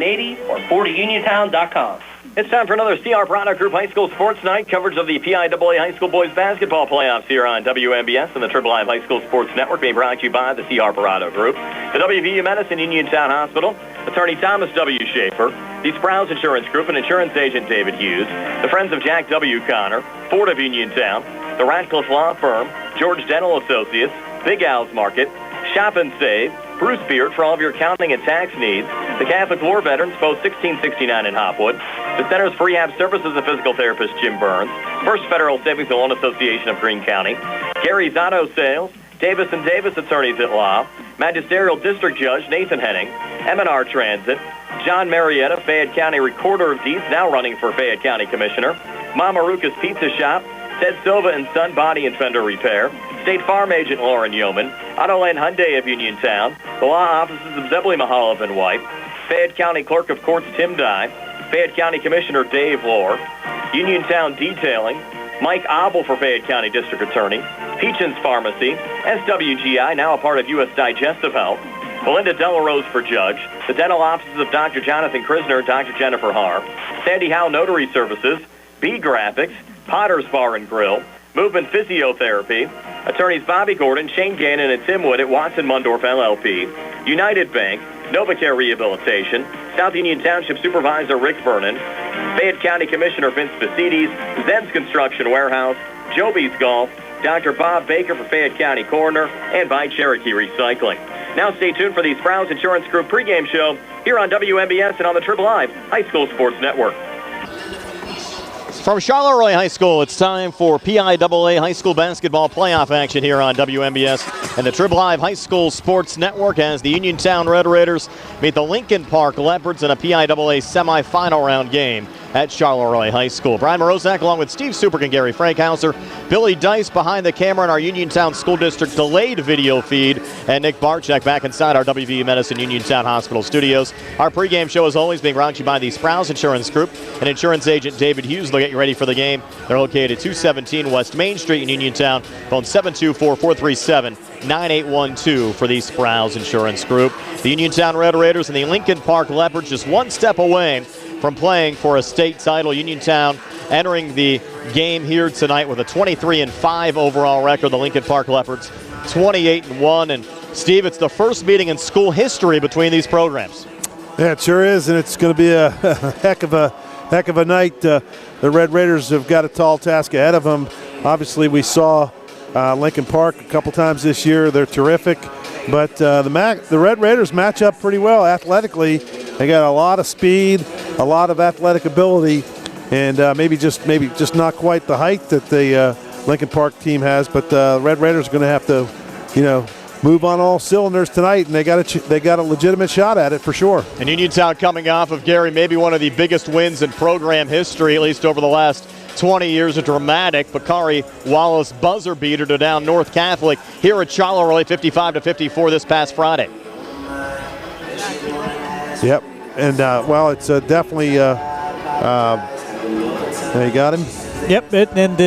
I-80 or 40uniontown.com. It's time for another CR Product Group High School Sports Night, coverage of the PIAA High School Boys Basketball Playoffs here on WMBS and the Triple Live High School Sports Network, being brought to you by the CR Product Group, the WVU Medicine Uniontown Hospital, Attorney Thomas W. Schaefer, the Sprouse Insurance Group and Insurance Agent David Hughes, the Friends of Jack W. Connor, Ford of Uniontown, the Ratcliffe Law Firm, George Dental Associates, Big Al's Market, Shop and Save, Bruce Beard for all of your accounting and tax needs, the Catholic War Veterans, post 1669 in Hopwood, the Centers for Rehab Services and Physical Therapist Jim Burns, First Federal Savings and Loan Association of Greene County, Gary's Auto Sales, Davis & Davis Attorneys at Law, Magisterial District Judge Nathan Henning, M&R Transit, John Marietta, Fayette County Recorder of Deeds, now running for Fayette County Commissioner, Mama Ruca's Pizza Shop, Ted Silva and Son Body and Fender Repair, State Farm Agent Lauren Yeoman, Autoland Hyundai of Uniontown, the law offices of Zebley Mahaloff and White, Fayette County Clerk of Courts Tim Dye, Fayette County Commissioner Dave Lohr, Uniontown Detailing, Mike Abel for Fayette County District Attorney, Peachins Pharmacy, SWGI, now a part of U.S. Digestive Health, Belinda Delarose for Judge, the dental offices of Dr. Jonathan Krisner and Dr. Jennifer Harr, Sandy Howe Notary Services, B Graphics, Potter's Bar and Grill, Movement Physiotherapy, attorneys Bobby Gordon, Shane Gannon, and Tim Wood at Watson Mundorf LLP, United Bank, NovaCare Rehabilitation, South Union Township Supervisor Rick Vernon, Fayette County Commissioner Vince Basides, Zed's Construction Warehouse, Joby's Golf, Dr. Bob Baker for Fayette County Coroner, and by Cherokee Recycling. Now stay tuned for the Sprouse Insurance Group pregame show here on WMBS and on the Triple Live High School Sports Network. From Charleroi High School, it's time for PIAA High School Basketball Playoff action here on WMBS and the Triple Live High School Sports Network as the Uniontown Red Raiders meet the Lincoln Park Leopards in a PIAA semifinal round game at Charleroi High School. Brian Morozak along with Steve Superk and Gary Frankhauser, Billy Dice behind the camera in our Uniontown School District delayed video feed, and Nick Barczyk back inside our WVU Medicine Uniontown Hospital studios. Our pregame show, as always, being brought to you by the Sprouse Insurance Group and Insurance Agent David Hughes. They'll get you ready for the game. They're located at 217 West Main Street in Uniontown. Phone 724-437-9812 for the Sprouse Insurance Group. The Uniontown Red Raiders and the Lincoln Park Leopards just one step away from playing for a state title. Uniontown entering the game here tonight with a 23-5 overall record. The Lincoln Park Leopards 28-1. And Steve, it's the first meeting in school history between these programs. Yeah, it sure is, and it's going to be a heck of a night. The Red Raiders have got a tall task ahead of them. Obviously, we saw Lincoln Park a couple times this year. They're terrific, but the Red Raiders match up pretty well athletically. They got a lot of speed, a lot of athletic ability, and maybe just not quite the height that the Lincoln Park team has. But the Red Raiders are going to have to, move on all cylinders tonight, and they got a legitimate shot at it for sure. And Uniontown coming off of, Gary, maybe one of the biggest wins in program history, at least over the last 20 years, a dramatic Bakari Wallace buzzer beater to down North Catholic here at Charleroi, 55-54 this past Friday. Yep, and it's definitely. You got him. Yep, and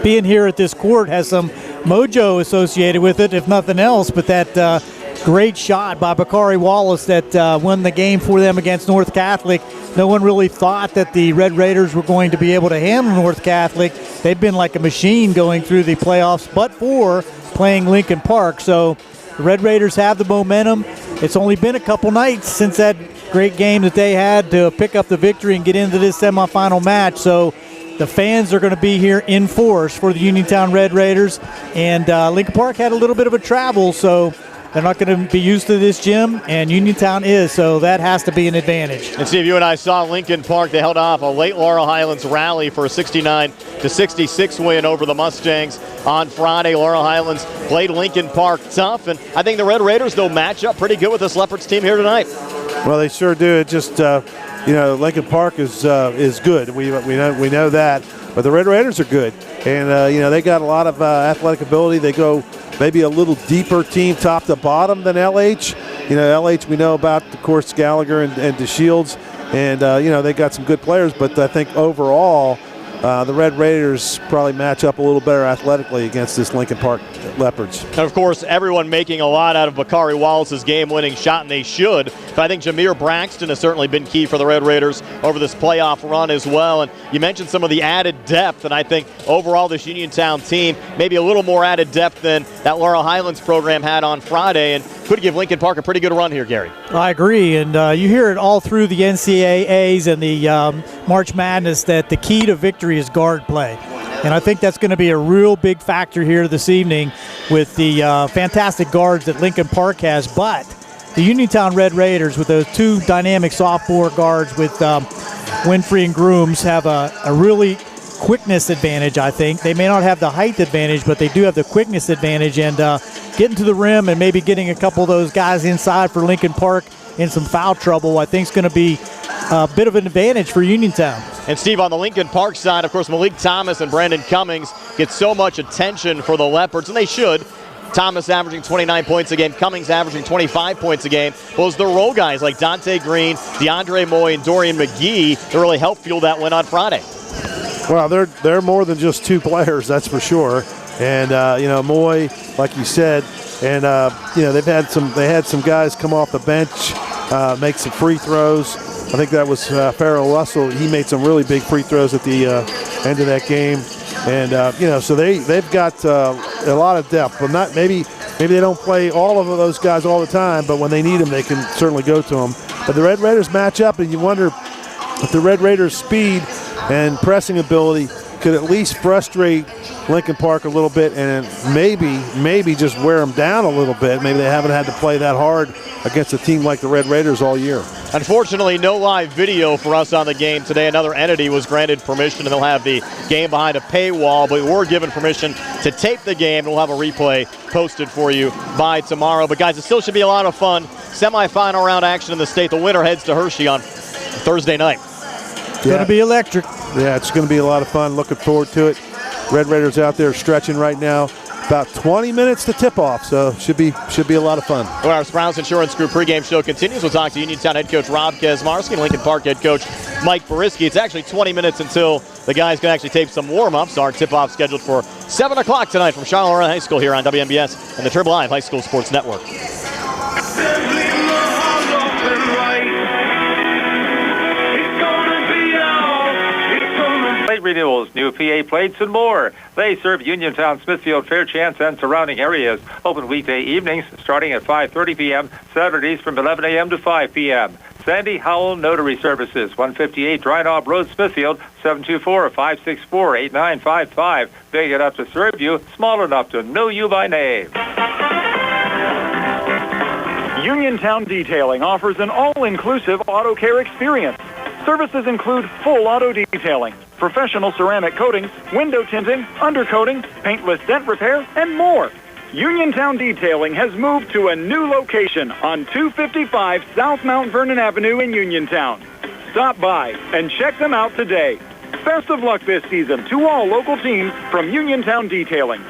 being here at this court has some mojo associated with it, if nothing else. But that great shot by Bakari Wallace that won the game for them against North Catholic. No one really thought that the Red Raiders were going to be able to handle North Catholic. They've been like a machine going through the playoffs, but for playing Lincoln Park. So the Red Raiders have the momentum. It's only been a couple nights since that great game that they had to pick up the victory and get into this semifinal match. So the fans are going to be here in force for the Uniontown Red Raiders. And Lincoln Park had a little bit of a travel, so they're not going to be used to this gym, and Uniontown is, so that has to be an advantage. And Steve, you and I saw Lincoln Park. They held off a late Laurel Highlands rally for a 69-66 win over the Mustangs on Friday. Laurel Highlands played Lincoln Park tough, and I think the Red Raiders, though, match up pretty good with this Leopards team here tonight. Well, they sure do. It just, Lincoln Park is good. We know that, but the Red Raiders are good, and they got a lot of athletic ability. They go maybe a little deeper team top to bottom than LH. LH we know about, of course, Gallagher and DeShields, and they got some good players, but I think overall the Red Raiders probably match up a little better athletically against this Lincoln Park Leopards. And of course, everyone making a lot out of Bakari Wallace's game-winning shot, and they should. But I think Jameer Braxton has certainly been key for the Red Raiders over this playoff run as well. And you mentioned some of the added depth, and I think overall this Uniontown team maybe a little more added depth than that Laurel Highlands program had on Friday, and could give Lincoln Park a pretty good run here, Gary. I agree, and you hear it all through the NCAAs and the March Madness that the key to victory is guard play. And I think that's going to be a real big factor here this evening with the fantastic guards that Lincoln Park has. But the Uniontown Red Raiders, with those two dynamic sophomore guards with Winfrey and Grooms, have a really quickness advantage, I think. They may not have the height advantage, but they do have the quickness advantage. And getting to the rim and maybe getting a couple of those guys inside for Lincoln Park in some foul trouble, I think is going to be a bit of an advantage for Uniontown. And Steve, on the Lincoln Park side, of course, Malik Thomas and Brandon Cummings get so much attention for the Leopards, and they should. Thomas averaging 29 points a game, Cummings averaging 25 points a game. Well, it's their role guys like Dante Green, DeAndre Moy, and Dorian McGee that really helped fuel that win on Friday. Well, they're more than just two players, that's for sure. And Moy, like you said, and they had some guys come off the bench, make some free throws. I think that was Farrell Russell. He made some really big free throws at the end of that game, and so they've got a lot of depth. But not maybe they don't play all of those guys all the time, but when they need them, they can certainly go to them. But the Red Raiders match up, and you wonder if the Red Raiders' speed and pressing ability could at least frustrate Lincoln Park a little bit, and maybe just wear them down a little bit. Maybe they haven't had to play that hard against a team like the Red Raiders all year. Unfortunately, no live video for us on the game today. Another entity was granted permission, and they'll have the game behind a paywall, but we're given permission to tape the game. We'll have a replay posted for you by tomorrow. But, guys, it still should be a lot of fun. Semifinal round action in the state. The winner heads to Hershey on Thursday night. It's going to be electric. Yeah, it's going to be a lot of fun. Looking forward to it. Red Raiders out there stretching right now. About 20 minutes to tip-off, so should be a lot of fun. Well, our Sprouse Insurance Group pregame show continues. We'll talk to Uniontown head coach Rob Kaczmarski and Lincoln Park head coach Mike Boriski. It's actually 20 minutes until the guys can actually tape some warm-ups. Our tip-off scheduled for 7 o'clock tonight from Charlotte High School here on WMBS and the Triple I High School Sports Network. Plate renewals, new PA plates, and more. They serve Uniontown, Smithfield, Fairchance, and surrounding areas. Open weekday evenings starting at 5:30 p.m., Saturdays from 11 a.m. to 5 p.m. Sandy Howell Notary Services, 158 Dry Knob Road, Smithfield, 724-564-8955. Big enough to serve you, small enough to know you by name. Uniontown Detailing offers an all-inclusive auto care experience. Services include full auto detailing, professional ceramic coatings, window tinting, undercoating, paintless dent repair, and more. Uniontown Detailing has moved to a new location on 255 South Mount Vernon Avenue in Uniontown. Stop by and check them out today. Best of luck this season to all local teams from Uniontown Detailing.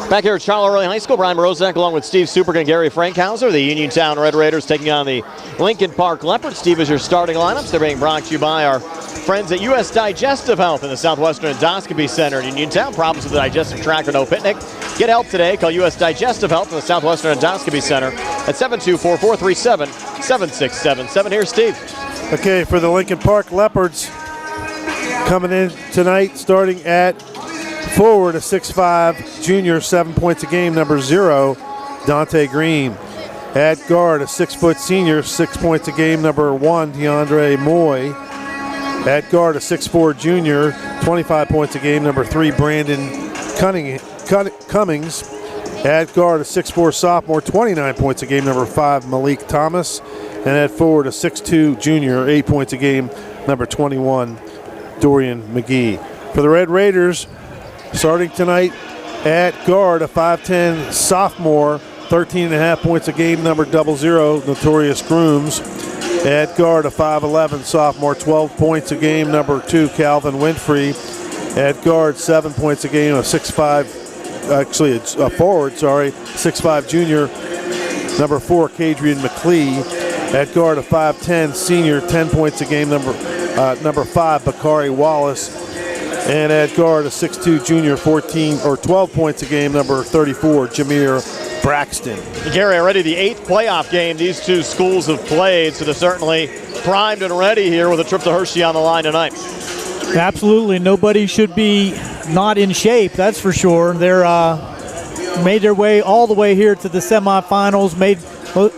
Back here at Charlotte High School, Brian Morozek along with Steve Supergan and Gary Frankhauser. The Uniontown Red Raiders taking on the Lincoln Park Leopards. Steve, is your starting lineups. They're being brought to you by our friends at U.S. Digestive Health in the Southwestern Endoscopy Center in Uniontown. Problems with the digestive tract or no picnic? Get help today. Call U.S. Digestive Health in the Southwestern Endoscopy Center at 724-437-7677. Here's Steve. Okay, for the Lincoln Park Leopards, coming in tonight, starting at forward, a 6'5", junior, 7 points a game, number 0, Dante Green. At guard, a 6-foot senior, 6 points a game, number 1, DeAndre Moy. At guard, a 6'4", junior, 25 points a game, number 3, Brandon Cummings. At guard, a 6'4", sophomore, 29 points a game, number 5, Malik Thomas. And at forward, a 6'2", junior, 8 points a game, number 21, Dorian McGee. For the Red Raiders, starting tonight at guard, a 5'10", sophomore, 13.5 points a game, number 00, Notorious Grooms. At guard, a 5'11", sophomore, 12 points a game, number 2, Calvin Winfrey. At guard, 7 points a game, a 6'5", actually a forward, 6'5", junior, number 4, Kadrian McLee. At guard, a 5'10", senior, 10 points a game, number 5, Bakari Wallace. And at guard, a 6'2 junior, 12 points a game, number 34, Jameer Braxton. Gary, already the 8th playoff game these two schools have played, so they're certainly primed and ready here with a trip to Hershey on the line tonight. Absolutely. Nobody should be not in shape, that's for sure. They're made their way all the way here to the semifinals, made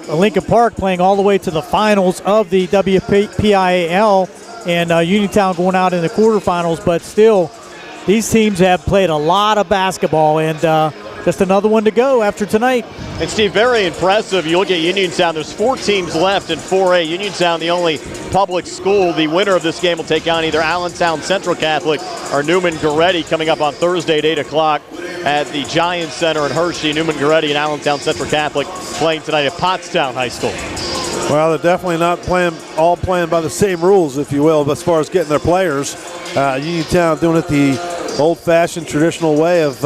Lincoln Park playing all the way to the finals of the PIAL, and Uniontown going out in the quarterfinals. But still, these teams have played a lot of basketball, and just another one to go after tonight. And Steve, very impressive. You look at Uniontown, there's 4 teams left in 4A. Uniontown, the only public school. The winner of this game will take on either Allentown Central Catholic or Newman Goretti coming up on Thursday at 8 o'clock at the Giants Center in Hershey. Newman Goretti and Allentown Central Catholic playing tonight at Pottstown High School. Well, they're definitely not all playing by the same rules, if you will, but as far as getting their players. Uniontown doing it the old-fashioned, traditional way of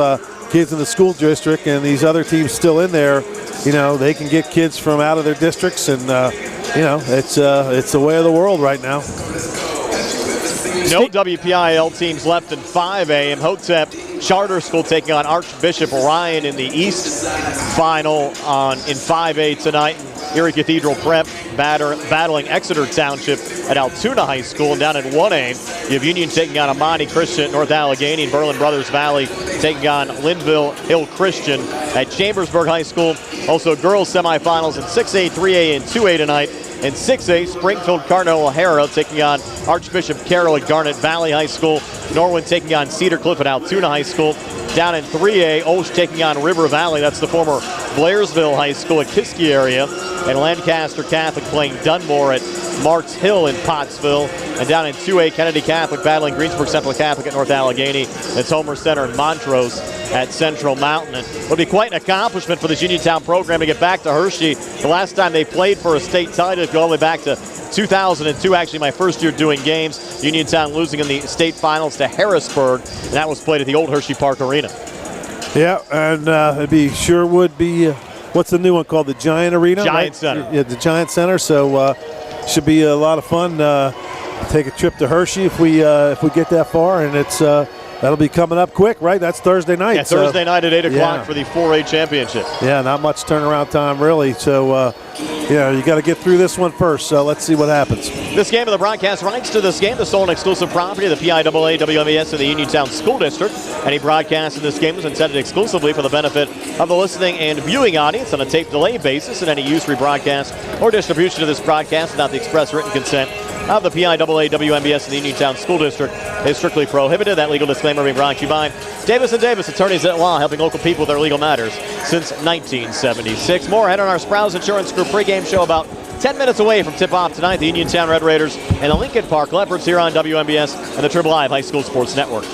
kids in the school district, and these other teams still in there, they can get kids from out of their districts, and it's the way of the world right now. No WPIL teams left in 5A. Imhotep Charter School taking on Archbishop Ryan in the East final in 5A tonight. Erie Cathedral Prep battling Exeter Township at Altoona High School. And down in 1A, you have Union taking on Amani Christian at North Allegheny, and Berlin Brothers Valley taking on Linville Hill Christian at Chambersburg High School. Also girls semifinals in 6A, 3A, and 2A tonight. In 6A, Springfield Cardinal O'Hara taking on Archbishop Carroll at Garnet Valley High School. Norwin taking on Cedar Cliff at Altoona High School. Down in 3A, Olsh taking on River Valley. That's the former Blairsville High School at Kiski area. And Lancaster Catholic playing Dunmore at Marks Hill in Pottsville. And down in 2A, Kennedy Catholic battling Greensburg Central Catholic at North Allegheny. It's Homer Center and Montrose at Central Mountain. And it'll be quite an accomplishment for this Uniontown program to get back to Hershey. The last time they played for a state title, go all the way back to 2002, actually my first year doing games. Uniontown losing in the state finals to Harrisburg, and that was played at the old Hershey Park Arena. Yeah, and it would be, what's the new one called? The Giant Arena? Giant Center. Yeah, the Giant Center, so should be a lot of fun. Take a trip to Hershey if we get that far, and it's that'll be coming up quick, right? That's Thursday night. Yeah, Thursday night at 8 o'clock for the 4A championship. Yeah, not much turnaround time, really. So, you got to get through this one first. So let's see what happens. This game of the broadcast rights to this game, the sole and exclusive property of the PIAA, WMBS, and the Uniontown School District. Any broadcast in this game is intended exclusively for the benefit of the listening and viewing audience on a tape delay basis, and any use, rebroadcast, or distribution of this broadcast without the express written consent of the PIAA, WMBS, and the Uniontown School District is strictly prohibited. That legal disclaimer being brought to you by Davis & Davis, attorneys at law, helping local people with their legal matters since 1976. More ahead on our Sprouse Insurance Group pregame show about 10 minutes away from tip-off tonight. The Uniontown Red Raiders and the Lincoln Park Leopards here on WMBS and the Triple Live High School Sports Network.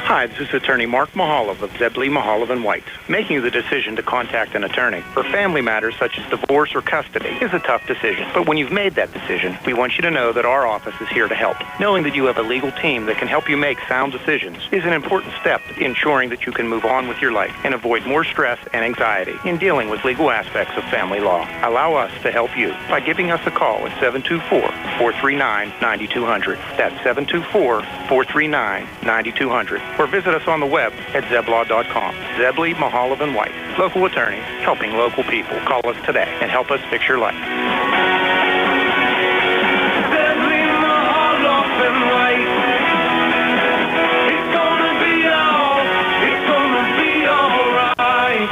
Hi, this is attorney Mark Mahalov of Zebley, Mahalov & White. Making the decision to contact an attorney for family matters such as divorce or custody is a tough decision. But when you've made that decision, we want you to know that our office is here to help. Knowing that you have a legal team that can help you make sound decisions is an important step in ensuring that you can move on with your life and avoid more stress and anxiety in dealing with legal aspects of family law. Allow us to help you by giving us a call at 724-439-9200. That's 724-439-9200. Or visit us on the web at zeblaw.com. Zebley, Mahalov & White. Local attorneys helping local people. Call us today and help us fix your life. Zebley, Mahalov & White. It's gonna be alright.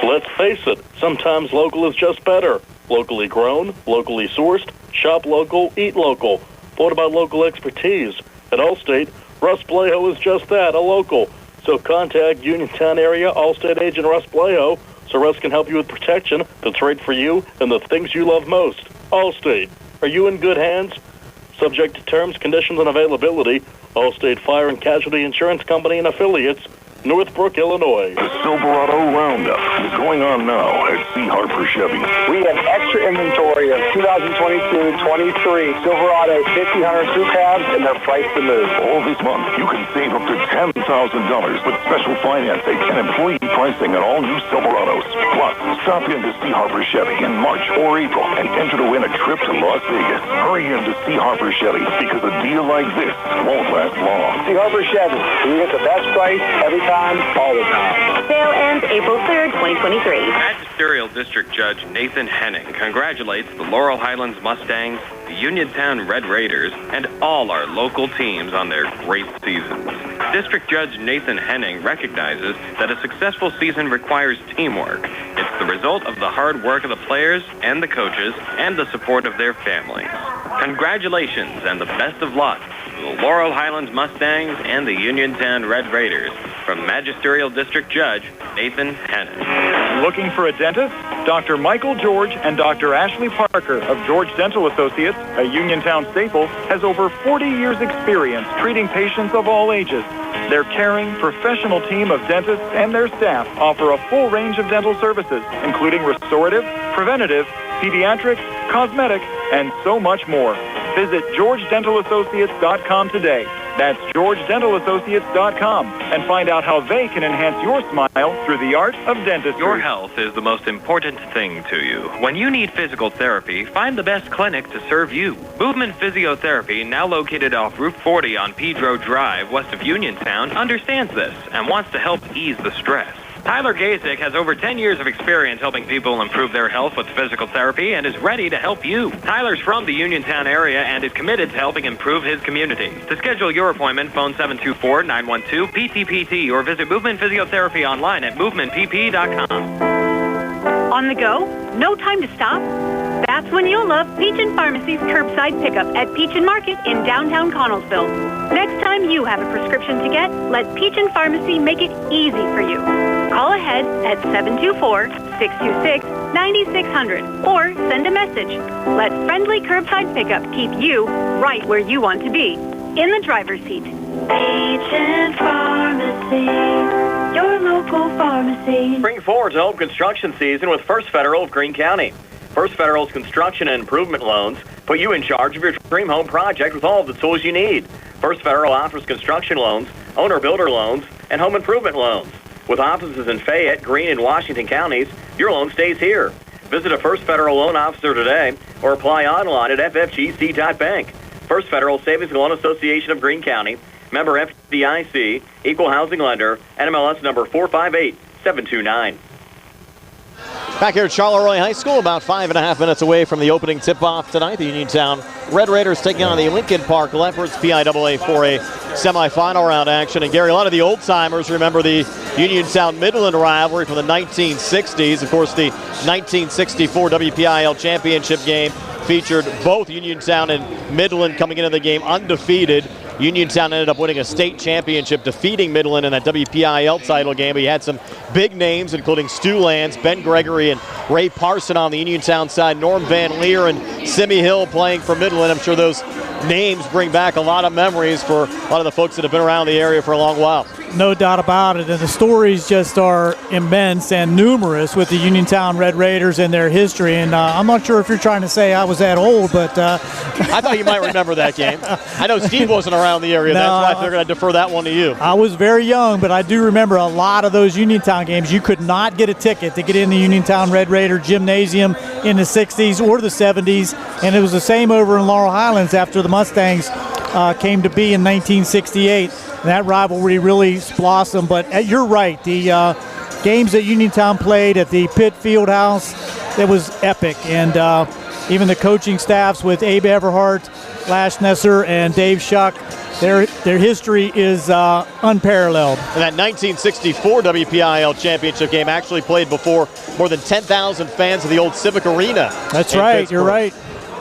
Let's face it, sometimes local is just better. Locally grown, locally sourced, shop local, eat local. But what about local expertise? At Allstate, Russ Blejo is just that, a local. So contact Uniontown area Allstate agent Russ Blejo so Russ can help you with protection that's right for you and the things you love most. Allstate, are you in good hands? Subject to terms, conditions, and availability. Allstate Fire and Casualty Insurance Company and Affiliates, Northbrook, Illinois. Silverado round. Roundup is going on now at C. Harper Chevy. We have extra inventory of 2022-23 Silverado 1500 crew cabs, and they're priced to move. All this month, you can save up to $10,000 with special financing and employee pricing on all new Silverados. Plus, stop in to C. Harper Chevy in March or April and enter to win a trip to Las Vegas. Hurry in to C. Harper Chevy because a deal like this won't last long. C. Harper Chevy, you get the best price every time, all the time. Sale ends April 3rd, 2023. Magisterial District Judge Nathan Henning congratulates the Laurel Highlands Mustangs, the Uniontown Red Raiders, and all our local teams on their great seasons. District Judge Nathan Henning recognizes that a successful season requires teamwork. It's the result of the hard work of the players and the coaches and the support of their families. Congratulations and the best of luck to the Laurel Highlands Mustangs and the Uniontown Red Raiders. From Magisterial District Judge Nathan Henning. Looking for a dentist? Dr. Michael George and Dr. Ashley Parker of George Dental Associates, a Uniontown staple, has over 40 years' experience treating patients of all ages. Their caring, professional team of dentists and their staff offer a full range of dental services, including restorative, preventative, pediatric, cosmetic, and so much more. Visit GeorgeDentalAssociates.com today. That's GeorgeDentalAssociates.com and find out how they can enhance your smile through the art of dentistry. Your health is the most important thing to you. When you need physical therapy, find the best clinic to serve you. Movement Physiotherapy, now located off Route 40 on Pedro Drive, west of Uniontown, understands this and wants to help ease the stress. Tyler Gasick has over 10 years of experience helping people improve their health with physical therapy and is ready to help you. Tyler's from the Uniontown area and is committed to helping improve his community. To schedule your appointment, phone 724-912-PTPT or visit Movement Physiotherapy online at movementpp.com. On the go? No time to stop? That's when you'll love Peachin Pharmacy's curbside pickup at Peachin Market in downtown Connellsville. Next time you have a prescription to get, let Peachin Pharmacy make it easy for you. Call ahead at 724-626-9600 or send a message. Let friendly curbside pickup keep you right where you want to be, in the driver's seat. Peachin Pharmacy, your local pharmacy. Spring forward to home construction season with First Federal of Greene County. First Federal's construction and improvement loans put you in charge of your dream home project with all of the tools you need. First Federal offers construction loans, owner-builder loans, and home improvement loans. With offices in Fayette, Greene, and Washington counties, your loan stays here. Visit a First Federal loan officer today or apply online at ffgc.bank. First Federal Savings and Loan Association of Greene County, member FDIC, equal housing lender, NMLS number 458729. Back here at Charleroi High School, about 5.5 minutes away from the opening tip-off tonight. The Uniontown Red Raiders taking on the Lincoln Park Leopards, PIAA for a semifinal round action. And Gary, a lot of the old-timers remember the Uniontown Midland rivalry from the 1960s. Of course, the 1964 WPIAL championship game featured both Uniontown and Midland coming into the game undefeated. Uniontown ended up winning a state championship, defeating Midland in that WPIAL title game. He had some big names, including Stu Lance, Ben Gregory, and Ray Parson on the Uniontown side, Norm Van Leer and Simi Hill playing for Midland. I'm sure those names bring back a lot of memories for a lot of the folks that have been around the area for a long while. No doubt about it, and the stories just are immense and numerous with the Uniontown Red Raiders and their history. And I'm not sure if you're trying to say I was that old, but I thought you might remember that game. I know Steve wasn't around the area. That's why they're going to defer that one to you. I was very young, but I do remember a lot of those Uniontown games. You could not get a ticket to get in the Uniontown Red Raider Gymnasium in the 60s or the 70s, and it was the same over in Laurel Highlands after the Mustangs came to be in 1968. And that rivalry really blossomed. But you're right, the games that Uniontown played at the Pitt Fieldhouse, it was epic. And even the coaching staffs with Abe Everhart, Lash Nesser, and Dave Shuck, their history is unparalleled. And that 1964 WPIAL championship game actually played before more than 10,000 fans of the old Civic Arena. That's right, you're right.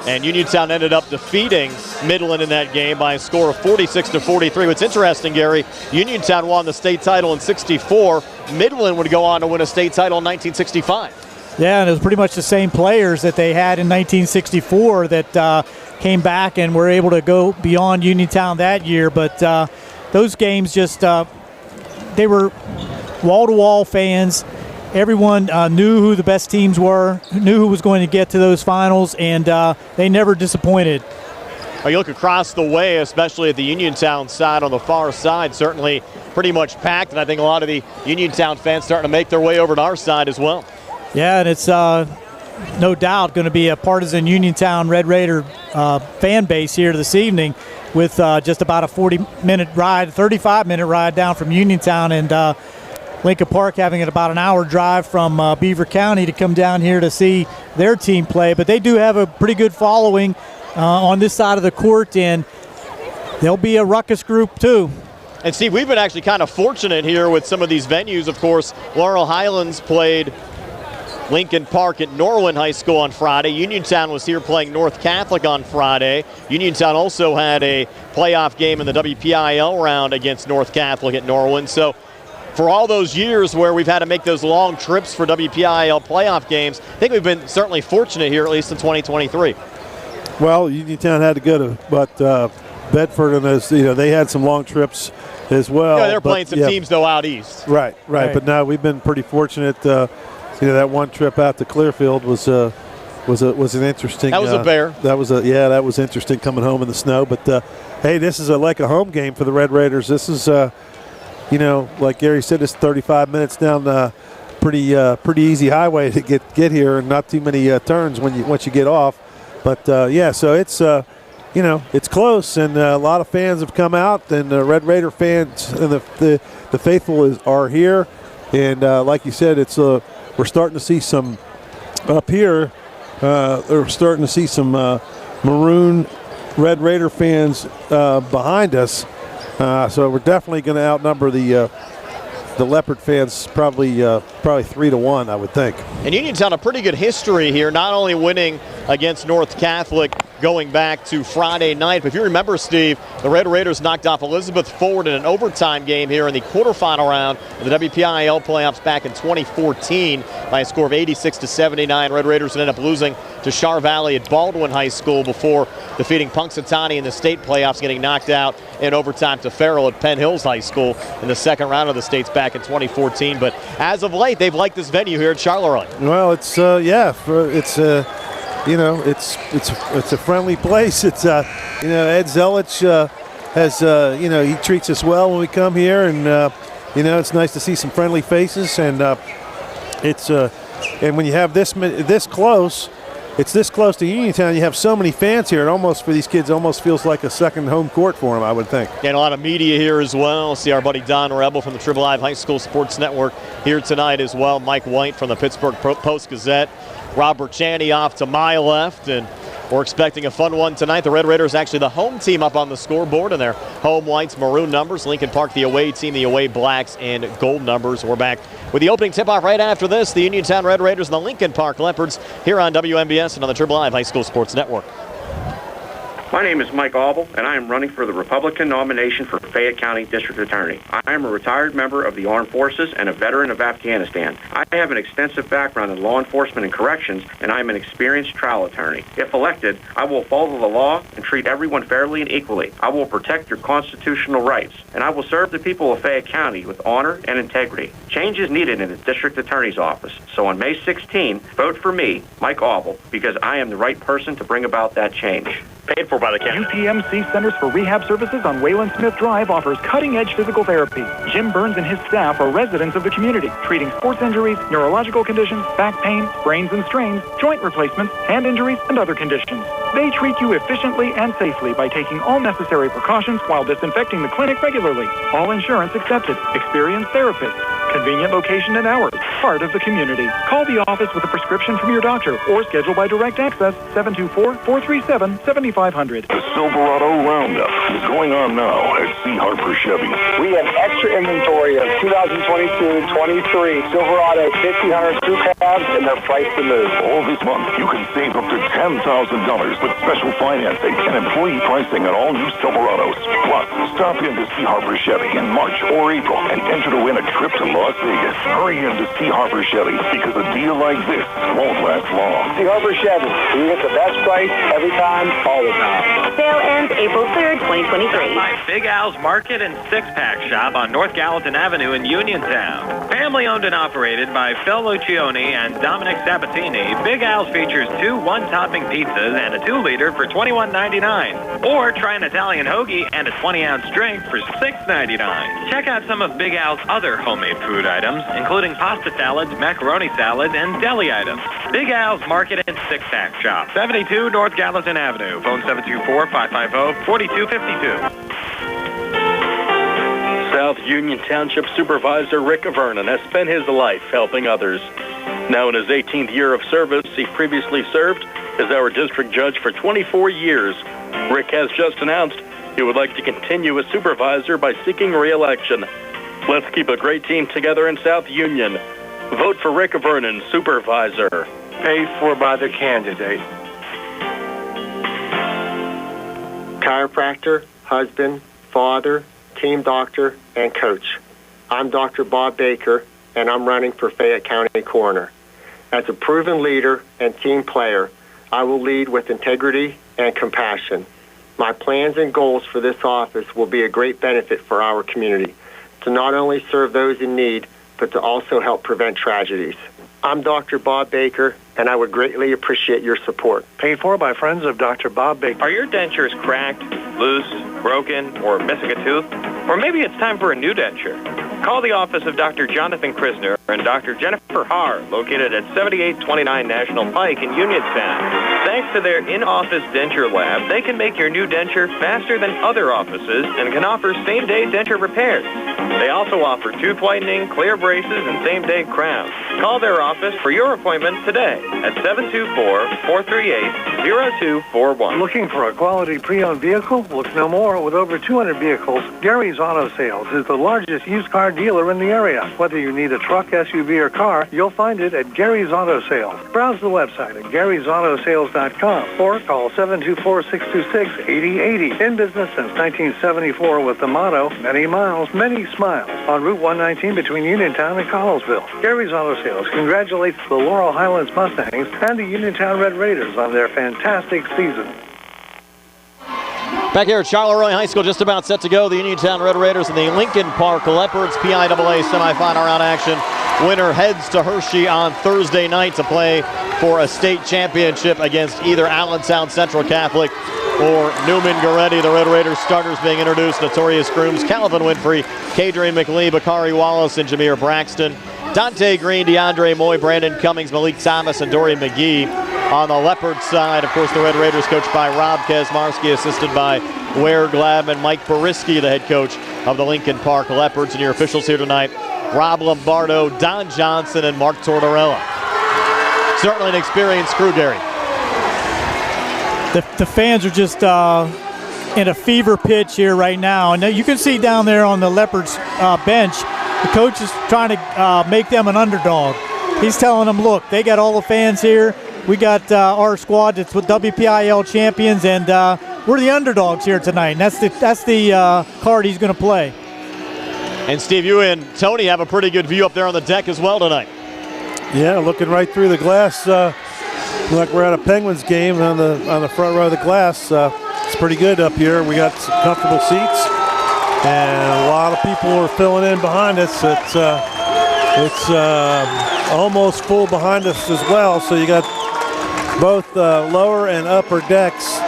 And Uniontown ended up defeating Midland in that game by a score of 46-43. What's interesting, Gary, Uniontown won the state title in '64. Midland would go on to win a state title in 1965. Yeah, and it was pretty much the same players that they had in 1964 that came back and were able to go beyond Uniontown that year. But those games just, they were wall-to-wall fans. everyone knew who the best teams were, knew who was going to get to those finals, and they never disappointed. You look across the way, especially at the Uniontown side on the far side, certainly pretty much packed, and I think a lot of the Uniontown fans starting to make their way over to our side as well. Yeah, and it's no doubt going to be a partisan Uniontown Red Raider fan base here this evening with just about a 40-minute ride, 35-minute ride down from Uniontown, and Lincoln Park having about an hour drive from Beaver County to come down here to see their team play. But they do have a pretty good following on this side of the court, and they'll be a ruckus group too. And Steve, we've been actually kind of fortunate here with some of these venues. Of course, Laurel Highlands played Lincoln Park at Norwin High School on Friday. Uniontown was here playing North Catholic on Friday. Uniontown also had a playoff game in the WPIAA round against North Catholic at Norwin. So for all those years where we've had to make those long trips for WPIAA playoff games, I think we've been certainly fortunate here, at least in 2023. Well, Uniontown had to go to, but Bedford and those, they had some long trips as well. Yeah, they're playing some teams though out east. Right. But now we've been pretty fortunate. That one trip out to Clearfield was an interesting. That was a bear. That was interesting coming home in the snow. But hey, this is like a home game for the Red Raiders. This is like Gary said, it's 35 minutes down the pretty easy highway to get here, and not too many turns once you get off. But so it's it's close, and a lot of fans have come out, and the Red Raider fans and the faithful are here, and like you said, it's we're starting to see some up here. We're starting to see some maroon Red Raider fans behind us, so we're definitely going to outnumber the Leopard fans probably 3-1, I would think. And Uniontown a pretty good history here, not only winning against North Catholic going back to Friday night, but if you remember, Steve, the Red Raiders knocked off Elizabeth Forward in an overtime game here in the quarterfinal round of the WPIAL playoffs back in 2014 by a score of 86-79. Red Raiders ended up losing to Char Valley at Baldwin High School before defeating Punxsutawney in the state playoffs, getting knocked out in overtime to Farrell at Penn Hills High School in the second round of the states back in 2014. But as of late, they've liked this venue here at Charleroi. Well, it's it's a friendly place. It's Ed Zelich has he treats us well when we come here, and it's nice to see some friendly faces, and and when you have this close. It's this close to Uniontown. You have so many fans here. It almost, for these kids, almost feels like a second home court for them, I would think. And a lot of media here as well. See our buddy Don Rebel from the Triple Live High School Sports Network here tonight as well. Mike White from the Pittsburgh Post-Gazette. Robert Chaney off to my left, and we're expecting a fun one tonight. The Red Raiders actually the home team up on the scoreboard, and their home whites, maroon numbers. Lincoln Park, the away team, the away blacks, and gold numbers. We're back with the opening tip-off right after this. The Uniontown Red Raiders and the Lincoln Park Leopards here on WMBS and on the Triple Live High School Sports Network. My name is Mike Auble, and I am running for the Republican nomination for Fayette County District Attorney. I am a retired member of the Armed Forces and a veteran of Afghanistan. I have an extensive background in law enforcement and corrections, and I am an experienced trial attorney. If elected, I will follow the law and treat everyone fairly and equally. I will protect your constitutional rights, and I will serve the people of Fayette County with honor and integrity. Change is needed in the District Attorney's office, so on May 16, vote for me, Mike Auble, because I am the right person to bring about that change. Paid for by the county. UPMC Centers for Rehab Services on Wayland Smith Drive offers cutting-edge physical therapy. Jim Burns and his staff are residents of the community, treating sports injuries, neurological conditions, back pain, sprains and strains, joint replacements, hand injuries, and other conditions. They treat you efficiently and safely by taking all necessary precautions while disinfecting the clinic regularly. All insurance accepted. Experienced therapists. Convenient location and hours. Part of the community. Call the office with a prescription from your doctor or schedule by direct access 724-437-7500. The Silverado Roundup is going on now at C. Harper Chevy. We have extra inventory of 2022-23 Silverado 1500 crew cabs, and they're priced to move. All this month, you can save up to $10,000 with special financing and employee pricing on all new Silverados. Plus, stop in to C. Harper Chevy in March or April and enter to win a trip to Las Vegas. Hurry in to C. Harper Chevy, because a deal like this won't last long. C. Harper Chevy, we get the best price every time, all the time. Sale ends April 3rd, 2023. By Big Al's Market and Six-Pack Shop on North Gallatin Avenue in Uniontown. Family owned and operated by Phil Lucioni and Dominic Sabatini, Big Al's features 2 one-topping pizzas and a 2-liter for $21.99. Or try an Italian hoagie and a 20-ounce drink for $6.99. Check out some of Big Al's other homemade food items, including pasta salads, macaroni salads, and deli items. Big Al's Market and Six-Pack Shop, 72 North Gallatin Avenue. Phone 724-550-4252. South Union Township Supervisor Rick Vernon has spent his life helping others. Now in his 18th year of service, he previously served as our district judge for 24 years. Rick has just announced he would like to continue as supervisor by seeking re-election. Let's keep a great team together in South Union. Vote for Rick Vernon, supervisor. Paid for by the candidate. Chiropractor, husband, father, team doctor, and coach. I'm Dr. Bob Baker, and I'm running for Fayette County Coroner. As a proven leader and team player, I will lead with integrity and compassion. My plans and goals for this office will be a great benefit for our community, to not only serve those in need, but to also help prevent tragedies. I'm Dr. Bob Baker, and I would greatly appreciate your support. Paid for by friends of Dr. Bob Baker. Are your dentures cracked, loose, broken, or missing a tooth? Or maybe it's time for a new denture. Call the office of Dr. Jonathan Krisner and Dr. Jennifer Haar, located at 7829 National Pike in Uniontown. Thanks to their in-office denture lab, they can make your new denture faster than other offices and can offer same-day denture repairs. They also offer tooth whitening, clear braces, and same-day crowns. Call their office for your appointment today at 724-438-0241. Looking for a quality pre-owned vehicle? Look no more. With over 200 vehicles, Gary's Auto Sales is the largest used car dealer in the area. Whether you need a truck, SUV, or car, you'll find it at Gary's Auto Sales. Browse the website at garysautosales.com or call 724-626-8080. In business since 1974 with the motto, many miles, many smiles, on Route 119 between Uniontown and Connellsville. Gary's Auto Sales congratulates the Laurel Highlands Mustangs and the Uniontown Red Raiders on their fantastic season. Back here at Charleroi High School, just about set to go. The Uniontown Red Raiders and the Lincoln Park Leopards PIAA semifinal round action. Winner heads to Hershey on Thursday night to play for a state championship against either Allentown Central Catholic or Newman Goretti. The Red Raiders starters being introduced: Notorious Grooms, Calvin Winfrey, Kadrian McLean, Bakari Wallace, and Jameer Braxton. Dante Green, DeAndre Moy, Brandon Cummings, Malik Thomas, and Dorian McGee. On the Leopard side, of course, the Red Raiders coached by Rob Kazmarski, assisted by Ware Glab and Mike Boriski, the head coach of the Lincoln Park Leopards. And your officials here tonight: Rob Lombardo, Don Johnson, and Mark Tortorella. Certainly an experienced crew, Gary. The fans are just in a fever pitch here right now. And you can see down there on the Leopards bench, the coach is trying to make them an underdog. He's telling them, look, they got all the fans here. We got our squad that's with WPIAL champions, and we're the underdogs here tonight. And that's the card he's going to play. And Steve, you and Tony have a pretty good view up there on the deck as well tonight. Yeah, looking right through the glass, like we're at a Penguins game on the front row of the glass. It's pretty good up here. We got some comfortable seats, and a lot of people are filling in behind us. It's almost full behind us as well. So you got both lower and upper decks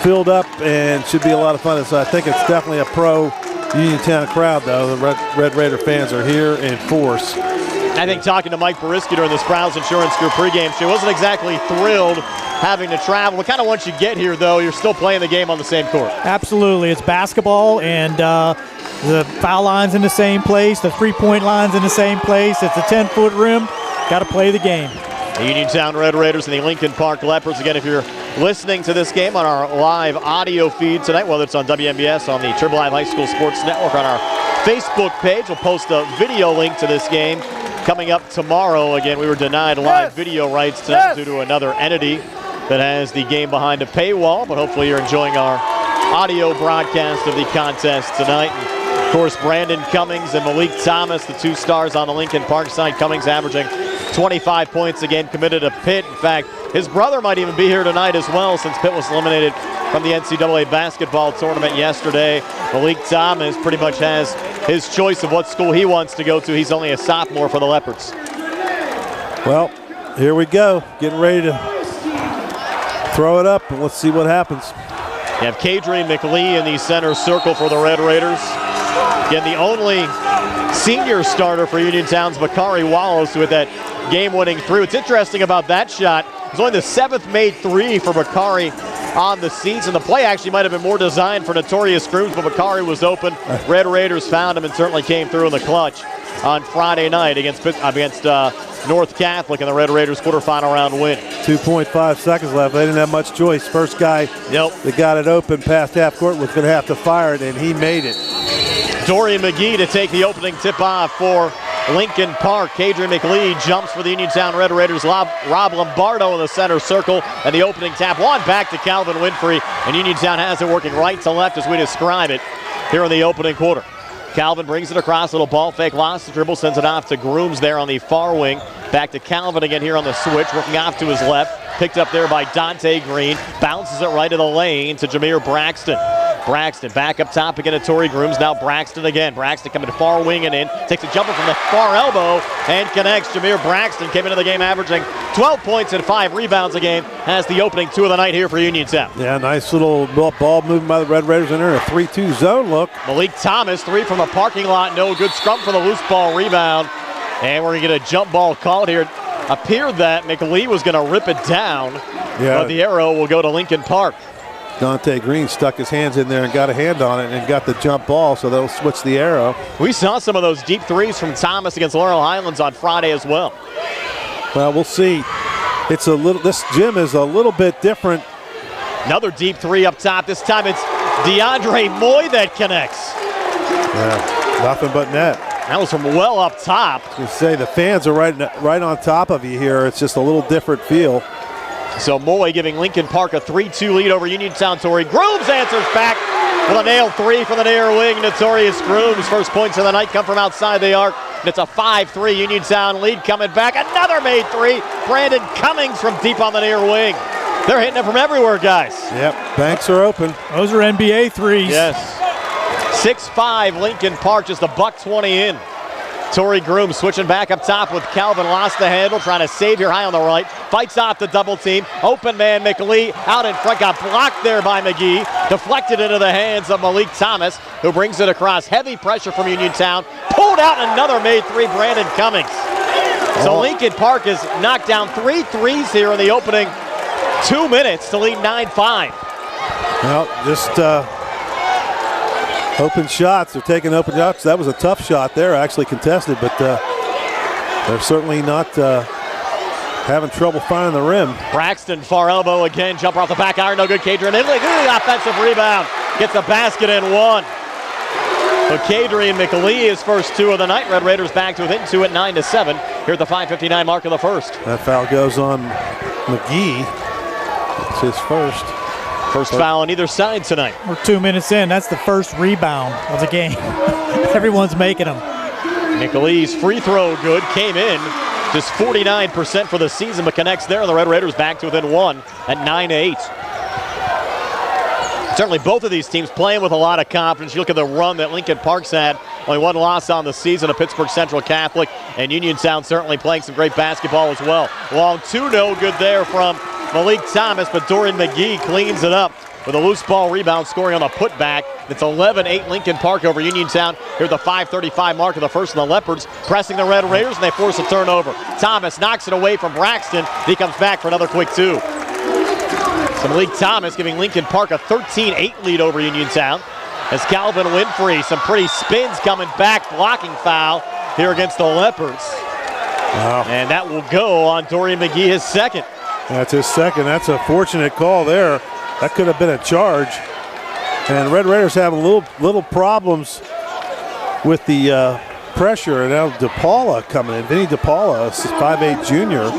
filled up, and should be a lot of fun. So I think it's definitely a pro Uniontown crowd, though. The Red Raider fans are here in force. I think talking to Mike Boriski during the Sprouse Insurance Group pregame, she wasn't exactly thrilled having to travel. But kind of once you get here, though, you're still playing the game on the same court. Absolutely. It's basketball, and the foul line's in the same place. The three-point line's in the same place. It's a 10-foot rim. Got to play the game. The Uniontown Red Raiders and the Lincoln Park Leopards. Again, if you're listening to this game on our live audio feed tonight, whether it's on WMBS, on the Triple Live High School Sports Network, on our Facebook page, we'll post a video link to this game coming up tomorrow. Again, we were denied live video rights tonight due to another entity that has the game behind a paywall, but hopefully you're enjoying our audio broadcast of the contest tonight. And of course, Brandon Cummings and Malik Thomas, the two stars on the Lincoln Park side. Cummings averaging 25 points, again committed to Pitt. In fact, His brother might even be here tonight as well, since Pitt was eliminated from the NCAA basketball tournament yesterday. Malik Thomas pretty much has his choice of what school he wants to go to. He's only a sophomore for the Leopards. Well, here we go. Getting ready to throw it up, and let's see what happens. You have Kadrian McLee in the center circle for the Red Raiders. Again, the only senior starter for Uniontown's Bakari Wallace with that game-winning three. What's interesting about that shot, it was only the 7th made three for Bakari on the season. The play actually might have been more designed for Notorious Grooms, but Bakari was open. Red Raiders found him and certainly came through in the clutch on Friday night against North Catholic in the Red Raiders quarterfinal round win. 2.5 seconds left. They didn't have much choice. First guy that got it open past half court was going to have to fire it, and he made it. Dorian McGee to take the opening tip-off for Lincoln Park. Kadrian McLee jumps for the Uniontown Red Raiders. Rob Lombardo in the center circle, and the opening tap. One back to Calvin Winfrey, and Uniontown has it working right to left as we describe it here in the opening quarter. Calvin brings it across, little ball fake, lost the dribble, sends it off to Grooms there on the far wing. Back to Calvin again here on the switch, working off to his left. Picked up there by Dante Green. Bounces it right to the lane to Jameer Braxton. Braxton back up top again to Torrey Grooms. Now Braxton again. Braxton coming to far wing and in. Takes a jumper from the far elbow and connects. Jameer Braxton came into the game averaging 12 points and 5 rebounds a game. Has the opening two of the night here for Uniontown. Yeah, nice little ball movement by the Red Raiders in there. A 3-2 zone look. Malik Thomas, three from the parking lot. No good. Scrum for the loose ball rebound. And we're going to get a jump ball called here. Appeared that McLee was going to rip it down, but the arrow will go to Lincoln Park. Dante Green stuck his hands in there and got a hand on it and got the jump ball, so they'll switch the arrow. We saw some of those deep threes from Thomas against Laurel Highlands on Friday as well. Well, we'll see. It's a little. This gym is a little bit different. Another deep three up top. This time it's DeAndre Moy that connects. Yeah, nothing but net. That was from well up top. You say the fans are right on top of you here. It's just a little different feel. So Moy giving Lincoln Park a 3-2 lead over Uniontown. Torrey Grooms answers back with a nailed three from the near wing. Notorious Grooms. First points of the night come from outside the arc. And it's a 5-3 Uniontown lead coming back. Another made three. Brandon Cummings from deep on the near wing. They're hitting it from everywhere, guys. Yep, banks are open. Those are NBA threes. Yes. 6-5 Lincoln Park, just a $1.20 in. Torrey Grooms switching back up top with Calvin. Lost the handle, trying to save here high on the right. Fights off the double team. Open man McLee out in front. Got blocked there by McGee. Deflected into the hands of Malik Thomas, who brings it across. Heavy pressure from Uniontown. Pulled out another made three, Brandon Cummings. So Lincoln Park has knocked down 3 threes here in the opening 2 minutes to lead 9-5. Well, just open shots. They're taking open shots. That was a tough shot there, actually contested, but they're certainly not having trouble finding the rim. Braxton, far elbow again. Jumper off the back iron. No good. Kadrian Italy. Offensive rebound. Gets a basket and one. So Kadrian McLee, his first two of the night. Red Raiders back to within two at 9-7. Here at the 5:59 mark of the first. That foul goes on McGee. It's his first. First foul on either side tonight. We're 2 minutes in. That's the first rebound of the game. Everyone's making them. McLee's free throw good. Came in. Just 49% for the season, but connects there. And the Red Raiders back to within one at 9-8. Certainly both of these teams playing with a lot of confidence. You look at the run that Lincoln Park's had. Only one loss on the season to Pittsburgh Central Catholic. And Uniontown certainly playing some great basketball as well. Long two, no good there from Malik Thomas, but Dorian McGee cleans it up with a loose ball rebound, scoring on a putback. It's 11-8 Lincoln Park over Uniontown here at the 5:35 mark of the first, and the Leopards pressing the Red Raiders, and they force a turnover. Thomas knocks it away from Braxton. He comes back for another quick two. So Malik Thomas giving Lincoln Park a 13-8 lead over Uniontown. As Calvin Winfrey, some pretty spins coming back, blocking foul here against the Leopards. Wow. And that will go on Dorian McGee, his second. That's his second. That's a fortunate call there. That could have been a charge. And Red Raiders having little problems with the pressure. And now DePaula coming in. Vinny DePaula, a 5'8 junior.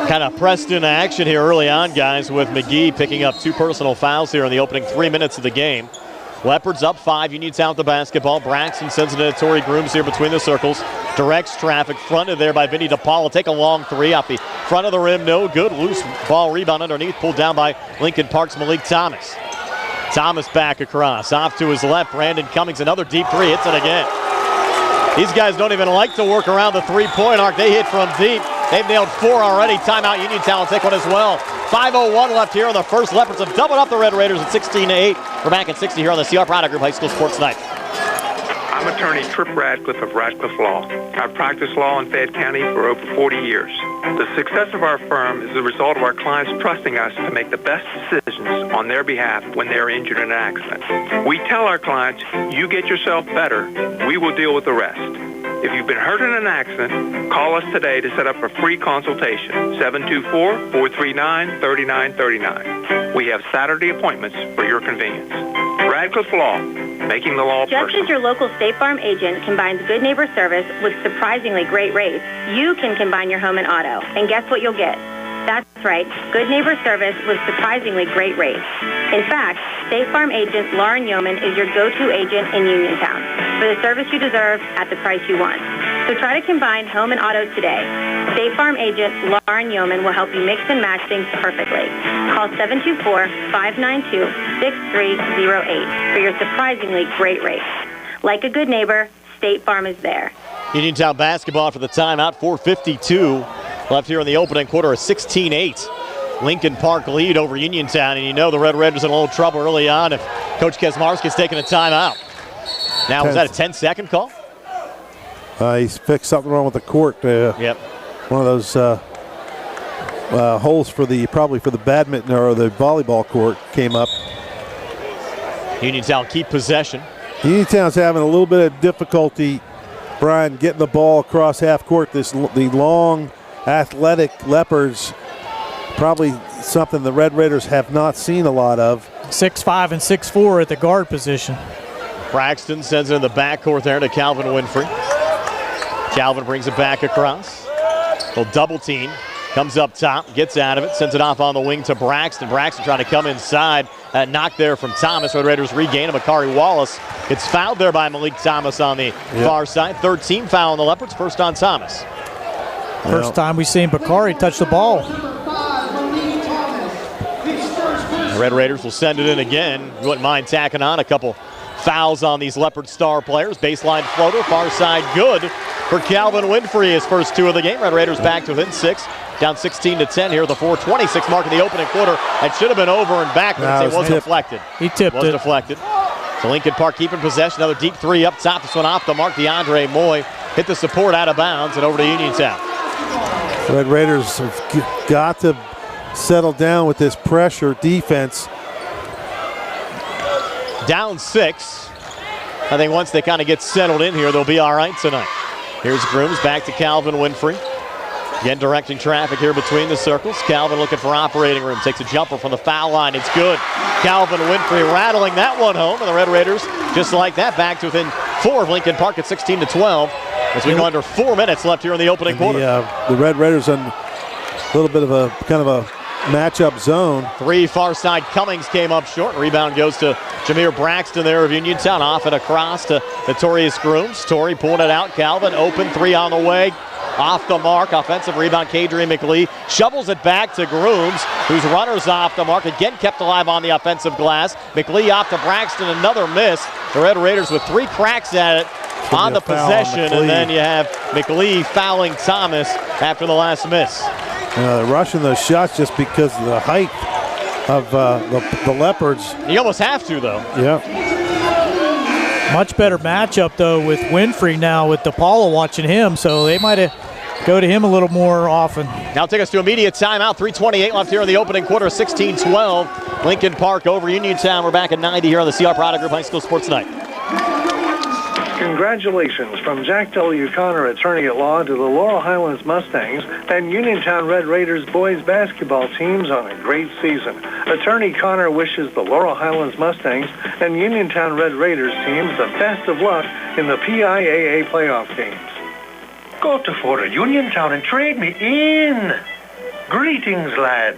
Kind of pressed into action here early on, guys, with McGee picking up two personal fouls here in the opening 3 minutes of the game. Leopards up 5, Uniontown with the basketball. Braxton sends it to Tori Grooms here between the circles. Directs traffic, fronted there by Vinny DePaula. Take a long three off the front of the rim, no good. Loose ball rebound underneath, pulled down by Lincoln Park's Malik Thomas. Thomas back across, off to his left. Brandon Cummings, another deep three, hits it again. These guys don't even like to work around the three-point arc. They hit from deep. They've nailed 4 already. Timeout, Uniontown will take one as well. 5:01 left here in the first. Leopards have doubled up the Red Raiders at 16-8. We're back at 60 here on the CR Product Group High School Sports Night. I'm attorney Trip Radcliffe of Radcliffe Law. I've practiced law in Fayette County for over 40 years. The success of our firm is the result of our clients trusting us to make the best decisions on their behalf when they're injured in an accident. We tell our clients, you get yourself better, we will deal with the rest. If you've been hurt in an accident, call us today to set up a free consultation, 724-439-3939. We have Saturday appointments for your convenience. Radcliffe Law, making the law Just personal. as your local State Farm agent combines good neighbor service with surprisingly great rates, you can combine your home and auto. And guess what you'll get? That's right, good neighbor service with surprisingly great rates. In fact, State Farm agent Lauren Yeoman is your go-to agent in Uniontown for the service you deserve at the price you want. So try to combine home and auto today. State Farm agent Lauren Yeoman will help you mix and match things perfectly. Call 724-592-6308 for your surprisingly great rates. Like a good neighbor, State Farm is there. Uniontown basketball for the timeout, 4:52 left here in the opening quarter, a 16-8 Lincoln Park lead over Uniontown, and you know the Red Raiders in a little trouble early on if Coach Kesmarski's taking a timeout. Now, was that a 10-second call? He's fixed something wrong with the court. Yep. One of those holes for probably for the badminton or the volleyball court came up. Uniontown keep possession. Uniontown's having a little bit of difficulty, Brian, getting the ball across half court. The long, athletic Leopards, probably something the Red Raiders have not seen a lot of. 6'5" and 6'4" at the guard position. Braxton sends it in the backcourt there to Calvin Winfrey. Calvin brings it back across. Little double team. Comes up top, gets out of it, sends it off on the wing to Braxton. Braxton trying to come inside. Knocked there from Thomas. Red Raiders regain him. Bakari Wallace gets fouled there by Malik Thomas on the far side. Third team foul on the Leopards, first on Thomas. First time we've seen Bakari touch the ball. The Red Raiders will send it in again. You wouldn't mind tacking on a couple fouls on these Leopard star players. Baseline floater, far side good for Calvin Winfrey, his first 2 of the game. Red Raiders back to within 6. Down 16-10 here, the 4:26 mark in the opening quarter. It should have been over and back, but it was deflected. He tipped it. Was deflected. So Lincoln Park keeping possession. Another deep 3 up top. This one off the mark. DeAndre Moy hit the support out of bounds and over to Uniontown. Red Raiders have got to settle down with this pressure defense. Down 6. I think once they kind of get settled in here, they'll be all right tonight. Here's Grooms back to Calvin Winfrey. Again, directing traffic here between the circles. Calvin looking for operating room. Takes a jumper from the foul line. It's good. Calvin Winfrey rattling that one home. And the Red Raiders, just like that, back to within 4 of Lincoln Park at 16-12. As we go under 4 minutes left here in the opening quarter. The Red Raiders on a little bit of a kind of a matchup zone. 3 far side. Cummings came up short. Rebound goes to Jameer Braxton there of Uniontown. Off and across to Notorious Grooms. Torrey pulling it out. Calvin open. 3 on the way. Off the mark. Offensive rebound. Kadrian McLee shovels it back to Grooms, whose runner's off the mark. Again kept alive on the offensive glass. McLee off to Braxton. Another miss. The Red Raiders with 3 cracks at it on the possession. And then you have McLee fouling Thomas after the last miss. They're rushing those shots just because of the height of the Leopards. You almost have to, though. Yeah. Much better matchup, though, with Winfrey now with DePaula watching him, so they might go to him a little more often. Now take us to immediate timeout. 3:28 left here in the opening quarter. 16-12. Lincoln Park over Uniontown. We're back at 90 here on the CR Product Group High School Sports Night. Congratulations from Jack W. Connor, attorney at law, to the Laurel Highlands Mustangs and Uniontown Red Raiders boys basketball teams on a great season. Attorney Connor wishes the Laurel Highlands Mustangs and Uniontown Red Raiders teams the best of luck in the PIAA playoff games. Go to Fort Uniontown and trade me in. Greetings, lads.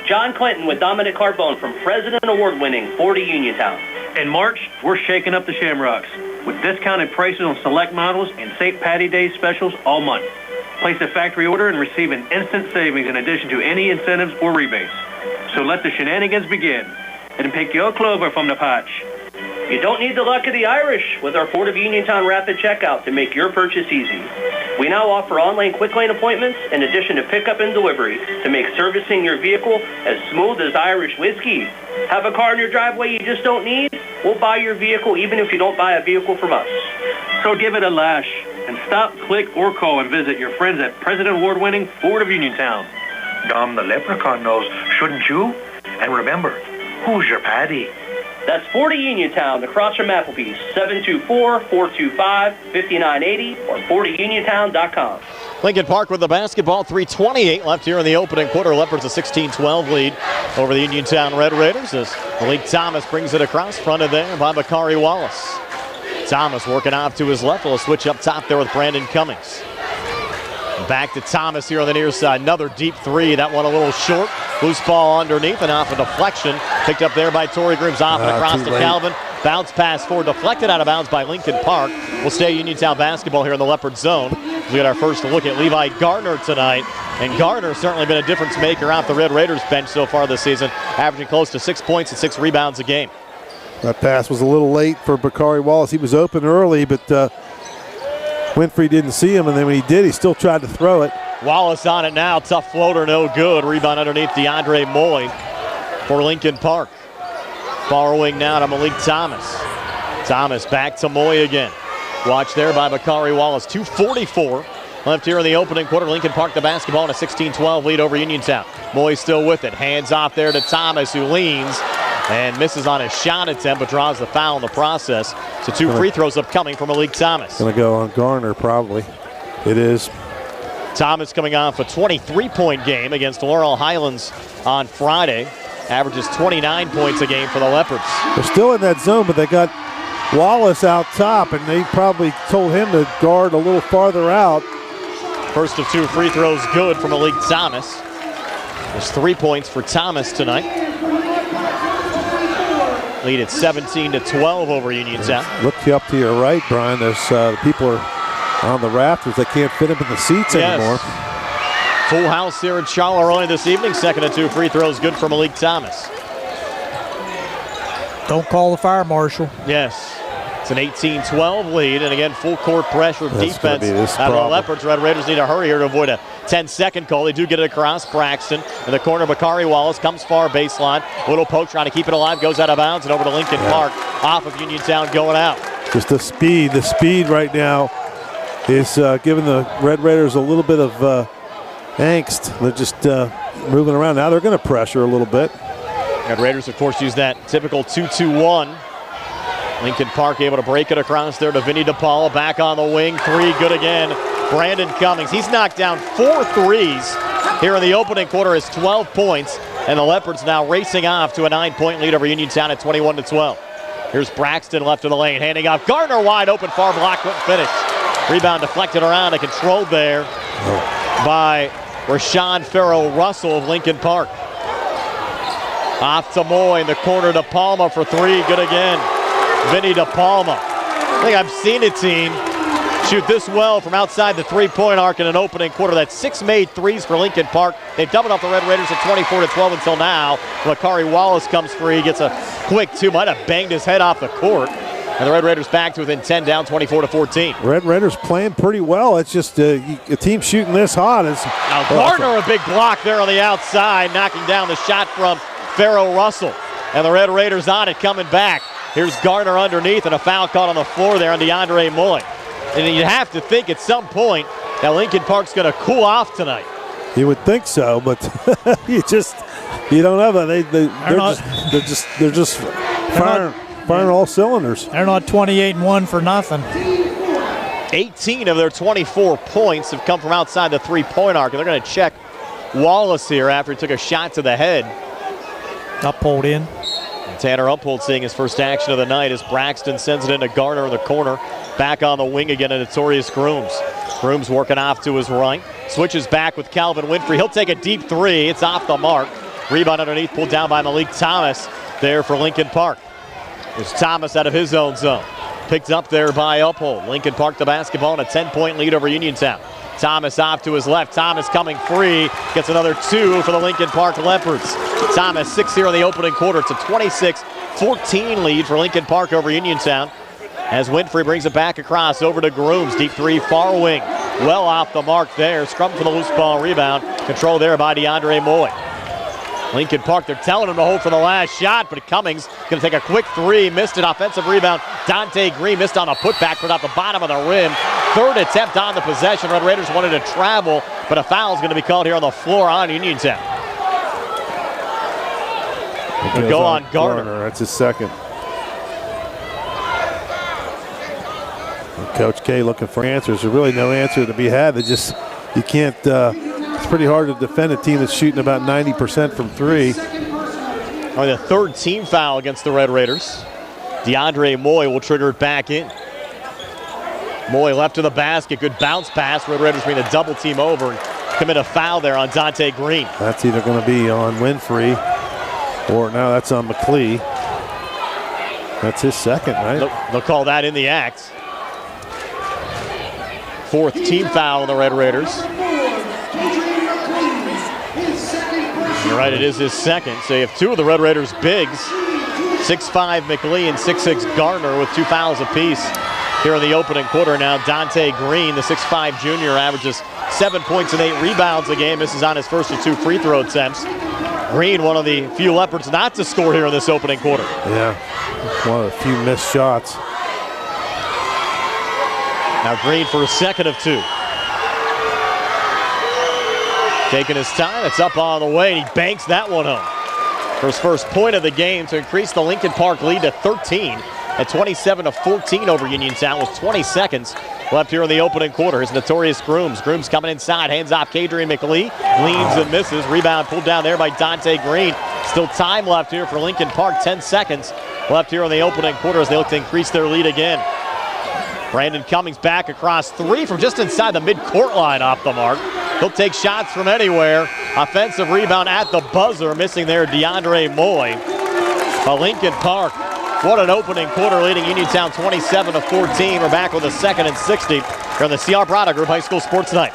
John Clinton with Dominic Carbone from President Award-winning 40 Uniontown. In March, we're shaking up the Shamrocks with discounted prices on select models and St. Patty Day specials all month. Place a factory order and receive an instant savings in addition to any incentives or rebates. So let the shenanigans begin and pick your clover from the patch. You don't need the luck of the Irish with our Port of Uniontown Rapid Checkout to make your purchase easy. We now offer online quick lane appointments in addition to pickup and delivery to make servicing your vehicle as smooth as Irish whiskey. Have a car in your driveway you just don't need? We'll buy your vehicle even if you don't buy a vehicle from us. So give it a lash and stop, click, or call and visit your friends at President Award-winning Ford of Uniontown. Dom the Leprechaun knows, shouldn't you? And remember, who's your Paddy? That's Ford of Uniontown across from Applebee's, 724-425-5980 or FordofUniontown.com. Lincoln Park with the basketball, 3:28 left here in the opening quarter. Leopards a 16-12 lead over the Uniontown Red Raiders as Malik Thomas brings it across, fronted there by Bakari Wallace. Thomas working off to his left. Will switch up top there with Brandon Cummings. Back to Thomas here on the near side. Another deep three. That one a little short. Loose ball underneath and off a deflection. Picked up there by Torrey Grooms. Off and across to Calvin. Bounce pass forward. Deflected out of bounds by Lincoln Park. We'll stay Uniontown basketball here in the Leopard zone. We got our first look at Levi Gardner tonight. And Gardner's certainly been a difference maker off the Red Raiders bench so far this season. Averaging close to 6 points and 6 rebounds a game. That pass was a little late for Bakari Wallace. He was open early, but Winfrey didn't see him, and then when he did, he still tried to throw it. Wallace on it now. Tough floater, no good. Rebound underneath DeAndre Moy for Lincoln Park. Borrowing now to Malik Thomas. Thomas back to Moy again. Watch there by Bakari Wallace. 2:44 left here in the opening quarter. Lincoln Park the basketball in a 16-12 lead over Uniontown. Moy still with it. Hands off there to Thomas, who leans and misses on his shot attempt, but draws the foul in the process. So 2 free throws upcoming for Malik Thomas. Going to go on Garner, probably. It is. Thomas coming off a 23-point game against Laurel Highlands on Friday. Averages 29 points a game for the Leopards. They're still in that zone, but they got Wallace out top, and they probably told him to guard a little farther out. First of 2 free throws good for Malik Thomas. There's 3 points for Thomas tonight. Lead at 17-12 over Uniontown. Look up to your right, Brian. There's people are on the rafters. They can't fit up in the seats anymore. Full house here in Charleroi this evening. Second of 2 free throws good for Malik Thomas. Don't call the fire marshal. Yes. It's an 18-12 lead, and again, full court pressure of defense out of the Leopards. Red Raiders need to hurry here to avoid a 10-second call. They do get it across. Braxton in the corner. Bakari Wallace comes far baseline. Little poke trying to keep it alive. Goes out of bounds and over to Lincoln Park. Off of Uniontown going out. Just the speed. The speed right now is giving the Red Raiders a little bit of angst. They're just moving around. Now they're going to pressure a little bit. Red Raiders, of course, use that typical 2-2-1. Lincoln Park able to break it across there to Vinny DePaul. Back on the wing. 3 good again. Brandon Cummings. He's knocked down 4 threes here in the opening quarter. Is 12 points. And the Leopards now racing off to a 9-point lead over Uniontown at 21-12. Here's Braxton left of the lane. Handing off. Gardner wide open. Far block. Couldn't finish. Rebound deflected around and controlled there by Rashawn Farrow-Russell of Lincoln Park. Off to Moy in the corner to Palma for 3. Good again. Vinny DePalma. I think I've seen a team shoot this well from outside the 3-point arc in an opening quarter. That's 6 made threes for Lincoln Park. They've doubled up the Red Raiders at 24-12 until now. Bakari Wallace comes free, gets a quick 2. Might have banged his head off the court. And the Red Raiders back to within 10, down 24-14. Red Raiders playing pretty well. It's just a team shooting this hot. Now Gardner, a big block there on the outside, knocking down the shot from Farrow-Russell. And the Red Raiders on it, coming back. Here's Gardner underneath, and a foul caught on the floor there on DeAndre Moy. And you have to think at some point that Lincoln Park's going to cool off tonight. You would think so, but you don't know that. They're just firing all cylinders. They're not 28-1 for nothing. 18 of their 24 points have come from outside the 3-point arc. And they're going to check Wallace here after he took a shot to the head. Uphold in. Tanner Uphold seeing his first action of the night as Braxton sends it into Garner in the corner. Back on the wing again to Notorious Grooms. Grooms working off to his right. Switches back with Calvin Winfrey. He'll take a deep 3. It's off the mark. Rebound underneath, pulled down by Malik Thomas there for Lincoln Park. There's Thomas out of his own zone. Picked up there by Uphold. Lincoln Park the basketball and a 10-point lead over Uniontown. Thomas off to his left. Thomas coming free. Gets another 2 for the Lincoln Park Leopards. Thomas 6 here in the opening quarter. It's a 26-14 lead for Lincoln Park over Uniontown. As Winfrey brings it back across over to Grooms. Deep 3 far wing. Well off the mark there. Scrum for the loose ball rebound. Controlled there by DeAndre Moy. Lincoln Park, they're telling him to hold for the last shot, but Cummings going to take a quick 3. Missed an offensive rebound. Dante Green missed on a putback, put out the bottom of the rim. Third attempt on the possession. Red Raiders wanted to travel, but a foul is going to be called here on the floor on Uniontown. It'll go on Garner. That's his second. Coach K looking for answers. There's really no answer to be had. You can't. It's pretty hard to defend a team that's shooting about 90% from 3. The third team foul against the Red Raiders. DeAndre Moy will trigger it back in. Moy left to the basket. Good bounce pass. Red Raiders being a double team over and commit a foul there on Dante Green. That's either going to be on Winfrey or now that's on McLee. That's his second, right? They'll call that in the act. Fourth team foul on the Red Raiders. You're right, it is his second. So you have 2 of the Red Raiders' bigs, 6'5" McLee and 6'6" Gardner with 2 fouls apiece here in the opening quarter. Now Dante Green, the 6'5" junior, averages 7 points and 8 rebounds a game. This is on his first of 2 free throw attempts. Green, one of the few Leopards not to score here in this opening quarter. Yeah, one of the few missed shots. Now Green for a second of 2. Taking his time, it's up on the way, and he banks that one home. For his first point of the game to increase the Lincoln Park lead to 13 at 27-14 over Uniontown with 20 seconds left here in the opening quarter. His notorious Grooms. Grooms coming inside, hands off Kadrian McLee, leans and misses. Rebound pulled down there by Dante Green. Still time left here for Lincoln Park, 10 seconds left here in the opening quarter as they look to increase their lead again. Brandon Cummings back across 3 from just inside the midcourt line off the mark. He'll take shots from anywhere. Offensive rebound at the buzzer, missing there DeAndre Moy. Lincoln Park, what an opening quarter, leading Uniontown 27-14. We're back with a 2nd and 60 here on the C.R. Brada Group High School Sports Night.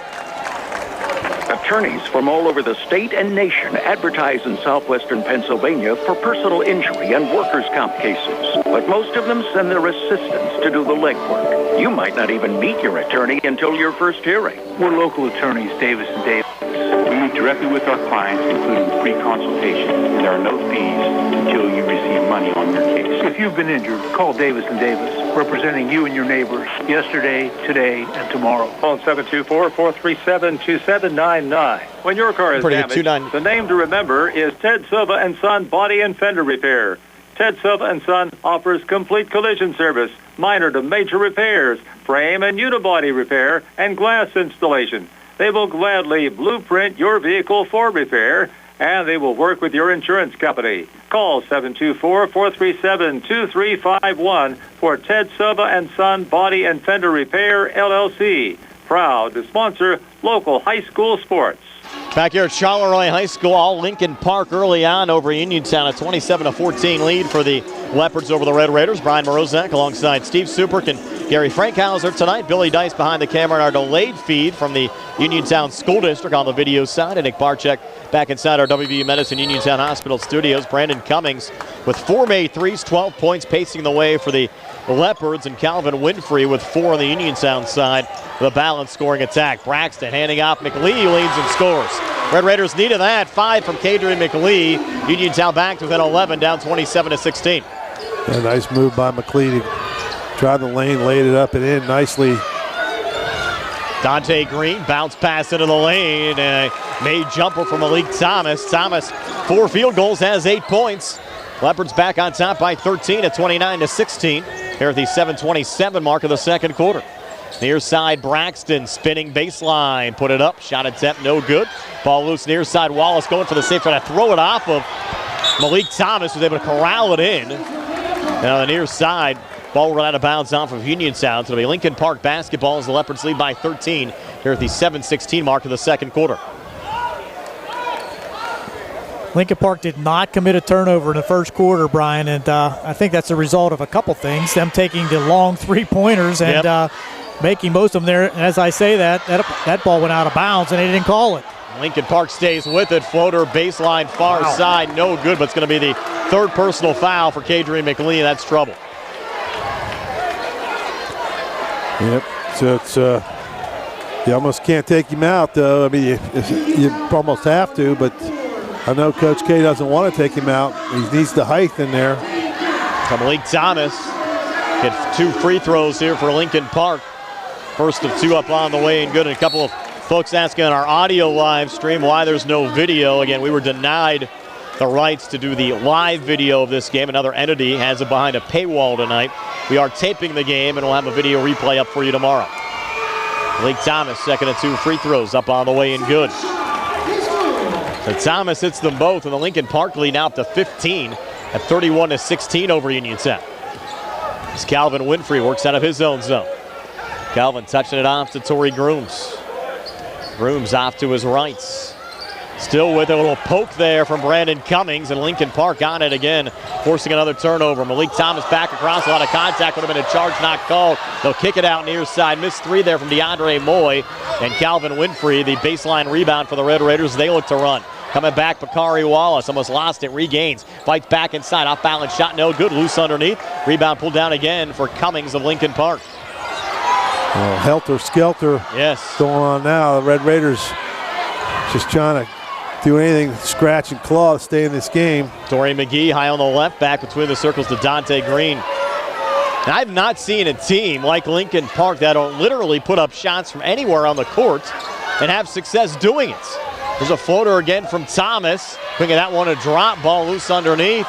Attorneys from all over the state and nation advertise in southwestern Pennsylvania for personal injury and workers' comp cases. But most of them send their assistants to do the legwork. You might not even meet your attorney until your first hearing. We're local attorneys, Davis & Davis. We meet directly with our clients, including free consultation. There are no fees until you receive money on your case. If you've been injured, call Davis & Davis, representing you and your neighbors yesterday, today, and tomorrow. Phone 724-437-2799. When your car is damaged, the name to remember is Ted Silva & Son Body and Fender Repair. Ted Silva & Son offers complete collision service, minor to major repairs, frame and unibody repair, and glass installation. They will gladly blueprint your vehicle for repair, and they will work with your insurance company. Call 724-437-2351 for Ted Silva & Son Body and Fender Repair, LLC. Proud to sponsor local high school sports. Back here at Charleroi High School, all Lincoln Park early on over Uniontown, a 27-14 lead for the Leopards over the Red Raiders. Brian Morozak alongside Steve Superk and Gary Frankhauser tonight. Billy Dice behind the camera in our delayed feed from the Uniontown School District on the video side. And Nick Barczyk back inside our WVU Medicine Uniontown Hospital studios. Brandon Cummings with 4 made threes, 12 points, pacing the way for the Leopards, and Calvin Winfrey with 4 on the Uniontown side with a balanced scoring attack. Braxton handing off McLee, leads and scores. Red Raiders needed that. 5 from Kadrian McLee. Uniontown back within 11, down 27-16. A nice move by McLee to drive the lane, laid it up and in nicely. Dante Green bounce pass into the lane, and a made jumper from Malik Thomas. Thomas, 4 field goals, has 8 points. Leopards back on top by 13 at 29-16 here at the 7:27 mark of the second quarter. Near side, Braxton spinning baseline, put it up, shot attempt no good. Ball loose near side, Wallace going for the save, trying to throw it off of Malik Thomas, was able to corral it in. And on the near side, ball run out of bounds off of Uniontown. So it'll be Lincoln Park basketball as the Leopards lead by 13 here at the 7:16 mark of the second quarter. Lincoln Park did not commit a turnover in the first quarter, Brian, and I think that's a result of a couple things. Them taking the long three-pointers and making most of them there. And as I say that ball went out of bounds, and they didn't call it. Lincoln Park stays with it. Floater baseline far side, no good, but it's going to be the third personal foul for Kadri McLean. That's trouble. Yep, so it's you almost can't take him out, though. I mean, you almost have to, but I know Coach K doesn't want to take him out. He needs the height in there. Malik Thomas get 2 free throws here for Lincoln Park. First of 2 up on the way and good. And a couple of folks asking on our audio live stream why there's no video. Again, we were denied the rights to do the live video of this game. Another entity has it behind a paywall tonight. We are taping the game, and we'll have a video replay up for you tomorrow. Malik Thomas, second of 2 free throws up on the way and good. So Thomas hits them both, and the Lincoln Park lead now up to 15 at 31-16 over Uniontown. As Calvin Winfrey works out of his own zone. Calvin touching it off to Torrey Grooms. Grooms off to his right. Still with a little poke there from Brandon Cummings, and Lincoln Park on it again, forcing another turnover. Malik Thomas back across, a lot of contact, would have been a charge not called. They'll kick it out near side. Missed 3 there from DeAndre Moy, and Calvin Winfrey, the baseline rebound for the Red Raiders. They look to run. Coming back, Bakari Wallace almost lost it, regains, fights back inside, off balance shot, no good, loose underneath. Rebound pulled down again for Cummings of Lincoln Park. Well, helter-skelter going on now. The Red Raiders just trying to do anything, scratch and claw to stay in this game. Torrey McGee high on the left, back between the circles to Dante Green. Now, I've not seen a team like Lincoln Park that'll literally put up shots from anywhere on the court and have success doing it. There's a floater again from Thomas. Thinking that one a drop ball loose underneath.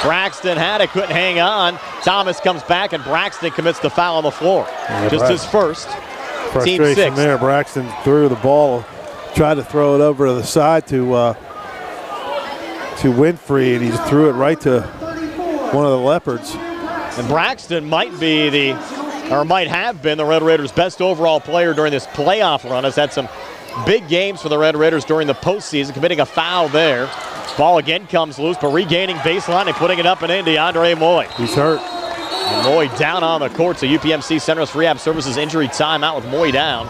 Braxton had it, couldn't hang on. Thomas comes back, and Braxton commits the foul on the floor. Just his first. Team 6. There. Braxton threw the ball, tried to throw it over to the side to Winfrey, and he just threw it right to one of the Leopards. And Braxton might have been the Red Raiders' best overall player during this playoff run. Has had some big games for the Red Raiders during the postseason, committing a foul there. Ball again comes loose, but regaining baseline and putting it up and in, DeAndre Moy. He's hurt. And Moy down on the court, so UPMC Center's Rehab Services injury timeout with Moy down.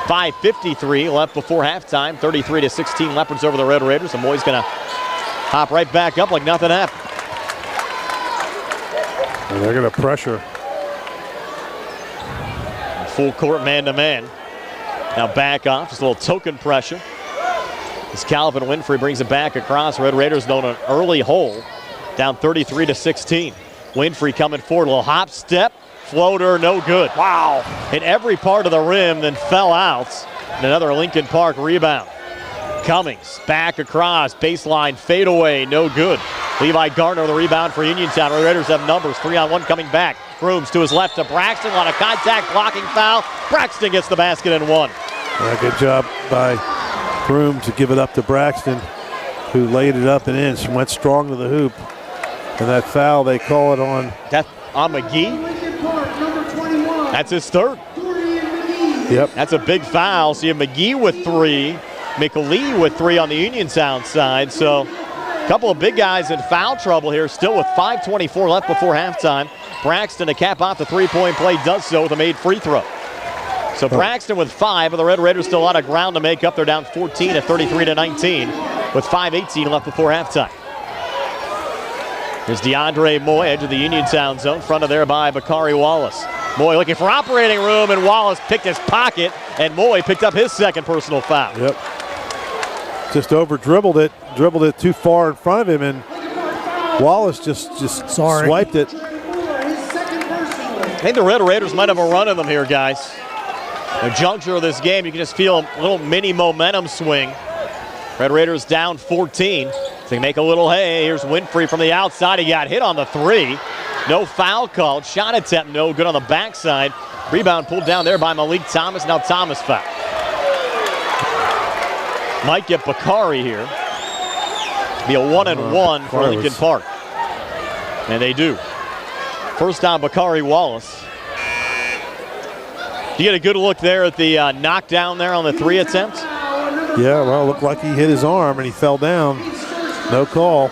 5:53 left before halftime, 33-16 Leopards over the Red Raiders, and Moy's going to hop right back up like nothing happened. And they're going to pressure. Full court man-to-man. Now back off, just a little token pressure. As Calvin Winfrey brings it back across, Red Raiders know an early hole, down 33-16. Winfrey coming forward, a little hop step, floater, no good. Wow. Hit every part of the rim, then fell out. And another Lincoln Park rebound. Cummings back across, baseline fadeaway, no good. Levi Gardner the rebound for Uniontown. Red Raiders have numbers, 3-on-1 coming back. Grooms to his left to Braxton, a lot of contact, blocking foul. Braxton gets the basket and 1. Good job by Groom to give it up to Braxton, who laid it up and in. She went strong to the hoop. And that foul, they call it on. That's on McGee. That's his third. Yep. That's a big foul. So you have McGee with 3, McLee with 3 on the Uniontown side. So a couple of big guys in foul trouble here, still with 5:24 left before halftime. Braxton to cap off the three-point play does so with a made free throw. So Braxton with 5, but the Red Raiders still a lot of ground to make up. They're down 14 at 33-19 with 5:18 left before halftime. Here's DeAndre Moy, edge of the Uniontown zone, fronted there by Bakari Wallace. Moy looking for operating room, and Wallace picked his pocket, and Moy picked up his second personal foul. Yep. Just dribbled it too far in front of him, and Wallace just swiped it. I think the Red Raiders might have a run in them here, guys. The juncture of this game, you can just feel a little mini momentum swing. Red Raiders down 14. So they make a little hay. Here's Winfrey from the outside. He got hit on the 3. No foul called. Shot attempt no good on the backside. Rebound pulled down there by Malik Thomas. Now Thomas foul. Might get Bakari here. Be a 1-and-1 for Lincoln Park. And they do. First on Bakari Wallace. You get a good look there at the knockdown there on the 3 attempt. Yeah, well, it looked like he hit his arm and he fell down. No call.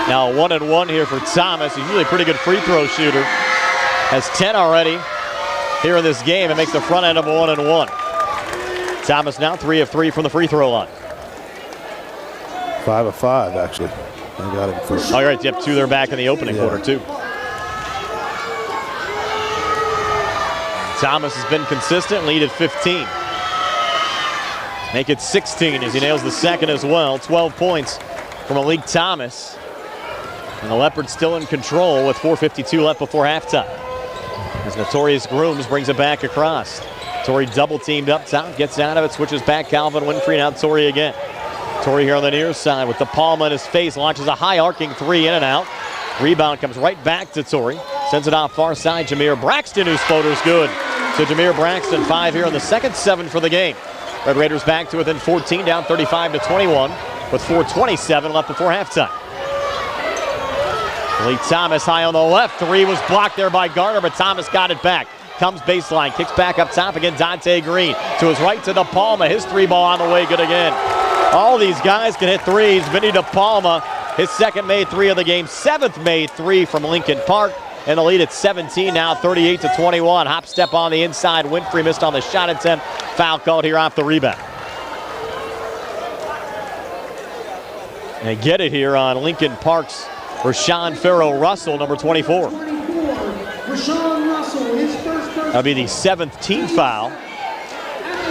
Now 1-1 here for Thomas. He's usually a pretty good free throw shooter. Has 10 already here in this game and makes the front end of a 1-1. Thomas now 3 of 3 from the free throw line. 5 of 5, actually. I got him first. All right, you have 2 there back in the opening quarter, too. Thomas has been consistent, lead at 15. Make it 16 as he nails the second as well. 12 points from Malik Thomas. And the Leopards still in control with 4:52 left before halftime. As Notorious Grooms brings it back across. Torrey double teamed up top, gets out of it, switches back. Calvin Winfrey, now Torrey again. Torrey here on the near side with the palm on his face, launches a high arcing 3 in and out. Rebound comes right back to Torrey. Sends it off far side. Jameer Braxton, whose floater's good. So Jameer Braxton, 5 here in the second, 7 for the game. Red Raiders back to within 14, down 35-21 with 4:27 left before halftime. Lee Thomas high on the left. 3 was blocked there by Garner, but Thomas got it back. Comes baseline, kicks back up top again. Dante Green to his right to DePalma. His 3 ball on the way, good again. All these guys can hit threes. Vinny DePalma, his second made 3 of the game. 7th made 3 from Lincoln Park. And the lead at 17 now, 38-21. Hop step on the inside. Winfrey missed on the shot attempt. Foul called here off the rebound. And get it here on Lincoln Park's Rashawn Farrow Russell, number 24. That'll be the 7th team foul.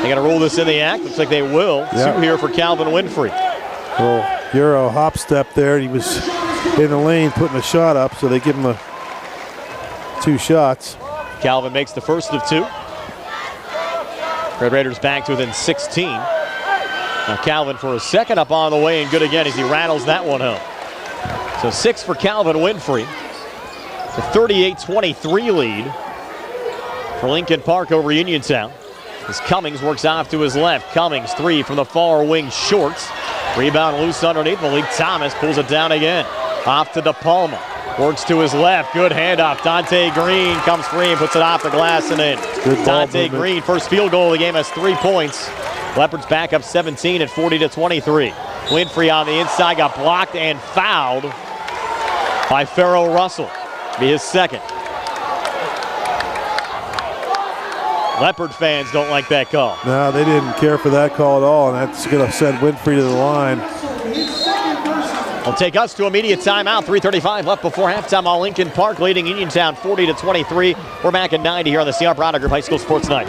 They got to roll this in the act. Looks like they will. Yep. 2 here for Calvin Winfrey. Well, Euro hop step there. He was in the lane putting a shot up, so they give him 2 shots. Calvin makes the first of 2. Red Raiders back to within 16. Now Calvin for a second up on the way and good again as he rattles that one home. So 6 for Calvin Winfrey. It's a 38-23 lead for Lincoln Park over Uniontown. As Cummings works off to his left. Cummings 3 from the far wing, shorts. Rebound loose underneath. Malik Thomas pulls it down again. Off to DePalma. Works to his left. Good handoff. Dante Green comes free and puts it off the glass and in. Dante Green, first field goal of the game, has 3 points. Leopards back up 17 at 40-23. Winfrey on the inside got blocked and fouled by Farrow Russell. Be his second. Leopard fans don't like that call. No, they didn't care for that call at all, and that's going to send Winfrey to the line. Will take us to immediate timeout. 3:35 left before halftime on Lincoln Park, leading Uniontown 40-23. We're back at 90 here on the CR Browner Group High School Sports Night.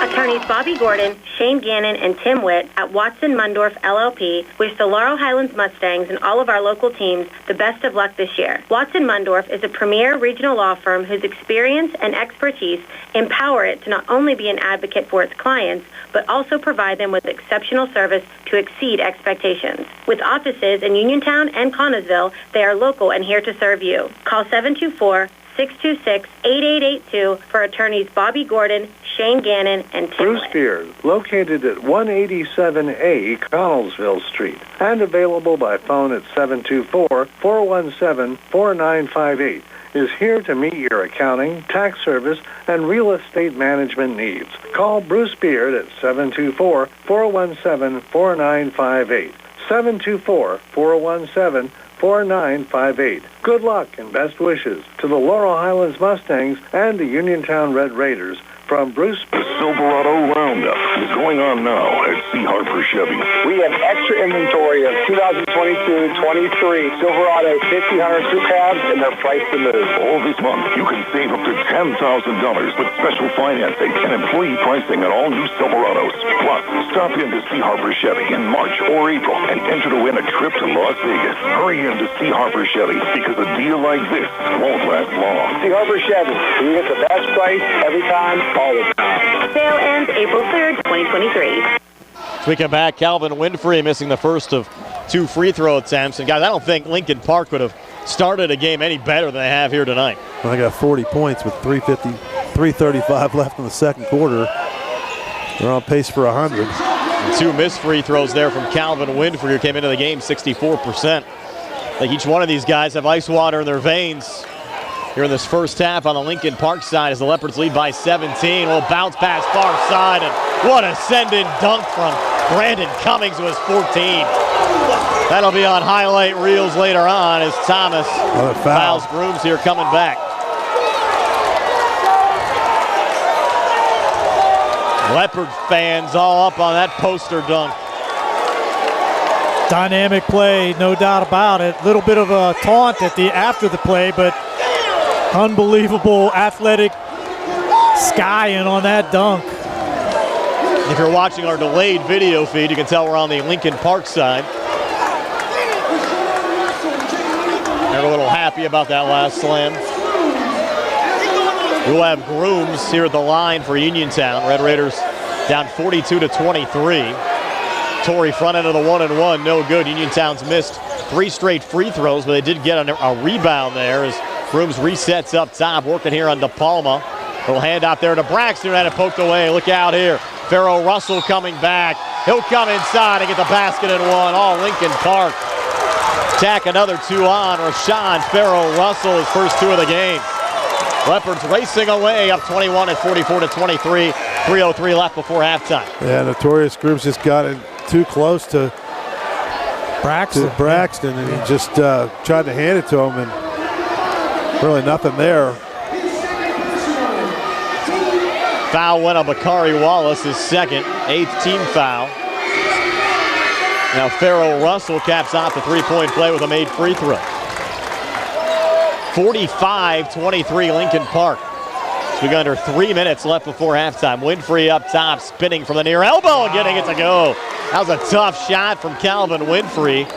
Attorneys Bobby Gordon, Shane Gannon, and Tim Witt at Watson Mundorf LLP wish the Laurel Highlands Mustangs and all of our local teams the best of luck this year. Watson Mundorf is a premier regional law firm whose experience and expertise empower it to not only be an advocate for its clients, but also provide them with exceptional service to exceed expectations. With offices in Uniontown and Connellsville, they are local and here to serve you. Call 724-626-8882 for attorneys Bobby Gordon, Shane Gannon, and Tim Bruce Beard, located at 187A Connellsville Street, and available by phone at 724-417-4958, is here to meet your accounting, tax service, and real estate management needs. Call Bruce Beard at 724-417-4958. 724-417-4958. Good luck and best wishes to the Laurel Highlands Mustangs and the Uniontown Red Raiders from Bruce. The Silverado Roundup is going on now at C. Harper Chevy. We have extra inventory of 2022-23 Silverado 1500 crew cabs, and they're priced to move. All this month, you can save up to $10,000 with special financing and employee pricing on all new Silverados. Plus, stop in to C. Harper Chevy in March or April and enter to win a trip to Las Vegas. Hurry in to C. Harper Chevy because a deal like this won't last long. C. Harper Chevy, you get the best price every time, all the time. Sale ends April 3rd, 2023. As we come back, Calvin Winfrey missing the first of 2 free throw attempts. And guys, I don't think Lincoln Park would have started a game any better than they have here tonight. Well, they got 40 points with 3:35 left in the second quarter. They're on pace for 100. And 2 missed free throws there from Calvin Winfrey, who came into the game 64%. I think each one of these guys have ice water in their veins here in this first half on the Lincoln Park side as the Leopards lead by 17. Will bounce pass far side, and what a send-in dunk from Brandon Cummings was 14. That'll be on highlight reels later on as Thomas fouls Grooms here coming back. Leopard fans all up on that poster dunk. Dynamic play, no doubt about it. Little bit of a taunt after the play, but unbelievable athletic skying on that dunk. If you're watching our delayed video feed, you can tell we're on the Lincoln Park side. They're a little happy about that last slam. We'll have Grooms here at the line for Uniontown. Red Raiders down 42-23. Torrey front end of the 1-and-1, no good. Uniontown's missed 3 straight free throws, but they did get a rebound there as Grooms resets up top, working here on DePalma. Little handoff there to Braxton, had it poked away. Look out here. Farrell Russell coming back. He'll come inside and get the basket and one. All Lincoln Park. Tack another 2 on. Rashawn Farrell Russell, his first 2 of the game. Leopards racing away, up 21 at 44-23. 3:03 left before halftime. Yeah, Notorious Grooms just got it too close to Braxton, and he just tried to hand it to him, and really nothing there. Foul went on Bakari Wallace, his second, 8th team foul. Now Farrell Russell caps off the 3-point play with a made free throw. 45-23 Lincoln Park. So we got under 3 minutes left before halftime. Winfrey up top, spinning from the near elbow and getting it to go. That was a tough shot from Calvin Winfrey.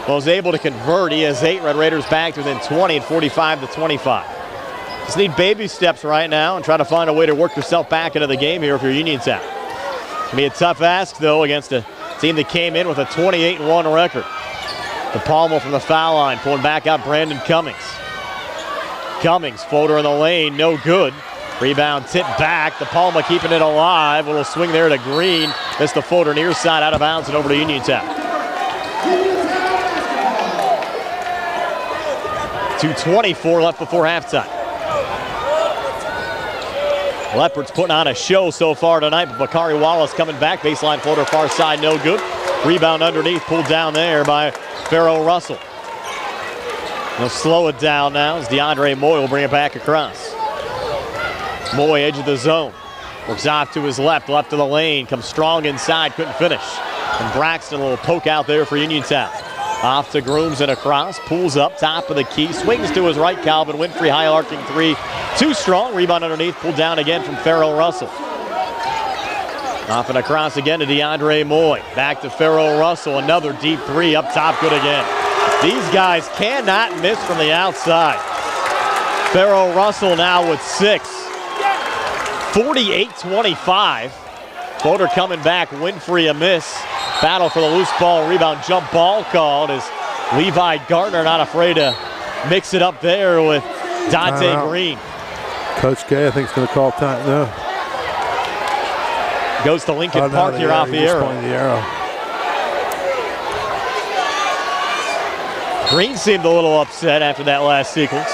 Was able to convert. He has 8. Red Raiders back to within 20 at 45-25. Just need baby steps right now and try to find a way to work yourself back into the game here if you're Uniontown. It's going to be a tough ask, though, against a team that came in with a 28-1 record. DePalma from the foul line, pulling back out Brandon Cummings. Cummings, floater in the lane, no good. Rebound tipped back. DePalma keeping it alive. A little swing there to Green. Missed the floater near side, out of bounds and over to Uniontown. 2:24 left before halftime. Leopards putting on a show so far tonight, but Bakari Wallace coming back. Baseline floater far side, no good. Rebound underneath, pulled down there by Farrell Russell. They'll slow it down now as DeAndre Moy will bring it back across. Moy, edge of the zone. Works off to his left of the lane. Comes strong inside, couldn't finish. And Braxton, a little poke out there for Uniontown. Off to Grooms and across. Pulls up, top of the key. Swings to his right, Calvin Winfrey, high arcing 3. Too strong. Rebound underneath, pulled down again from Farrell Russell. Off and across again to DeAndre Moy. Back to Farrell Russell. Another deep 3 up top, good again. These guys cannot miss from the outside. Farrell Russell now with 6. 48-25. Floater coming back. Winfrey a miss. Battle for the loose ball. Rebound jump ball called as Levi Gardner not afraid to mix it up there with Dante Green. Coach K, I think, is going to call time. No. Goes to Lincoln Park here off the arrow. Green seemed a little upset after that last sequence.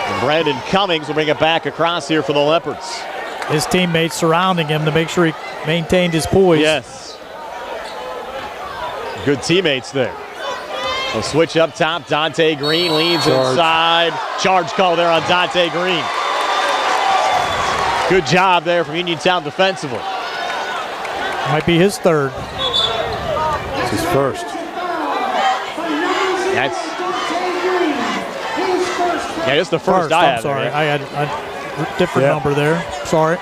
And Brandon Cummings will bring it back across here for the Leopards. His teammates surrounding him to make sure he maintained his poise. Yes. Good teammates there. A switch up top. Dante Green leans inside. Charge call there on Dante Green. Good job there from Uniontown defensively. Might be his third. It's his first. It's the first I had. I'm sorry. I had a different number there. Sorry.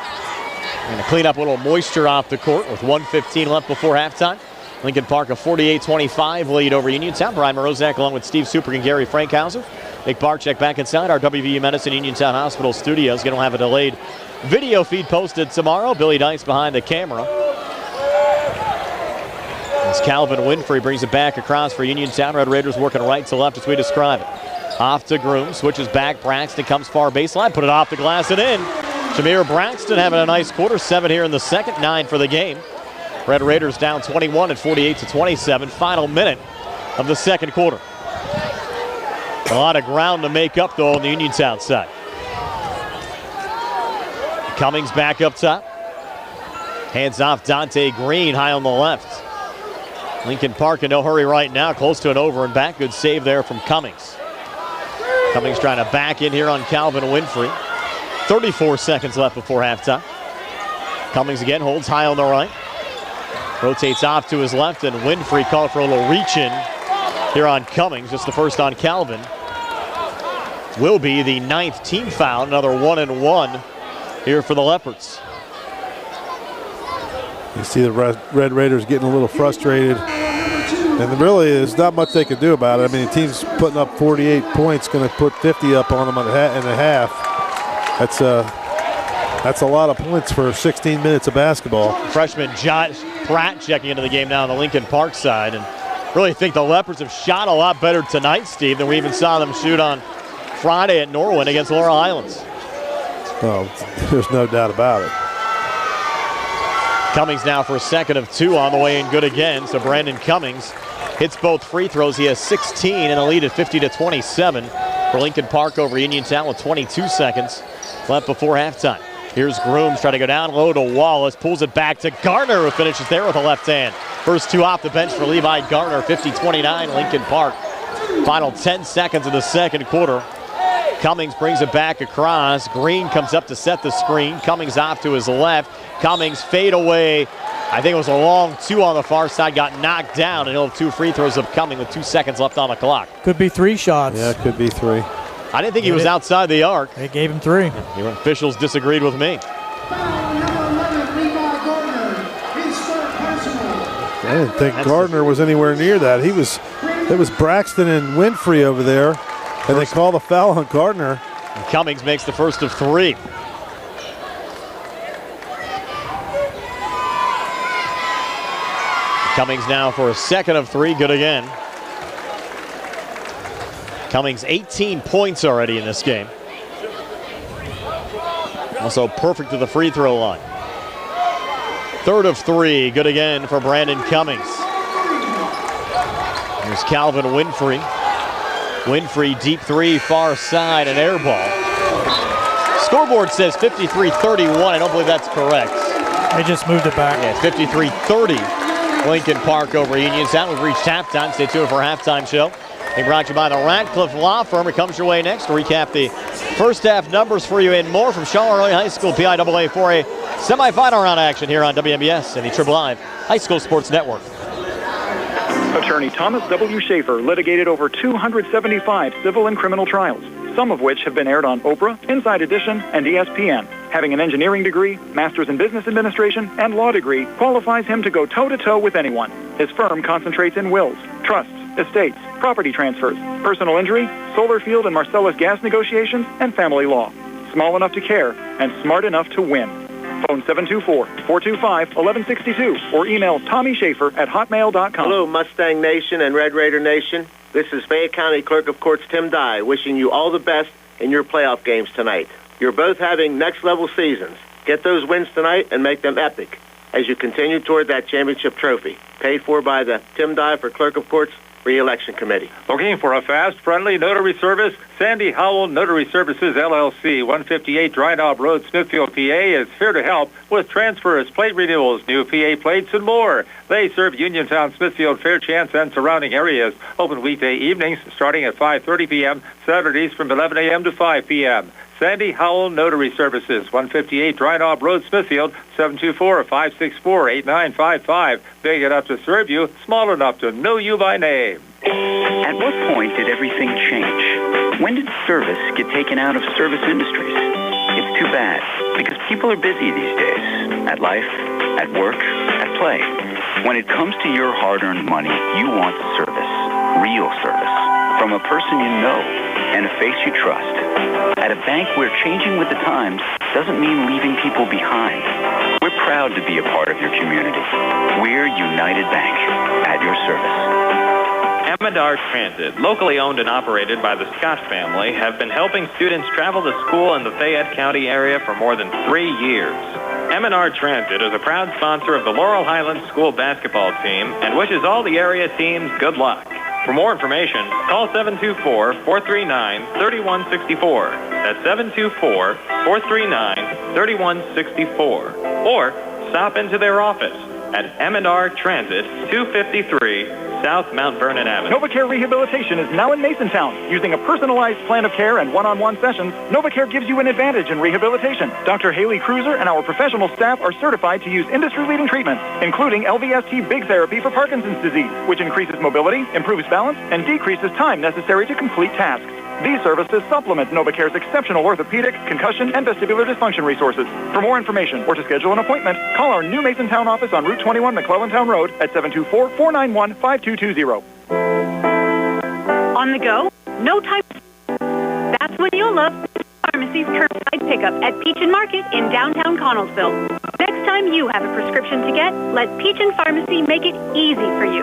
Going to clean up a little moisture off the court with 1:15 left before halftime. Lincoln Park a 48-25 lead over Uniontown. Brian Morozak along with Steve Super and Gary Frankhauser. Nick Barczyk back inside our WVU Medicine Uniontown Hospital studios. Going to have a delayed video feed posted tomorrow. Billy Dice behind the camera. As Calvin Winfrey brings it back across for Uniontown. Red Raiders working right to left as we describe it. Off to Groom, switches back. Braxton comes far baseline, put it off the glass and in. Shamir Braxton having a nice quarter. 7 here in the second, 9 for the game. Red Raiders down 21 at 48-27. Final minute of the second quarter. A lot of ground to make up, though, on the Uniontown side. Cummings back up top. Hands off Dante Green, high on the left. Lincoln Park in no hurry right now, close to an over and back. Good save there from Cummings. Cummings trying to back in here on Calvin Winfrey. 34 seconds left before halftime. Cummings again holds high on the right. Rotates off to his left, and Winfrey called for a little reach in here on Cummings. Just the first on Calvin. Will be the 9th team foul, another 1-and-1 here for the Leopards. You see the Red Raiders getting a little frustrated. And really, there's not much they can do about it. I mean, the team's putting up 48 points, going to put 50 up on them in a half. That's a lot of points for 16 minutes of basketball. Freshman Josh Pratt checking into the game now on the Lincoln Park side. And really think the Leopards have shot a lot better tonight, Steve, than we even saw them shoot on Friday at Norwin against Laurel Highlands. Oh, there's no doubt about it. Cummings now for a second of 2 on the way in good again. So Brandon Cummings hits both free throws. He has 16 and a lead at 50-27 for Lincoln Park over Uniontown with 22 seconds left before halftime. Here's Grooms trying to go down low to Wallace. Pulls it back to Garner, who finishes there with a left hand. First 2 off the bench for Levi Garner. 50-29 Lincoln Park. Final 10 seconds of the second quarter. Cummings brings it back across. Green comes up to set the screen. Cummings off to his left. Cummings fade away. I think it was a long 2 on the far side. Got knocked down, and he'll have 2 free throws upcoming with 2 seconds left on the clock. Could be 3 shots. Yeah, it could be 3. I didn't think he was outside the arc. They gave him 3. The officials disagreed with me. I didn't think Gardner was anywhere near that. It was Braxton and Winfrey over there, and they call the foul on Gardner. And Cummings makes the first of 3. Cummings now for a second of 3, good again. Cummings 18 points already in this game. Also perfect to the free throw line. Third of 3, good again for Brandon Cummings. Here's Calvin Winfrey. Winfrey deep 3, far side, an air ball. Scoreboard says 53-31. I don't believe that's correct. They just moved it back. Yeah, 53-30. Lincoln Park over Uniontown. We've reached halftime. Stay tuned for a halftime show. Being brought to you by the Radcliffe Law Firm. It comes your way next to recap the first half numbers for you and more from Charleroi High School PIAA 4A semifinal round action here on WMBS and the Triple Live High School Sports Network. Attorney Thomas W. Schaefer litigated over 275 civil and criminal trials, some of which have been aired on Oprah, Inside Edition, and ESPN. Having an engineering degree, master's in business administration, and law degree qualifies him to go toe-to-toe with anyone. His firm concentrates in wills, trusts, estates, property transfers, personal injury, solar field and Marcellus gas negotiations, and family law. Small enough to care and smart enough to win. Phone 724-425-1162 or email TommySchaefer@hotmail.com. Hello, Mustang Nation and Red Raider Nation. This is Fayette County Clerk of Courts Tim Dye wishing you all the best in your playoff games tonight. You're both having next-level seasons. Get those wins tonight and make them epic as you continue toward that championship trophy. Paid for by the Tim Dye for Clerk of Courts Re-Election Committee. Looking for a fast, friendly notary service? Sandy Howell Notary Services, LLC, 158 Dry Knob Road, Smithfield, PA, is here to help with transfers, plate renewals, new PA plates, and more. They serve Uniontown, Smithfield, Fairchance, and surrounding areas. Open weekday evenings starting at 5:30 p.m., Saturdays from 11 a.m. to 5 p.m. Sandy Howell Notary Services, 158 Dry Knob Road, Smithfield, 724-564-8955. Big enough to serve you, small enough to know you by name. At what point did everything change? When did service get taken out of service industries? It's too bad, because people are busy these days. At life, at work, at play. When it comes to your hard-earned money, you want service. Real service. From a person you know and a face you trust. At a bank where changing with the times doesn't mean leaving people behind. We're proud to be a part of your community. We're United Bank, at your service. Amadar Transit, locally owned and operated by the Scott family, have been helping students travel to school in the Fayette County area for more than 3 years. Amadar Transit is a proud sponsor of the Laurel Highlands School basketball team and wishes all the area teams good luck. For more information, call 724-439-3164. That's 724-439-3164. Or stop into their office at M&R Transit, 253 South Mount Vernon Avenue. NovaCare Rehabilitation is now in Masontown. Using a personalized plan of care and one-on-one sessions, NovaCare gives you an advantage in rehabilitation. Dr. Haley Cruiser and our professional staff are certified to use industry-leading treatments, including LVST Big Therapy for Parkinson's disease, which increases mobility, improves balance, and decreases time necessary to complete tasks. These services supplement NovaCare's exceptional orthopedic, concussion, and vestibular dysfunction resources. For more information or to schedule an appointment, call our new Masontown office on Route 21 McClellantown Road at 724-491-5220. On the go? No time. That's when you'll love Pharmacy's curbside pickup at Peach and Market in downtown Connellsville. Next time you have a prescription to get, let Peach and Pharmacy make it easy for you.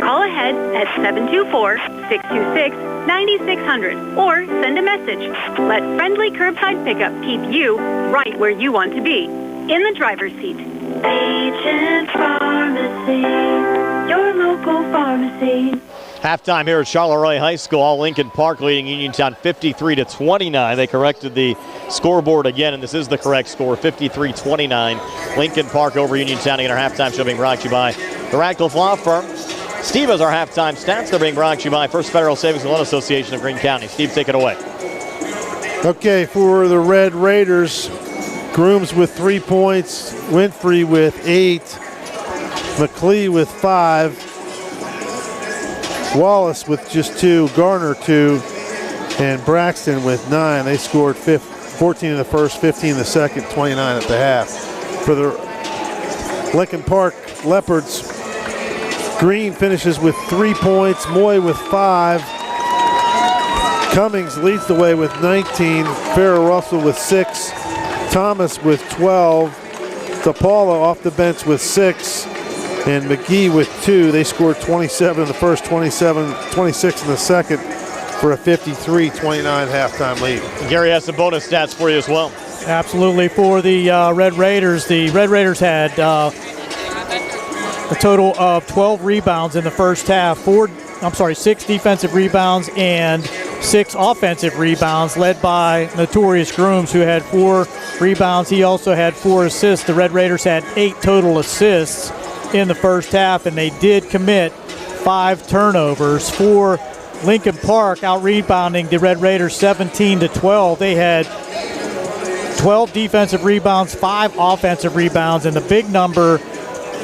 Call ahead at 724-626-9600 or send a message. Let friendly curbside pickup keep you right where you want to be, in the driver's seat. Peach and Pharmacy, your local pharmacy. Halftime here at Charleroi High School. All Lincoln Park leading Uniontown 53-29. They corrected the scoreboard again, and this is the correct score, 53-29. Lincoln Park over Uniontown. Again, our halftime show being brought to you by the Radcliffe Law Firm. Steve has our halftime stats. They're being brought to you by First Federal Savings and Loan Association of Greene County. Steve, take it away. Okay, for the Red Raiders, Grooms with 3 points, Winfrey with 8, McLee with 5, Wallace with just 2, Garner 2, and Braxton with 9. They scored 14 in the first, 15 in the second, 29 at the half. For the Lincoln Park Leopards, Green finishes with 3 points, Moy with 5. Cummings leads the way with 19, Farrah Russell with 6, Thomas with 12, Tapala off the bench with 6, and McGee with 2. They scored 27 in the first, 26 in the second for a 53-29 halftime lead. Gary has some bonus stats for you as well. Absolutely. For the Red Raiders had a total of 12 rebounds in the first half. 6 defensive rebounds and 6 offensive rebounds, led by Notorious Grooms, who had 4 rebounds. He also had 4 assists. The Red Raiders had 8 total assists in the first half, and they did commit 5 turnovers. For Lincoln Park, out-rebounding the Red Raiders 17-12. They had 12 defensive rebounds, 5 offensive rebounds, and the big number,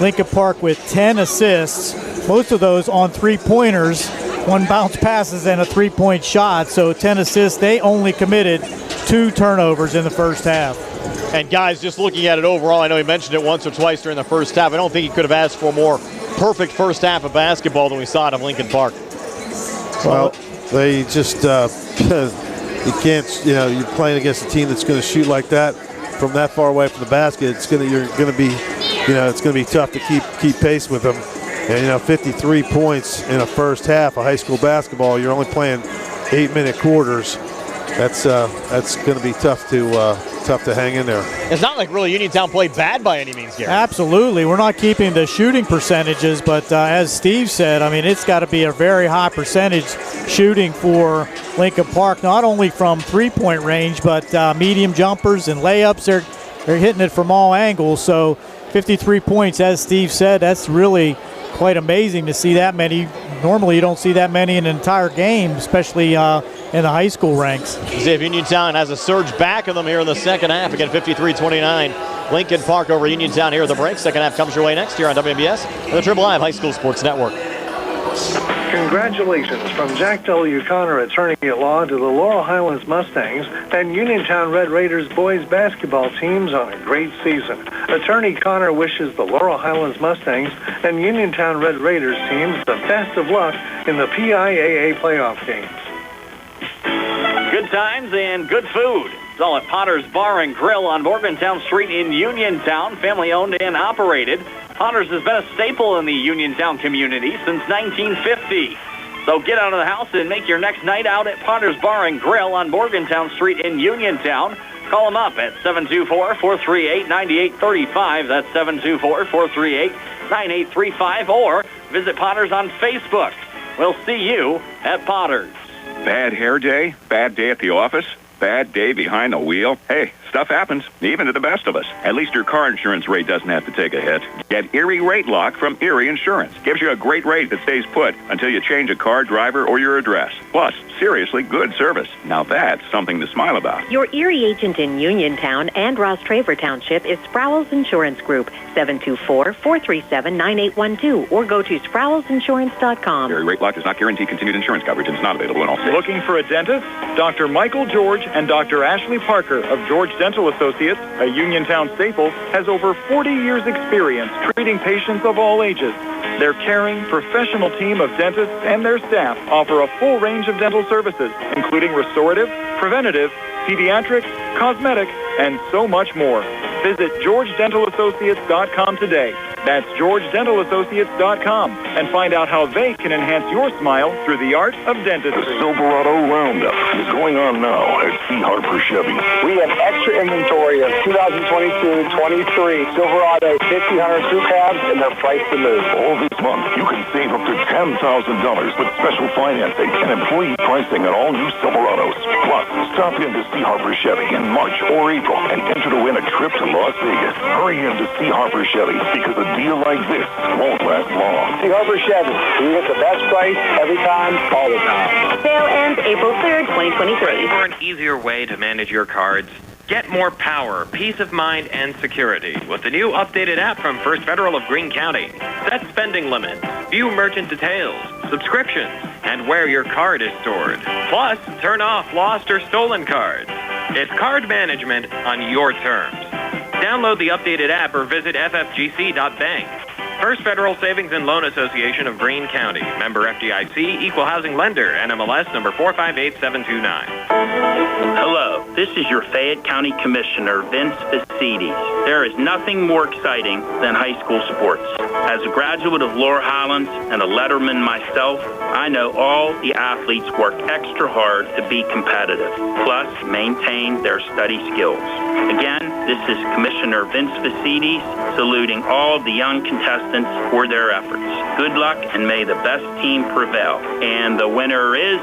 Lincoln Park with 10 assists, most of those on three-pointers, 1 bounce passes and a 3-point shot. So 10 assists. They only committed 2 turnovers in the first half. And guys, just looking at it overall, I know he mentioned it once or twice during the first half. I don't think he could have asked for a more perfect first half of basketball than we saw out of Lincoln Park. Well, they just, you can't, you're playing against a team that's going to shoot like that from that far away from the basket. It's going to be tough to keep pace with them. And 53 points in a first half of high school basketball. You're only playing 8-minute quarters. That's going to be tough to hang in there. It's not like really Uniontown played bad by any means, Gary. Absolutely. We're not keeping the shooting percentages, but as Steve said, I mean, it's got to be a very high percentage shooting for Lincoln Park, not only from three-point range, but medium jumpers and layups. They're hitting it from all angles. So 53 points, as Steve said, that's really quite amazing to see that many. Normally you don't see that many in an entire game, especially in the high school ranks. See if Uniontown has a surge back of them here in the second half. Again, 53-29. Lincoln Park over Uniontown here at the break. Second half comes your way next year on WMBS and the Triple Live High School Sports Network. Congratulations from Jack W. Connor, attorney at law, to the Laurel Highlands Mustangs and Uniontown Red Raiders boys basketball teams on a great season. Attorney Connor wishes the Laurel Highlands Mustangs and Uniontown Red Raiders teams the best of luck in the PIAA playoff games. Good times and good food. It's all at Potter's Bar and Grill on Morgantown Street in Uniontown, family-owned and operated. Potter's has been a staple in the Uniontown community since 1950. So get out of the house and make your next night out at Potter's Bar and Grill on Morgantown Street in Uniontown. Call them up at 724-438-9835. That's 724-438-9835. Or visit Potter's on Facebook. We'll see you at Potter's. Bad hair day? Bad day at the office? Bad day behind the wheel? Hey, Stuff happens, even to the best of us. At least your car insurance rate doesn't have to take a hit. Get Erie Rate Lock from Erie Insurance. Gives you a great rate that stays put until you change a car, driver, or your address. Plus, seriously good service. Now that's something to smile about. Your Erie agent in Uniontown and Ross Traver Township is Sproul's Insurance Group, 724-437-9812, or go to sproulsinsurance.com. Erie Rate Lock does not guarantee continued insurance coverage and is not available in all states. Looking for a dentist? Dr. Michael George and Dr. Ashley Parker of George Dental Associates, a Uniontown staple, has over 40 years' experience treating patients of all ages. Their caring, professional team of dentists and their staff offer a full range of dental services, including restorative, preventative, pediatric, cosmetic, and so much more. Visit GeorgeDentalAssociates.com today. That's GeorgeDentalAssociates.com and find out how they can enhance your smile through the art of dentistry. The Silverado Roundup is going on now at C. Harper Chevy. We have extra inventory of 2022-23 Silverado 1500 crew cabs, and they're priced to move. All this month, you can save up to $10,000 with special financing and employee pricing on all new Silverados. Plus, stop in to C. Harper Chevy in March or April and enter to win a trip to Las Vegas. Hurry in to C. Harper Chevy because a deal like this won't last long. C. Harper Chevy. We get the best price every time, all the time. Sale ends April 3rd, 2023. Ready for an easier way to manage your cards? Get more power, peace of mind, and security with the new updated app from First Federal of Greene County. Set spending limits, view merchant details, subscriptions, and where your card is stored. Plus, turn off lost or stolen cards. It's card management on your terms. Download the updated app or visit ffgc.bank. First Federal Savings and Loan Association of Greene County. Member FDIC, Equal Housing Lender, NMLS number 458729. Hello, this is your Fayette County Commissioner, Vince Facides. There is nothing more exciting than high school sports. As a graduate of Laurel Highlands and a letterman myself, I know all the athletes work extra hard to be competitive, plus maintain their study skills. Again, this is Commissioner Vince Facides saluting all of the young contestants for their efforts. Good luck, and may the best team prevail. And the winner is...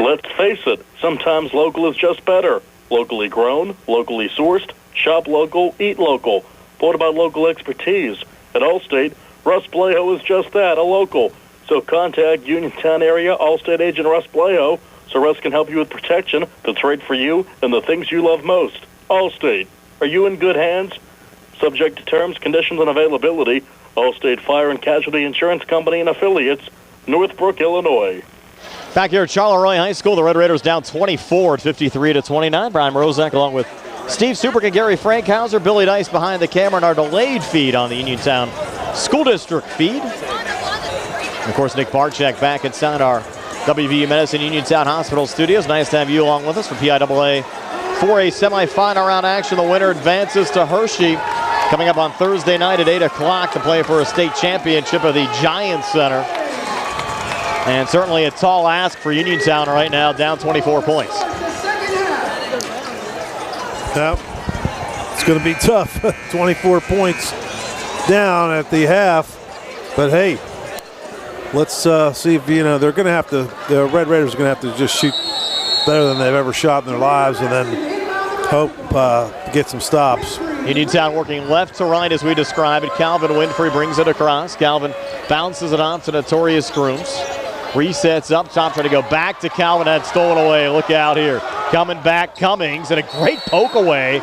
Let's face it, sometimes local is just better. Locally grown, locally sourced, shop local, eat local. What about local expertise? At Allstate, Russ Blejo is just that, a local. So contact Uniontown area Allstate agent Russ Blejo so Russ can help you with protection that's right for you and the things you love most. Allstate, are you in good hands? Subject to terms, conditions, and availability. Allstate Fire and Casualty Insurance Company and Affiliates, Northbrook, Illinois. Back here at Charleroi High School, the Red Raiders down 24 at 53-29. Brian Rozak along with Steve Superk and Gary Frankhauser. Billy Dice behind the camera in our delayed feed on the Uniontown School District feed. And of course, Nick Barczyk back inside our WVU Medicine Uniontown Hospital studios. Nice to have you along with us for PIAA 4A semifinal round action. The winner advances to Hershey. Coming up on Thursday night at 8 o'clock to play for a state championship at the Giants Center. And certainly a tall ask for Uniontown right now, down 24 points. Yep. It's going to be tough. 24 points down at the half. But hey, let's see if, they're going to have to, the Red Raiders are going to have to just shoot better than they've ever shot in their lives and then hope to get some stops. Uniontown working left to right as we describe it. Calvin Winfrey brings it across. Calvin bounces it off to Notorious Grooms. Resets up top, trying to go back to Calvin. Had stolen away. Look out here. Coming back, Cummings, and a great poke away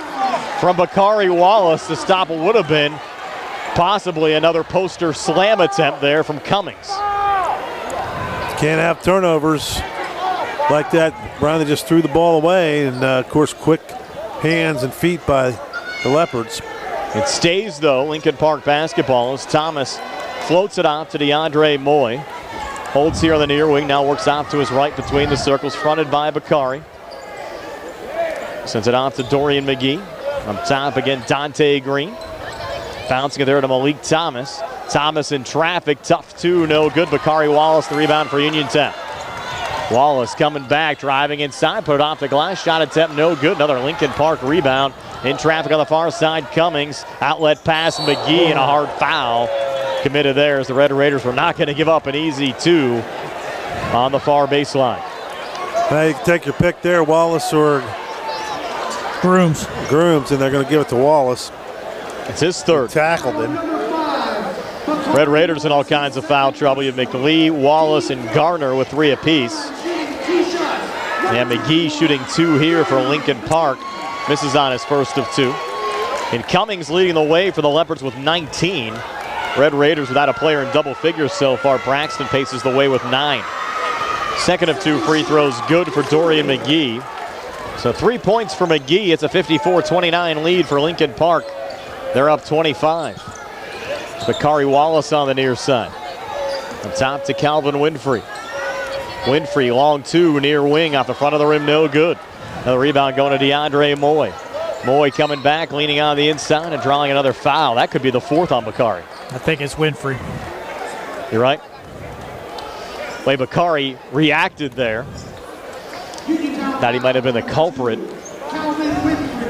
from Bakari Wallace to stop what would have been possibly another poster slam attempt there from Cummings. Can't have turnovers like that. Brian, they just threw the ball away, and of course, quick hands and feet by the Leopards. It stays, though, Lincoln Park basketball as Thomas floats it out to DeAndre Moy. Holds here on the near wing, now works off to his right between the circles, fronted by Bakari. Sends it off to Dorian McGee. On top again, Dante Green. Bouncing it there to Malik Thomas. Thomas in traffic, tough two, no good. Bakari Wallace, the rebound for Uniontown. Wallace coming back, driving inside, put it off the glass, shot attempt, no good. Another Lincoln Park rebound. In traffic on the far side, Cummings. Outlet pass, McGee, and a hard foul committed there as the Red Raiders were not going to give up an easy two on the far baseline. Now you can take your pick there, Wallace or Grooms, and they're going to give it to Wallace. It's his third. He tackled him. Red Raiders in all kinds of foul trouble. You have McLee, Wallace, and Garner with 3 apiece. And McGee shooting 2 here for Lincoln Park. Misses on his first of 2. And Cummings leading the way for the Leopards with 19. Red Raiders without a player in double figures so far. Braxton paces the way with 9. Second of 2 free throws good for Dorian McGee. So 3 points for McGee. It's a 54-29 lead for Lincoln Park. They're up 25. Bakari Wallace on the near side. Up top to Calvin Winfrey. Winfrey, long 2, near wing, off the front of the rim, no good. Another rebound going to DeAndre Moy. Moy coming back, leaning on the inside and drawing another foul. That could be the 4th on Bakari. I think it's Winfrey. You're right. Way Bakari reacted there. Thought he might have been the culprit.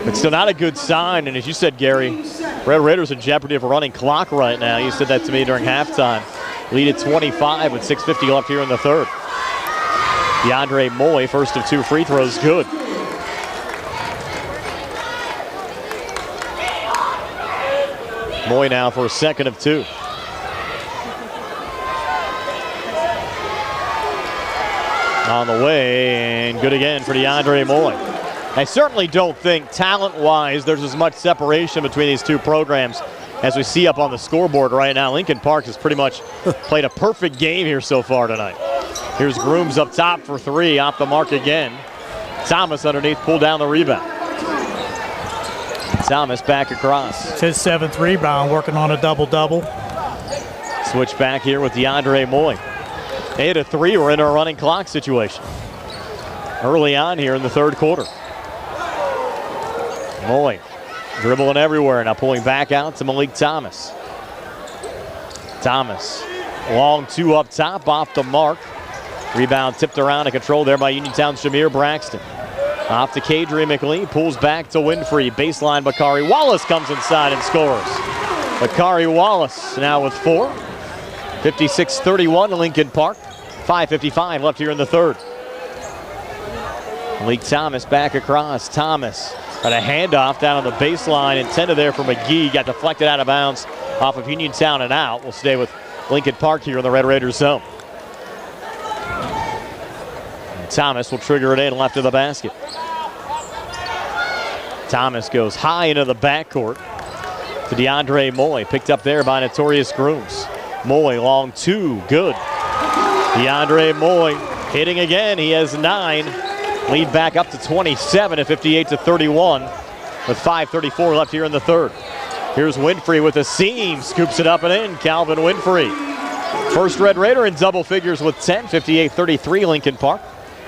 But still not a good sign. And as you said, Gary, Red Raiders in jeopardy of a running clock right now. You said that to me during halftime. Lead at 25 with 6:50 left here in the third. DeAndre Moy, first of 2 free throws, good. Moy now for a second of 2. On the way, and good again for DeAndre Moy. I certainly don't think talent-wise there's as much separation between these two programs as we see up on the scoreboard right now. Lincoln Park has pretty much played a perfect game here so far tonight. Here's Grooms up top for 3, off the mark again. Thomas underneath, pulled down the rebound. Thomas back across. It's his 7th rebound, working on a double-double. Switch back here with DeAndre Moy. 8 of 3, we're in a running clock situation. Early on here in the third quarter. Moy dribbling everywhere, now pulling back out to Malik Thomas. Thomas, long 2 up top, off the mark. Rebound tipped around and controlled there by Uniontown's Jameer Braxton. Off to Kadri McLean, pulls back to Winfrey. Baseline, Bakari Wallace comes inside and scores. Bakari Wallace now with 4. 56-31 Lincoln Park. 5:55 left here in the third. Malik Thomas back across. Thomas got a handoff down on the baseline, intended there for McGee. Got deflected out of bounds off of Uniontown and out. We'll stay with Lincoln Park here in the Red Raiders zone. And Thomas will trigger it in left of the basket. Thomas goes high into the backcourt to DeAndre Moy. Picked up there by Notorious Grooms. Moy, long 2, good. DeAndre Moy hitting again. He has 9. Lead back up to 27 at 58-31 with 5:34 left here in the third. Here's Winfrey with a seam. Scoops it up and in. Calvin Winfrey. First Red Raider in double figures with 10. 58-33 Lincoln Park.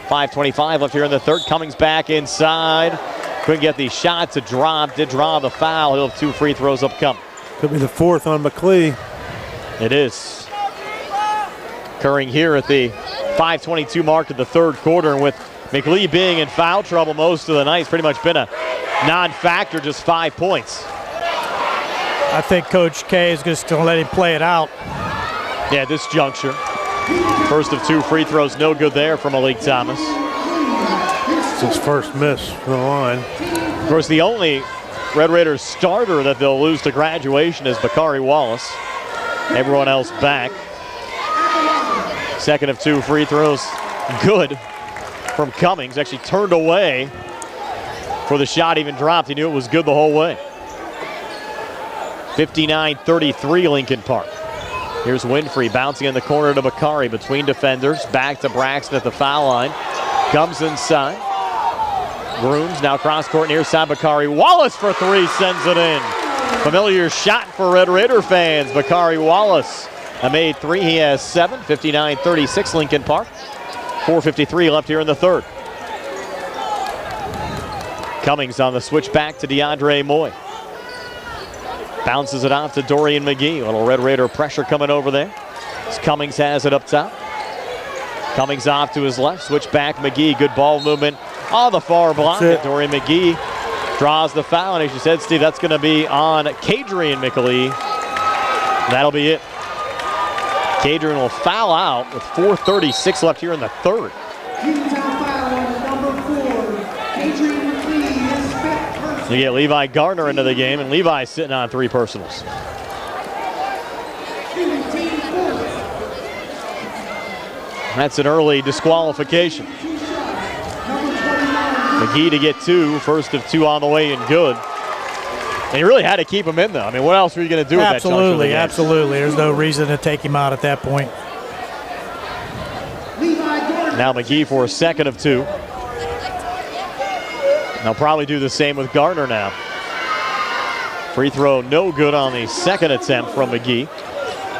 5:25 left here in the third. Cummings back inside. Couldn't get the shot to drop. Did draw the foul. He'll have 2 free throws upcoming. Could be the 4th on McLee. It is. Occurring here at the 5:22 mark of the third quarter, and with McLee being in foul trouble most of the night, it's pretty much been a non-factor, just 5 points. I think Coach K is just going to let him play it out. Yeah, this juncture. First of 2 free throws, no good there from Malik Thomas. It's his first miss from the line. Of course, the only Red Raiders starter that they'll lose to graduation is Bakari Wallace. Everyone else back. Second of 2 free throws, good from Cummings. Actually turned away before the shot even dropped. He knew it was good the whole way. 59-33 Lincoln Park. Here's Winfrey bouncing in the corner to Bakari between defenders. Back to Braxton at the foul line. Comes inside. Grooms now cross court near side. Bakari Wallace for 3, sends it in. Familiar shot for Red Raider fans. Bakari Wallace made 3. He has 7. 59-36 Lincoln Park. 4:53 left here in the third. Cummings on the switch back to DeAndre Moy. Bounces it off to Dorian McGee. A little Red Raider pressure coming over there. As Cummings has it up top. Cummings off to his left. Switch back McGee. Good ball movement on the far block. Dorian McGee draws the foul. And as you said, Steve, that's going to be on Kadrian McLee. That'll be it. Kadrian will foul out with 4:36 left here in the third. You get Levi Gardner into the game, and Levi's sitting on 3 personals. That's an early disqualification. McGee to get 2, first of 2 on the way and good. And you really had to keep him in, though. I mean, what else were you going to do with that? Absolutely, absolutely. There's no reason to take him out at that point. Now McGee for a second of 2. They'll probably do the same with Gardner now. Free throw no good on the second attempt from McGee.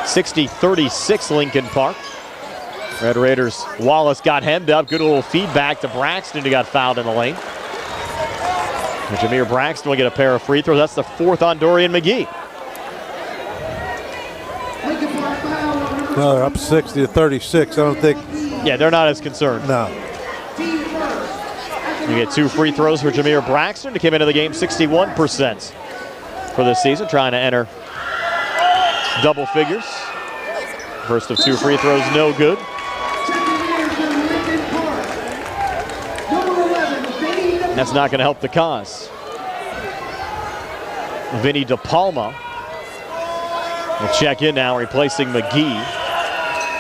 60-36 Lincoln Park. Red Raiders, Wallace got hemmed up. Good little feedback to Braxton, who got fouled in the lane. And Jameer Braxton will get a pair of free throws. That's the 4th on Dorian McGee. No, they're up 60-36. I don't think. Yeah, they're not as concerned. No. You get 2 free throws for Jameer Braxton to come into the game 61% for this season, trying to enter double figures. First of 2 free throws, no good. That's not going to help the cause. Vinny DePalma will check in now, replacing McGee.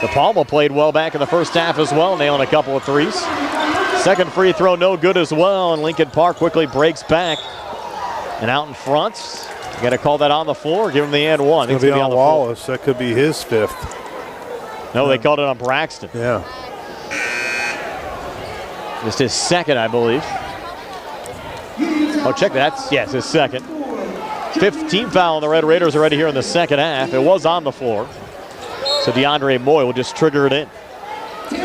DePalma played well back in the first half as well, nailing a couple of threes. Second free throw, no good as well, and Lincoln Park quickly breaks back. And out in front, you got to call that on the floor, give him the and one. It's going to be on Wallace. That could be his 5th. No, they called it on Braxton. Yeah. Just his second, I believe. Oh, check that. Yes, his second. 15 foul on the Red Raiders already here in the second half. It was on the floor. So DeAndre Moy will just trigger it in.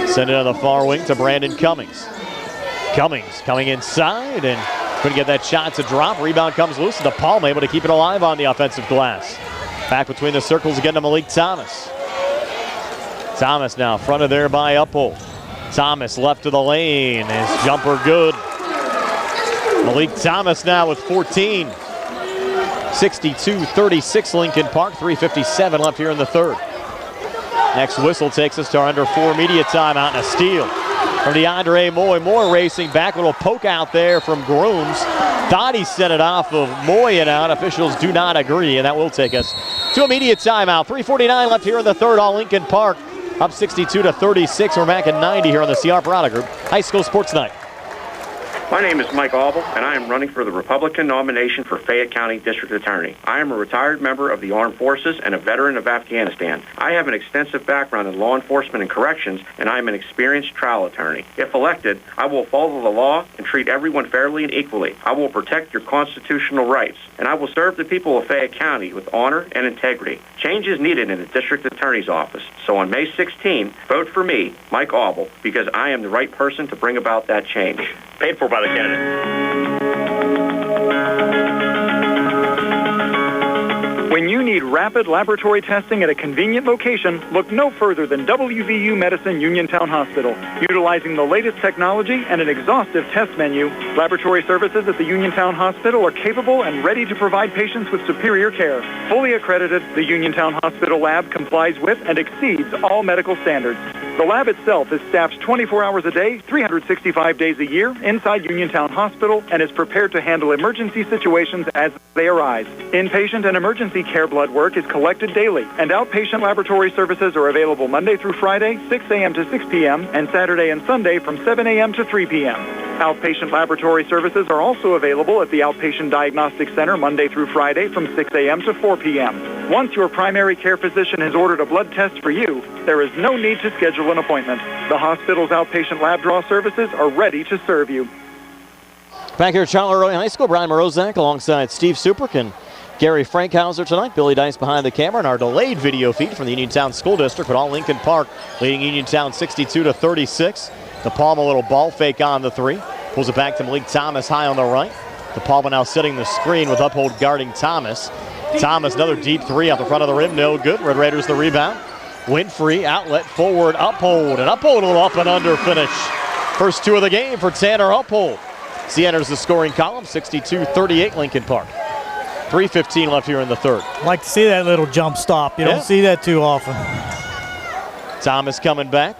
Send it on the far wing to Brandon Cummings. Cummings coming inside and couldn't get that shot to drop. Rebound comes loose, and DePalma able to keep it alive on the offensive glass. Back between the circles again to Malik Thomas. Thomas now fronted there by Uphold. Thomas left to the lane. His jumper good. Malik Thomas now with 14. 62-36 Lincoln Park. 3:57 left here in the third. Next whistle takes us to our under 4 media timeout, and a steal from DeAndre Moy. Moy racing back. A little poke out there from Grooms. Thought he set it off of Moy and out. Officials do not agree, and that will take us to a media timeout. 3:49 left here in the third. All Lincoln Park up 62-36. We're back at 90 here on the CR Parada Group High School Sports Night. My name is Mike Auble, and I am running for the Republican nomination for Fayette County District Attorney. I am a retired member of the Armed Forces and a veteran of Afghanistan. I have an extensive background in law enforcement and corrections, and I am an experienced trial attorney. If elected, I will follow the law and treat everyone fairly and equally. I will protect your constitutional rights, and I will serve the people of Fayette County with honor and integrity. Change is needed in the District Attorney's office, so on May 16, vote for me, Mike Auble, because I am the right person to bring about that change. Paid for by the candidate. When you need rapid laboratory testing at a convenient location, look no further than WVU Medicine Uniontown Hospital. Utilizing the latest technology and an exhaustive test menu, laboratory services at the Uniontown Hospital are capable and ready to provide patients with superior care. Fully accredited, the Uniontown Hospital lab complies with and exceeds all medical standards. The lab itself is staffed 24 hours a day, 365 days a year inside Uniontown Hospital and is prepared to handle emergency situations as they arise. Inpatient and emergency care blood work is collected daily, and outpatient laboratory services are available Monday through Friday, 6 a.m. to 6 p.m., and Saturday and Sunday from 7 a.m. to 3 p.m. Outpatient laboratory services are also available at the Outpatient Diagnostic Center Monday through Friday from 6 a.m. to 4 p.m. Once your primary care physician has ordered a blood test for you, there is no need to schedule an appointment. The hospital's outpatient lab draw services are ready to serve you. Back here at Charleroi High School, Brian Morozak alongside Steve Suprick and Gary Frankhauser tonight. Billy Dice behind the camera and our delayed video feed from the Uniontown School District, but all Lincoln Park leading Uniontown 62-36. DePalma, a little ball fake on the three. Pulls it back to Malik Thomas high on the right. DePalma now setting the screen with Uphold guarding Thomas. Thomas, another deep three off the front of the rim, no good. Red Raiders the rebound. Winfrey, outlet forward, Uphold, and Uphold a little up and under finish. First 2 of the game for Tanner Uphold. He enters the scoring column, 62-38 Lincoln Park. 3:15 left here in the third. Like to see that little jump stop. You don't see that too often. Thomas coming back.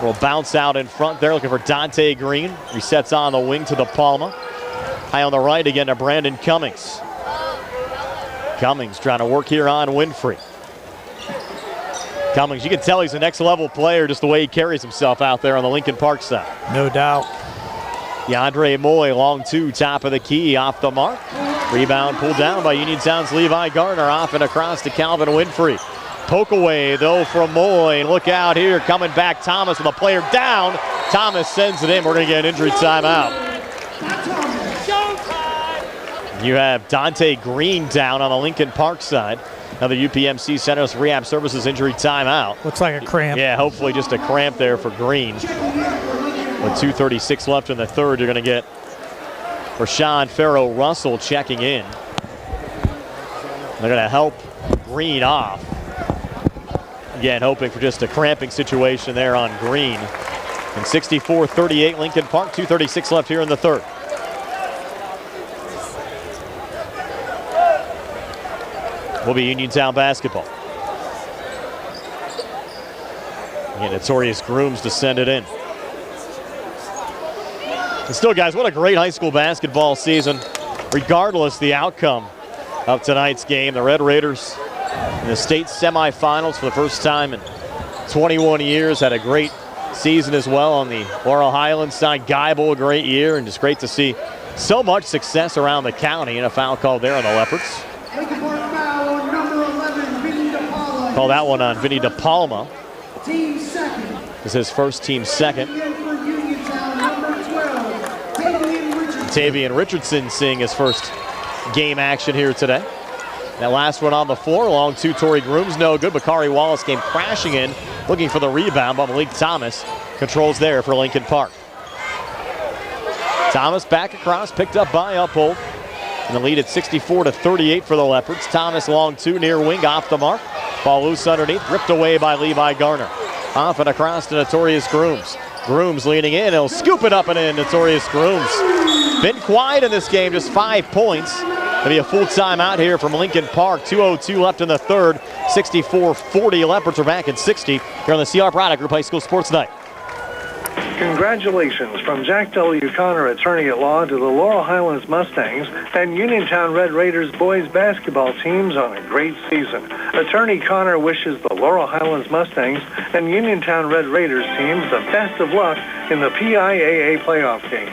Will bounce out in front there, looking for Dante Green. Resets on the wing to DePalma. High on the right again to Brandon Cummings. Cummings trying to work here on Winfrey. Cummings, you can tell he's a next level player just the way he carries himself out there on the Lincoln Park side. No doubt. DeAndre Moy, long two, top of the key, off the mark. Rebound pulled down by Uniontown's Levi Gardner, off and across to Calvin Winfrey. Poke away, though, from Moy. Look out here, coming back Thomas with a player down. Thomas sends it in. We're going to get an injury timeout. You have Dante Green down on the Lincoln Park side. Another UPMC Centers Rehab Services injury timeout. Looks like a cramp. Yeah, hopefully just a cramp there for Green. With 2:36 left in the third, you're going to get Rashawn Farrow-Russell checking in. They're going to help Green off. Again, hoping for just a cramping situation there on Green. And 64-38 Lincoln Park, 2:36 left here in the third. Will be Uniontown basketball. And Notorious Grooms to send it in. And still, guys, what a great high school basketball season. Regardless the outcome of tonight's game, the Red Raiders in the state semifinals for the first time in 21 years. Had a great season as well on the Laurel Highlands side. Geibel, a great year, and just great to see so much success around the county. And a foul called there on the Leopards. Call that one on Vinny DePalma. Team second. This is his first, team second. Tavian Richardson seeing his first game action here today. That last one on the floor, long two, Torrey Grooms, no good. Bakari Wallace came crashing in, looking for the rebound, but Malik Thomas controls there for Lincoln Park. Thomas back across, picked up by Uphold. And the lead at 64-38 for the Leopards. Thomas long two, near wing, off the mark. Ball loose underneath, ripped away by Levi Garner. Off and across to Notorious Grooms. Grooms leaning in, he'll scoop it up and in, Notorious Grooms. Been quiet in this game, just 5 points. It'll be a full timeout here from Lincoln Park. 2:02 left in the third. 64-40, Leopards are back at 60 here on the CR Product Group High School Sports Night. Congratulations from Jack W. Connor, attorney at law, to the Laurel Highlands Mustangs and Uniontown Red Raiders boys basketball teams on a great season. Attorney Connor wishes the Laurel Highlands Mustangs and Uniontown Red Raiders teams the best of luck in the PIAA playoff games.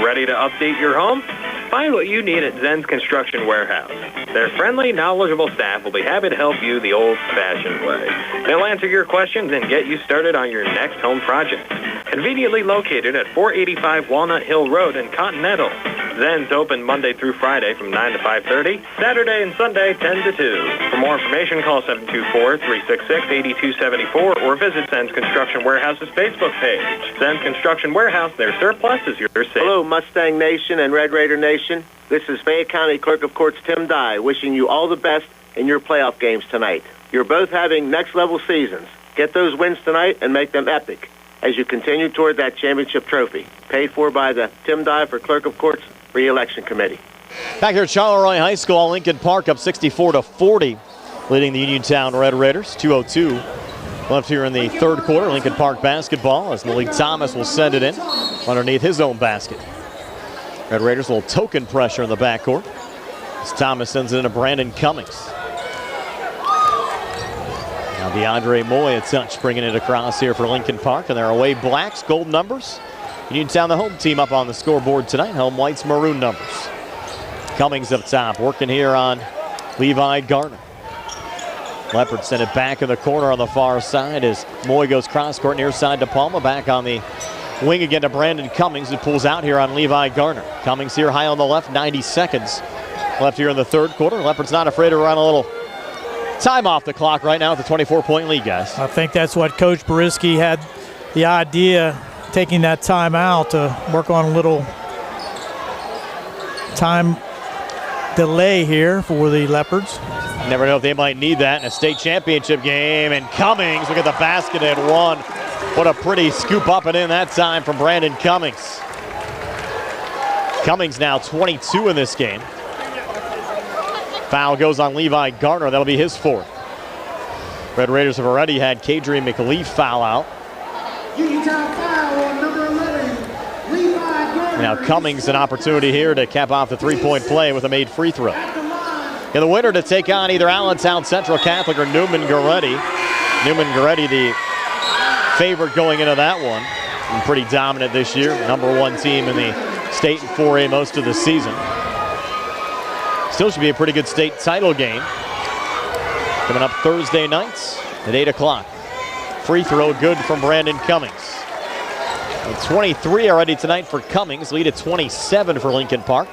Ready to update your home? Find what you need at Zen's Construction Warehouse. Their friendly, knowledgeable staff will be happy to help you the old-fashioned way. They'll answer your questions and get you started on your next home project. Conveniently located at 485 Walnut Hill Road in Continental. Zen's open Monday through Friday from 9 to 5:30, Saturday and Sunday 10 to 2. For more information, call 724-366-8274 or visit Zen's Construction Warehouse's Facebook page. Zen's Construction Warehouse, their surplus is your safe. Hello, Mustang Nation and Red Raider Nation. This is Fayette County Clerk of Courts Tim Dye wishing you all the best in your playoff games tonight. You're both having next-level seasons. Get those wins tonight and make them epic as you continue toward that championship trophy. Paid for by the Tim Dye for Clerk of Courts Re-Election Committee. Back here at Charleroi High School, Lincoln Park up 64-40, leading the Uniontown Red Raiders. 2:02 left here in the third quarter. Lincoln Park basketball as Malik Thomas will send it in underneath his own basket. Red Raiders a little token pressure in the backcourt as Thomas sends it into Brandon Cummings. Now DeAndre Moy a touch, bringing it across here for Lincoln Park, and their away blacks, gold numbers. Uniontown, the home team, up on the scoreboard tonight. Home whites, maroon numbers. Cummings up top, working here on Levi Garner. Leopards send it back in the corner on the far side as Moy goes cross-court near side to Palma. Back on the wing again to Brandon Cummings, who pulls out here on Levi Garner. Cummings here high on the left, 90 seconds left here in the third quarter. Leopards not afraid to run a little time off the clock right now with the 24-point lead, guys. I think that's what Coach Boriski had the idea, taking that time out to work on a little time delay here for the Leopards. Never know if they might need that in a state championship game. And Cummings, look at the basket at one. What a pretty scoop up and in that time from Brandon Cummings. Cummings now 22 in this game. Foul goes on Levi Garner. That'll be his fourth. Red Raiders have already had Kadrian McLeaf foul out. Uniontown foul on number 11, Levi Garner. Now Cummings an opportunity here to cap off the three-point play with a made free throw. And the winner to take on either Allentown Central Catholic or Newman Goretti. Newman Goretti the favorite going into that one. And pretty dominant this year. #1 team in the state in 4A most of the season. Still should be a pretty good state title game. Coming up Thursday nights at 8 o'clock. Free throw good from Brandon Cummings. And 23 already tonight for Cummings. Lead at 27 for Lincoln Park.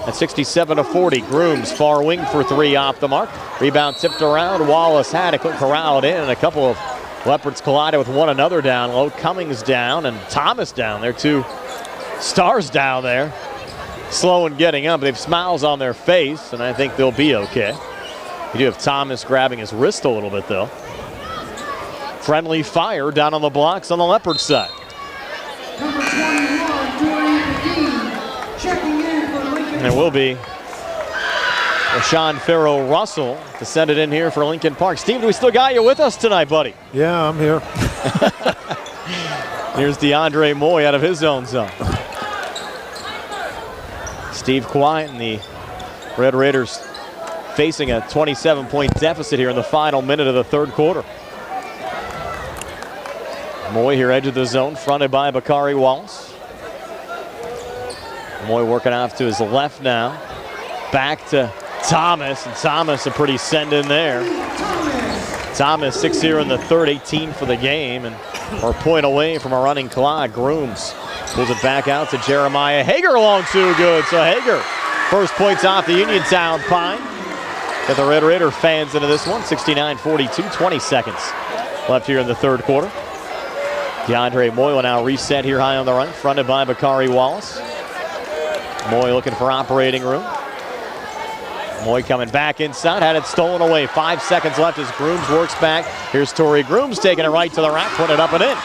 At 67-40. Grooms far wing for three off the mark. Rebound tipped around. Wallace had it, corralled in, and a couple of Leopards collided with one another down low. Cummings down and Thomas down there. Two stars down there. Slow in getting up. They have smiles on their face, and I think they'll be okay. You do have Thomas grabbing his wrist a little bit, though. Friendly fire down on the blocks on the Leopard side. And it will be Rashawn Farrow-Russell to send it in here for Lincoln Park. Steve, we still got you with us tonight, buddy. Yeah, I'm here. Here's DeAndre Moy out of his own zone. Steve quiet, and the Red Raiders facing a 27-point deficit here in the final minute of the third quarter. Moy here, edge of the zone, fronted by Bakari Wallace. Moy working off to his left now. Back to Thomas, and Thomas a pretty send in there. Thomas 6 here in the third, 18 for the game, and we're a point away from a running clock. Grooms pulls it back out to Jeremiah Hager, long too good. So Hager, first points off the Uniontown Pine. Got the Red Raider fans into this one. 69-42, 20 seconds left here in the third quarter. DeAndre Moy will now reset here high on the right, fronted by Bakari Wallace. Moy looking for operating room. Moy coming back inside, had it stolen away. 5 seconds left as Grooms works back. Here's Torrey Grooms taking it right to the rack, putting it up and in.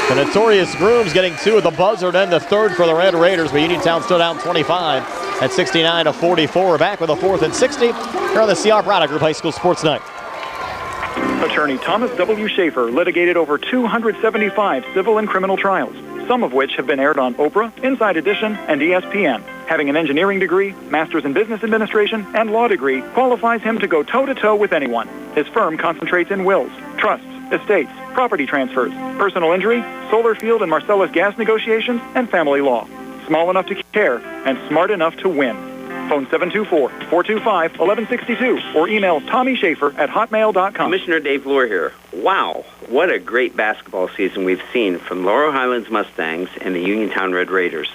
The notorious Grooms getting two at the buzzer, then the third for the Red Raiders, but Uniontown still down 25 at 69-44. We're back with a 4th and 60 here on the CR Product Group High School Sports Night. Attorney Thomas W. Schaefer litigated over 275 civil and criminal trials, some of which have been aired on Oprah, Inside Edition, and ESPN. Having an engineering degree, master's in business administration, and law degree qualifies him to go toe-to-toe with anyone. His firm concentrates in wills, trusts, estates, property transfers, personal injury, solar field and Marcellus gas negotiations, and family law. Small enough to care and smart enough to win. Phone 724-425-1162 or email TommySchaefer@hotmail.com. Commissioner Dave Lohr here. Wow, what a great basketball season we've seen from Laurel Highlands Mustangs and the Uniontown Red Raiders.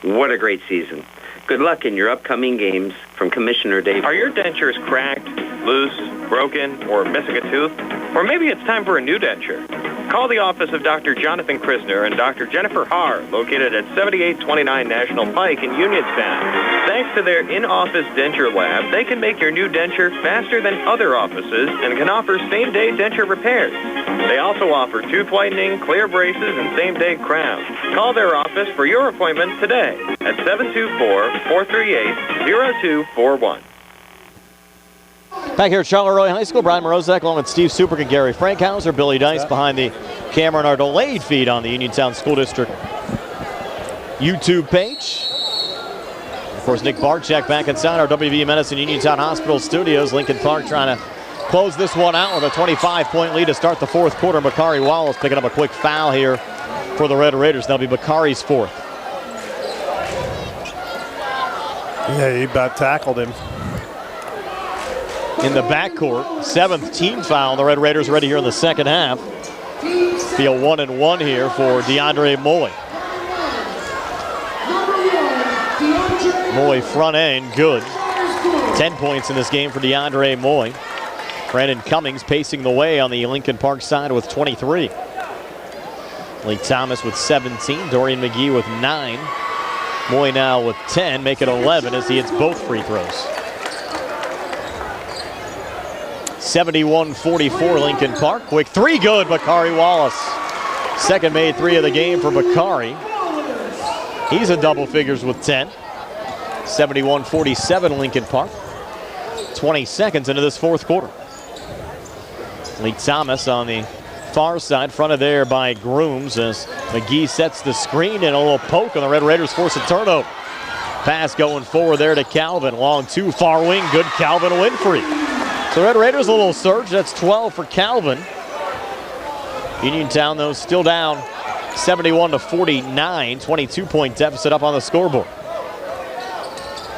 What a great season. Good luck in your upcoming games from Commissioner Dave. Are your dentures cracked, loose, broken, or missing a tooth? Or maybe it's time for a new denture. Call the office of Dr. Jonathan Krisner and Dr. Jennifer Haar, located at 7829 National Pike in Uniontown. Thanks to their in-office denture lab, they can make your new denture faster than other offices and can offer same-day denture repairs. They also offer tooth whitening, clear braces, and same-day crowns. Call their office for your appointment today at 724-438-0241. Back here at Charleroi High School, Brian Morozek along with Steve Superick and Gary Frankhauser. Billy Dice behind the camera in our delayed feed on the Uniontown School District YouTube page. Of course, Nick Barczyk back inside our WVU Medicine Uniontown Hospital studios. Lincoln Park trying to close this one out with a 25-point lead to start the fourth quarter. Bakari Wallace picking up a quick foul here for the Red Raiders. That'll be Bakari's fourth. Yeah, he about tackled him. In the backcourt, 7th team foul. The Red Raiders ready here in the second half. Be a 1-and-1 here for DeAndre Moy. Moy front end, good. 10 points in this game for DeAndre Moy. Brandon Cummings pacing the way on the Lincoln Park side with 23. Lee Thomas with 17. Dorian McGee with 9. Moy now with 10, make it 11 as he hits both free throws. 71-44 Lincoln Park. Quick three, good, Bakari Wallace. Second made three of the game for Bakari. He's in double figures with 10. 71-47 Lincoln Park. 20 seconds into this fourth quarter. Lee Thomas on the far side, fronted there by Grooms as McGee sets the screen and a little poke on the Red Raiders force a turnover. Pass going forward there to Calvin. Long two, far wing, good Calvin Winfrey. So Red Raiders a little surge, that's 12 for Calvin. Uniontown though still down 71-49, 22-point deficit up on the scoreboard.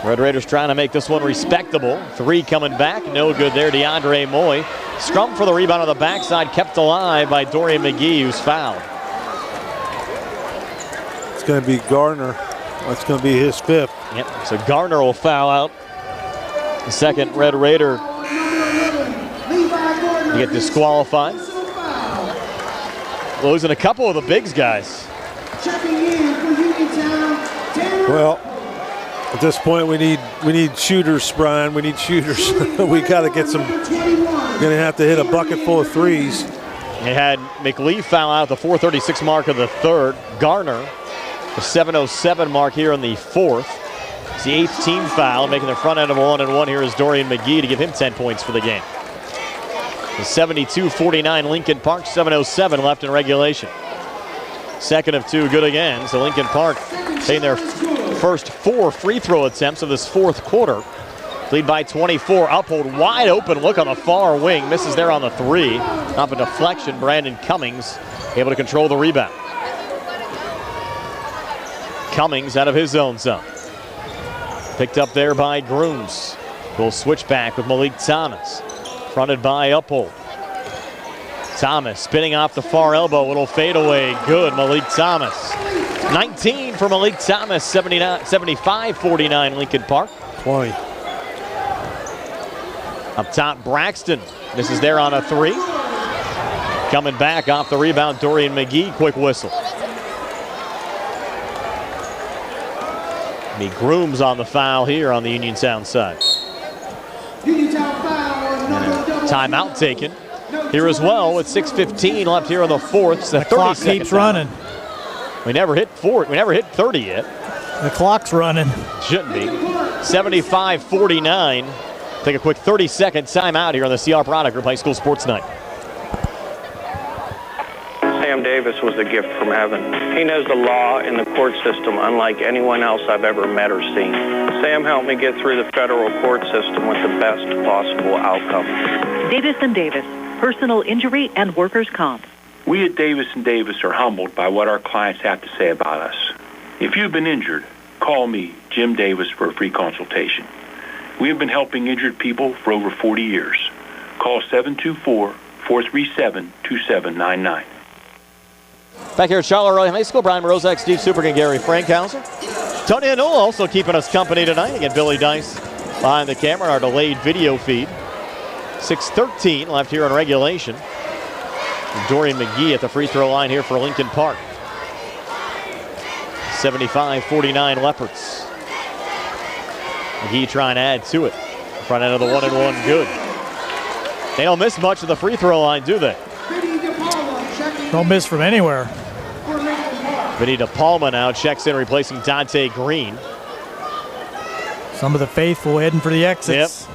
Red Raiders trying to make this one respectable. 3 coming back, no good there, DeAndre Moy. Scrum for the rebound on the backside, kept alive by Dorian McGee, who's fouled. It's going to be Gardner. That's going to be his 5th. Yep, so Gardner will foul out. The second Red Raider to get disqualified. Losing a couple of the bigs guys. Well, at this point we need shooters, Brian. We need shooters. We got to get some. We're going to have to hit a bucket full of threes. They had McLeaf foul out at the 4:36 mark of the third. Garner, the 7:07 mark here in the fourth. It's the 8th team foul, making the front end of a 1-and-1 here is Dorian McGee to give him 10 points for the game. The 72-49 Lincoln Park, 7:07 left in regulation. Second of 2, good again. So Lincoln Park taking their first 4 free throw attempts of this fourth quarter. Lead by 24. Uphold, wide open look on the far wing. Misses there on the 3. Off a deflection, Brandon Cummings able to control the rebound. Cummings out of his own zone. Picked up there by Grooms. We'll switch back with Malik Thomas. Fronted by Uphold. Thomas spinning off the far elbow. Little fadeaway. Good, Malik Thomas. 19 for Malik Thomas. 75-49 Lincoln Park. 20. Up top, Braxton. This is there on a 3. Coming back off the rebound, Dorian McGee. Quick whistle. The Grooms on the foul here on the Uniontown side. Timeout taken here as well with 6:15 left here in the fourth. The clock keeps running. We never hit 4. We never hit 30 yet. The clock's running. Shouldn't be. 75-49. Take a quick 30-second timeout here on the CR Product Group High School Sports Night. Sam Davis was a gift from heaven. He knows the law and the court system unlike anyone else I've ever met or seen. Sam helped me get through the federal court system with the best possible outcome. Davis & Davis, personal injury and workers' comp. We at Davis & Davis are humbled by what our clients have to say about us. If you've been injured, call me, Jim Davis, for a free consultation. We have been helping injured people for over 40 years. Call 724-437-2799. Back here at Charleroi High School, Brian Morozak, Steve Supergan, and Gary Frankhauser. Tony Anola also keeping us company tonight. Again, Billy Dice behind the camera, our delayed video feed. 6:13 left here in regulation. And Dorian McGee at the free throw line here for Lincoln Park. 75-49 Leopards. McGee trying to add to it. Front end of the 1-and-1, good. They don't miss much of the free throw line, do they? Don't miss from anywhere. Vinny DePalma now checks in, replacing Dante Green. Some of the faithful heading for the exits. Yep.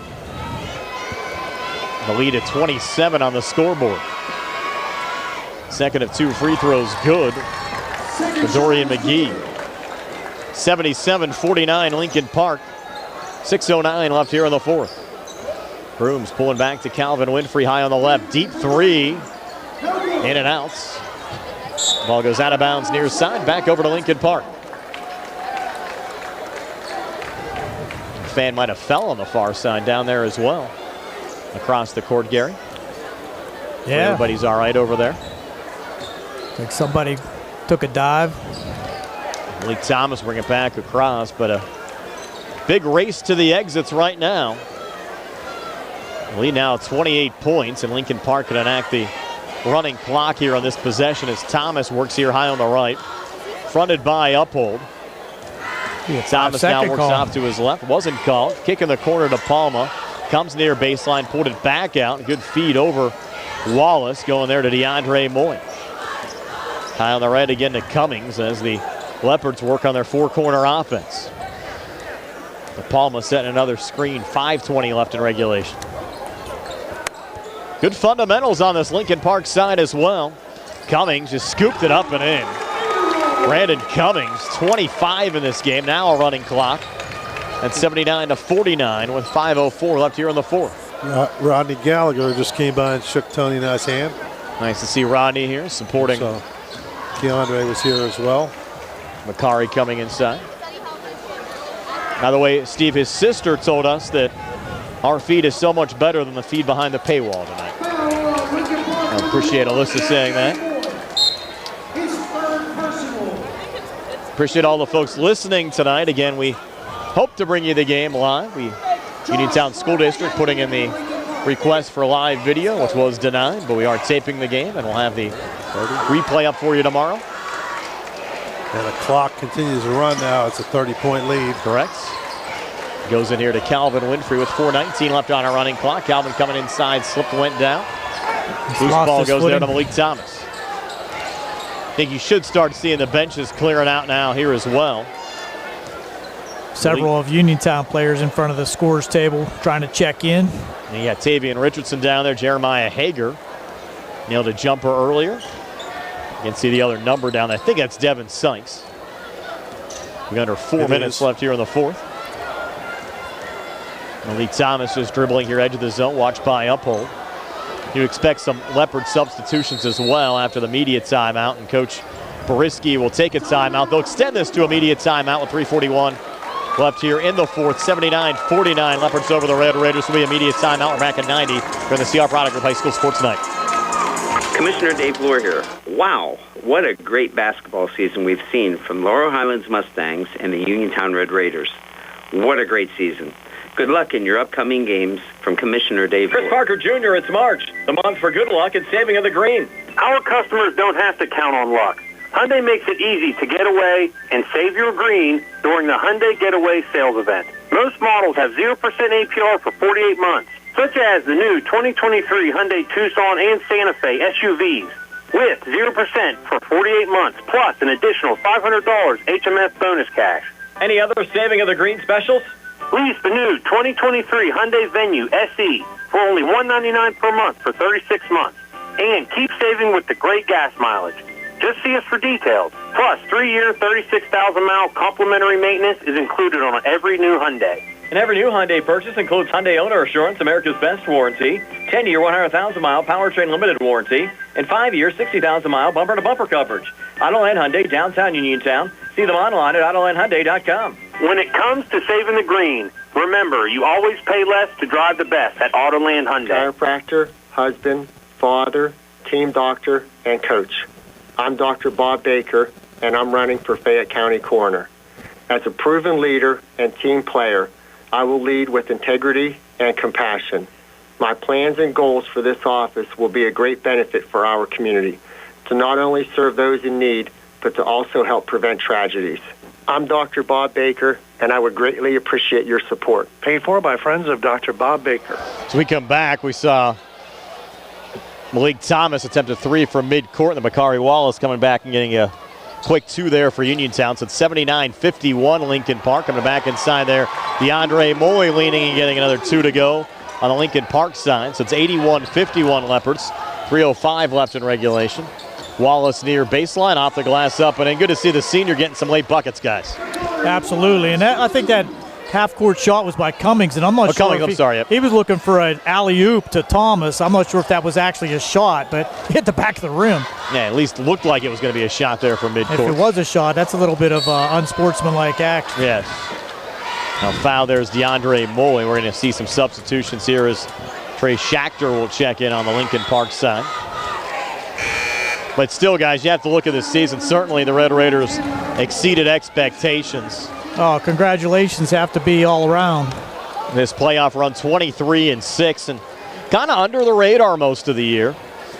The lead at 27 on the scoreboard. Second of 2 free throws, good for Dorian McGee. 77-49 Lincoln Park. 6:09 left here in the fourth. Grooms pulling back to Calvin Winfrey, high on the left. Deep 3. In and out. Ball goes out of bounds near side. Back over to Lincoln Park. Fan might have fell on the far side down there as well. Across the court, Gary. Yeah. Everybody's all right over there. Like somebody took a dive. Malik Thomas bring it back across, but a big race to the exits right now. Lead now 28 points, and Lincoln Park can enact the running clock here on this possession as Thomas works here high on the right. Fronted by Uphold. Thomas now works off to his left. Wasn't called. Kick in the corner to Palma. Comes near baseline, pulled it back out. Good feed over Wallace, going there to DeAndre Moy. High on the right again to Cummings as the Leopards work on their 4-corner offense. The Palma setting another screen. 5:20 left in regulation. Good fundamentals on this Lincoln Park side as well. Cummings just scooped it up and in. Brandon Cummings, 25 in this game, now a running clock. At 79-49 with 5:04 left here in the fourth. Rodney Gallagher just came by and shook Tony and I's hand. Nice to see Rodney here supporting. So, DeAndre was here as well. Macari coming inside. By the way, Steve, his sister told us that our feed is so much better than the feed behind the paywall tonight. I appreciate Alyssa saying that. Appreciate all the folks listening tonight. Again, we hope to bring you the game live. Uniontown School District putting in the request for live video, which was denied, but we are taping the game, and we'll have the replay up for you tomorrow. And the clock continues to run now. It's a 30-point lead. Correct. Goes in here to Calvin Winfrey with 4:19 left on our running clock. Calvin coming inside, slipped, went down. Loose ball goes there to Malik Thomas. I think you should start seeing the benches clearing out now here as well. Several of Uniontown players in front of the scorers table trying to check in. And you got Tavian Richardson down there. Jeremiah Hager nailed a jumper earlier. You can see the other number down there. I think that's Devin Sykes. We got under 4 minutes left here in the fourth. Malik Thomas just dribbling here edge of the zone, watched by Uphold. You expect some Leopard substitutions as well after the media timeout, and Coach Boriski will take a timeout. They'll extend this to a media timeout with 3:41 left here in the fourth. 79-49. Leopards over the Red Raiders. Will be a media timeout. We're back at 90 for the CR Product Group High School Sports Night. Commissioner Dave Lohr here. Wow, what a great basketball season we've seen from Laurel Highlands Mustangs and the Uniontown Red Raiders. What a great season. Good luck in your upcoming games from Commissioner Dave Chris Lohr. Parker Jr., it's March, the month for good luck and saving of the green. Our customers don't have to count on luck. Hyundai makes it easy to get away and save your green during the Hyundai Getaway sales event. Most models have 0% APR for 48 months, such as the new 2023 Hyundai Tucson and Santa Fe SUVs, with 0% for 48 months, plus an additional $500 HMF bonus cash. Any other saving of the green specials? Lease the new 2023 Hyundai Venue SE for only $199 per month for 36 months. And keep saving with the great gas mileage. Just see us for details. Plus, 3-year, 36,000-mile complimentary maintenance is included on every new Hyundai. And every new Hyundai purchase includes Hyundai Owner Assurance, America's Best Warranty, 10-year, 100,000-mile powertrain limited warranty, and 5-year, 60,000-mile bumper-to-bumper coverage. Autoland Hyundai, downtown Uniontown. See them online at AutolandHyundai.com. When it comes to saving the green, remember, you always pay less to drive the best at Autoland Hyundai. Chiropractor, husband, father, team doctor, and coach. I'm Dr. Bob Baker, and I'm running for Fayette County Coroner. As a proven leader and team player, I will lead with integrity and compassion. My plans and goals for this office will be a great benefit for our community, to not only serve those in need, but to also help prevent tragedies. I'm Dr. Bob Baker, and I would greatly appreciate your support. Paid for by friends of Dr. Bob Baker. So we come back, we saw Malik Thomas attempt a three from midcourt, and the Macari Wallace coming back and getting a quick two there for Uniontown. So it's 79-51 Lincoln Park. Coming back inside there, DeAndre Moy leaning and getting another two to go on the Lincoln Park side. So it's 81-51 Leopards. 3:05 left in regulation. Wallace near baseline, off the glass up and in. Good to see the senior getting some late buckets, guys. Absolutely, and I think that half-court shot was by Cummings, and I'm not sure if he was looking for an alley-oop to Thomas. I'm not sure if that was actually a shot, but hit the back of the rim. Yeah, at least looked like it was going to be a shot there from midcourt. If it was a shot, that's a little bit of unsportsmanlike action. Yes. Now foul there's DeAndre Moy. We're going to see some substitutions here as Trey Schachter will check in on the Lincoln Park side. But still, guys, you have to look at this season. Certainly the Red Raiders exceeded expectations. Oh, congratulations have to be all around. This playoff run 23-6 and kind of under the radar most of the year.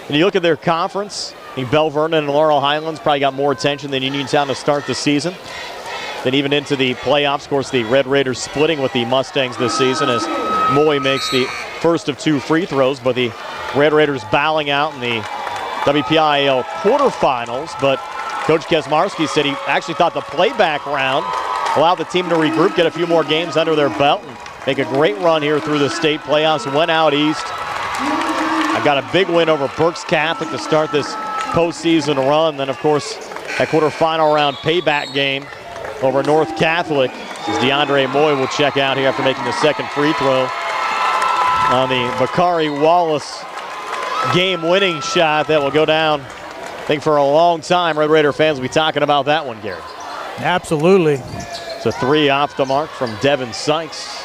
And you look at their conference, I think Bell Vernon and Laurel Highlands probably got more attention than Uniontown to start the season. Then even into the playoffs, of course, the Red Raiders splitting with the Mustangs this season as Moy makes the first of two free throws, but the Red Raiders bowing out in the WPIAA quarterfinals. But Coach Kesmarski said he actually thought the playback round allowed the team to regroup, get a few more games under their belt, and make a great run here through the state playoffs. Went out east. got a big win over Berks Catholic to start this postseason run. Then, of course, that quarterfinal round payback game over North Catholic as DeAndre Moy will check out here after making the second free throw on the Bakari Wallace game-winning shot that will go down, I think, for a long time. Red Raider fans will be talking about that one, Gary. Absolutely. It's a 3 off the mark from Devin Sykes.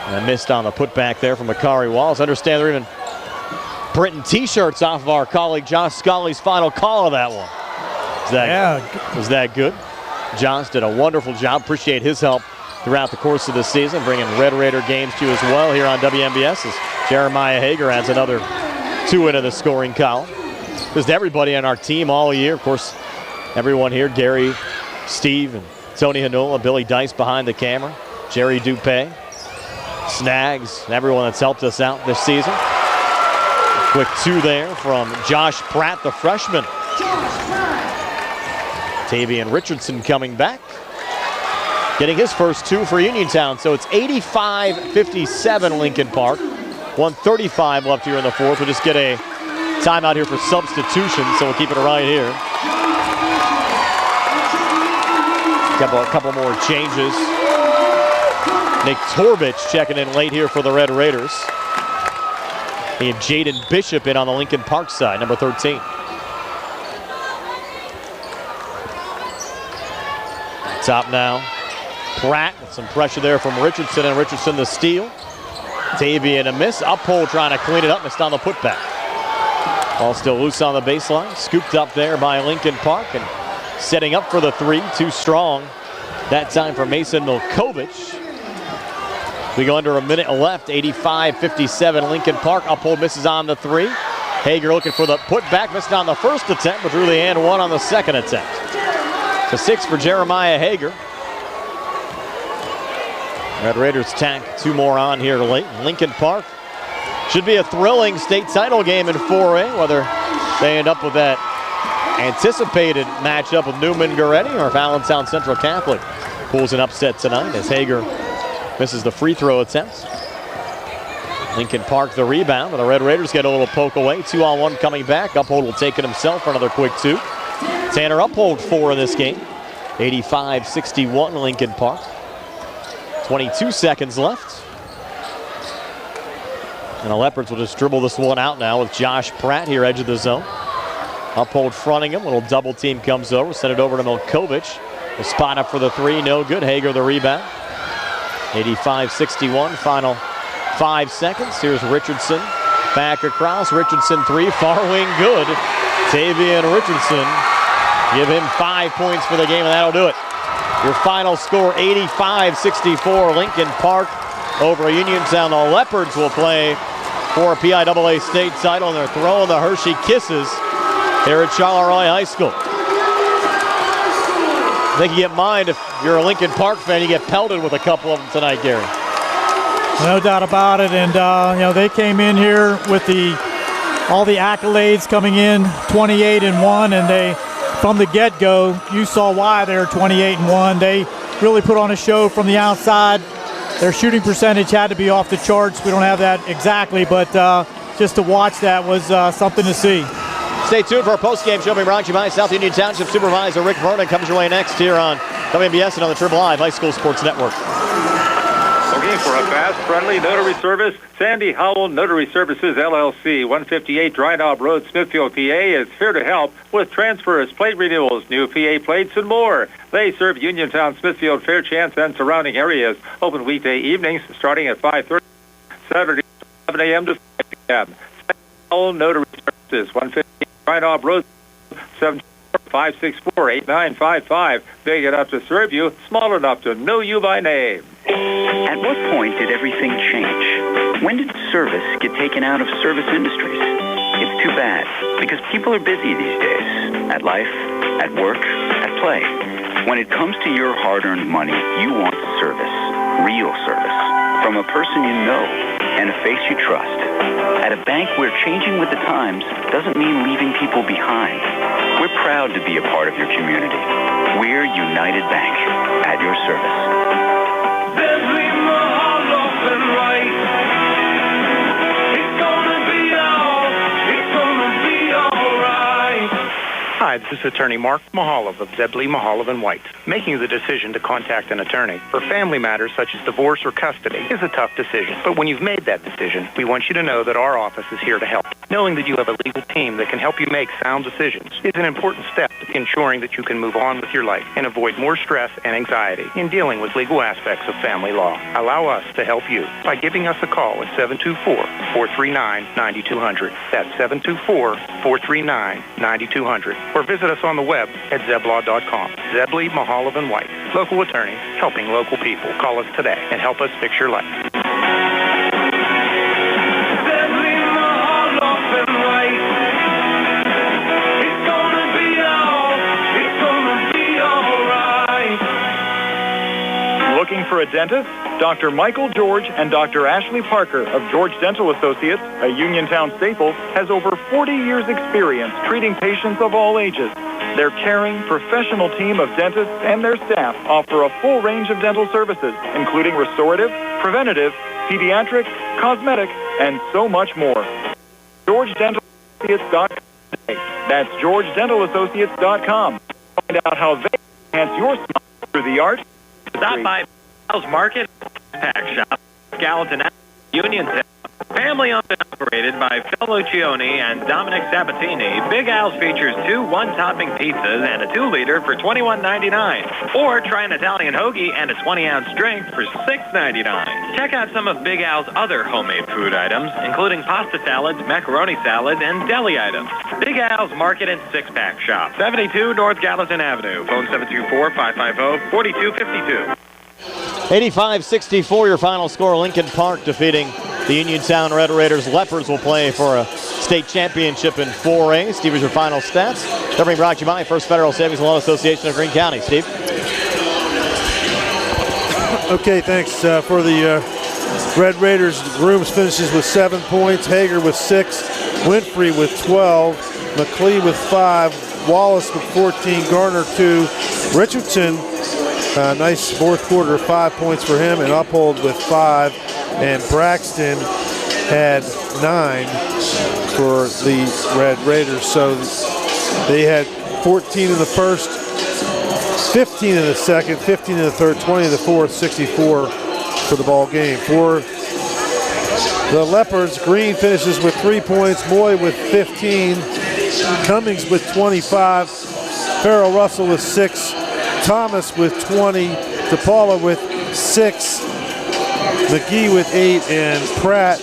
And I missed on the putback there from Bakari Wallace. Understand they're even printing T-shirts off of our colleague Josh Scully's final call of that one. Was that good? Josh did a wonderful job. Appreciate his help throughout the course of the season, bringing Red Raider games to you as well here on WMBS as Jeremiah Hager adds another 2 into the scoring column. Just everybody on our team all year. Of course, everyone here, Gary, Steve, and Tony Hanola, Billy Dice behind the camera, Jerry Dupay, Snags, and everyone that's helped us out this season. A quick 2 there from Josh Pratt, the freshman. Tavian Richardson coming back, getting his first 2 for Uniontown. So it's 85-57 Lincoln Park. 1:35 left here in the fourth. We'll just get a timeout here for substitution, so we'll keep it right here. A couple more changes. Nick Torbich checking in late here for the Red Raiders. He had Jaden Bishop in on the Lincoln Park side, number 13. Top now, Pratt with some pressure there from Richardson, and Richardson the steal. Tavian a miss. Uphold trying to clean it up, missed on the putback. Ball still loose on the baseline. Scooped up there by Lincoln Park and setting up for the 3. Too strong that time for Mason Milkovich. We go under a minute left. 85-57 Lincoln Park. Uphold misses on the 3. Hager looking for the putback. Missed on the first attempt, but drew the and 1 on the second attempt. The 6 for Jeremiah Hager. Red Raiders tack 2 more on here late. Lincoln Park should be a thrilling state title game in 4A, whether they end up with that anticipated matchup with Newman-Goretti or if Allentown Central Catholic pulls an upset tonight as Hager misses the free throw attempts. Lincoln Park the rebound, but the Red Raiders get a little poke away. 2-on-1 coming back. Uphold will take it himself for another quick 2. Tanner Uphold 4 in this game. 85-61 Lincoln Park. 22 seconds left. And the Leopards will just dribble this one out now with Josh Pratt here, edge of the zone. Uphold fronting him. Little double team comes over. Send it over to Milkovich. The spot up for the 3. No good. Hager the rebound. 85-61. Final 5 seconds. Here's Richardson. Back across. Richardson 3. Far wing good. Tavian Richardson. Give him 5 points for the game, and that'll do it. Your final score, 85-64, Lincoln Park over Uniontown. The Leopards will play for a PIAA state title, and they're throwing the Hershey Kisses here at Charleroi High School. I think you get mine if you're a Lincoln Park fan. You get pelted with a couple of them tonight, Gary. No doubt about it, and they came in here with all the accolades coming in, 28-1, and they. From the get-go, you saw why they're 28-1. They really put on a show from the outside. Their shooting percentage had to be off the charts. We don't have that exactly, but just to watch that was something to see. Stay tuned for our post-game show being brought to you by South Union Township Supervisor Rick Vernon. Comes your way next here on WMBS and on the Triple Live High School Sports Network. Okay, for a fast, friendly notary service, Sandy Howell Notary Services, LLC, 158 Dry Knob Road, Smithfield, PA, is here to help with transfers, plate renewals, new PA plates, and more. They serve Uniontown, Smithfield, Fairchance, and surrounding areas. Open weekday evenings starting at 5:30, Saturday 7 a.m. to 5 p.m. Sandy Howell Notary Services, 158 Dry Knob Road, 754-564-8955. Big enough to serve you, small enough to know you by name. At what point did everything change? When did service get taken out of service industries? It's too bad, because people are busy these days. At life, at work, at play. When it comes to your hard-earned money, you want service. Real service. From a person you know and a face you trust. At a bank where changing with the times doesn't mean leaving people behind. We're proud to be a part of your community. We're United Bank, at your service. There's me, my heart open right. It's gonna be a This is Attorney Mark Mahalov of Zebley, Mahalov & White. Making the decision to contact an attorney for family matters such as divorce or custody is a tough decision. But when you've made that decision, we want you to know that our office is here to help. Knowing that you have a legal team that can help you make sound decisions is an important step to ensuring that you can move on with your life and avoid more stress and anxiety in dealing with legal aspects of family law. Allow us to help you by giving us a call at 724-439-9200. That's 724-439-9200. Or visit us on the web at zeblaw.com. Zebley, Mahalov & White. Local attorneys helping local people. Call us today and help us fix your life. Looking for a dentist? Dr. Michael George and Dr. Ashley Parker of George Dental Associates, a Uniontown staple, has over 40 years' experience treating patients of all ages. Their caring, professional team of dentists and their staff offer a full range of dental services, including restorative, preventative, pediatric, cosmetic, and so much more. GeorgeDentalAssociates.com today. That's GeorgeDentalAssociates.com. Find out how they enhance your smile through the art. Stop by Al's Market Pack Shop, Gallatin, Uniontown. Family owned and operated by Phil Lucioni and Dominic Sabatini, Big Al's features 2 one-topping pizzas and a 2-liter for $21.99. Or try an Italian hoagie and a 20-ounce drink for $6.99. Check out some of Big Al's other homemade food items, including pasta salads, macaroni salads, and deli items. Big Al's Market and 6-Pack Shop, 72 North Gallatin Avenue. Phone 724-550-4252. 85-64 your final score. Lincoln Park defeating the Uniontown Red Raiders. Leopards will play for a state championship in 4A. Steve, is your final stats? They're being brought to you by First Federal Savings and Loan Association of Greene County. Steve? Okay, thanks for the Red Raiders. Grooms finishes with 7 points. Hager with 6. Winfrey with 12. McLee with 5. Wallace with 14. Garner 2. Richardson, nice fourth quarter, 5 points for him. And Uphold with 5. And Braxton had 9 for the Red Raiders. So they had 14 in the first, 15 in the second, 15 in the third, 20 in the fourth, 64 for the ball game. For the Leopards, Green finishes with 3 points, Moy with 15, Cummings with 25, Farrell Russell with 6, Thomas with 20, DePaula with 6, McGee with 8, and Pratt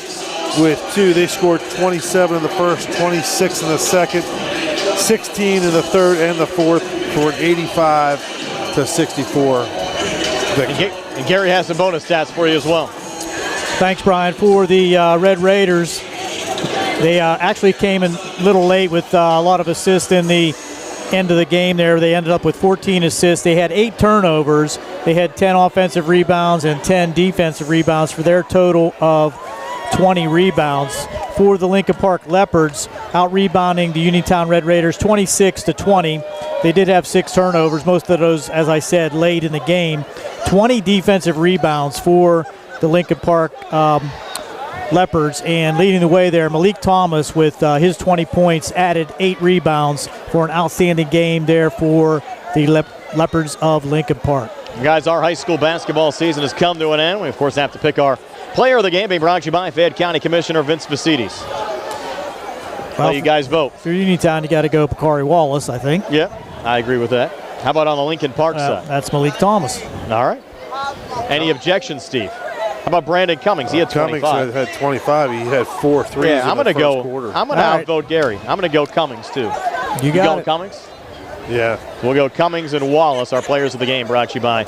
with 2. They scored 27 in the first, 26 in the second, 16 in the third and the fourth for an 85-64 victory. And Gary has some bonus stats for you as well. Thanks, Brian. For the Red Raiders, they actually came in a little late with a lot of assists in the end of the game there. They ended up with 14 assists. They had 8 turnovers. They had 10 offensive rebounds and 10 defensive rebounds for their total of 20 rebounds. For the Lincoln Park Leopards, out-rebounding the Uniontown Red Raiders 26-20. They did have 6 turnovers, most of those, as I said, late in the game. 20 defensive rebounds for the Lincoln Park Leopards, and leading the way there, Malik Thomas with his 20 points added 8 rebounds for an outstanding game there for the Leopards of Lincoln Park. Guys, our high school basketball season has come to an end. We, of course, have to pick our player of the game, being brought to you by Fayette County Commissioner Vince Vicides. Well, you guys vote. For Uniontown, you got to go Bakari Wallace, I think. Yeah, I agree with that. How about on the Lincoln Park side? That's Malik Thomas. All right. Any objections, Steve? How about Brandon Cummings? He had 25. Cummings had 25. He had 4 threes in the first quarter. I'm going to outvote Gary. I'm going to go Cummings, too. You got it. Cummings? Yeah. We'll go Cummings and Wallace, our players of the game, brought to you by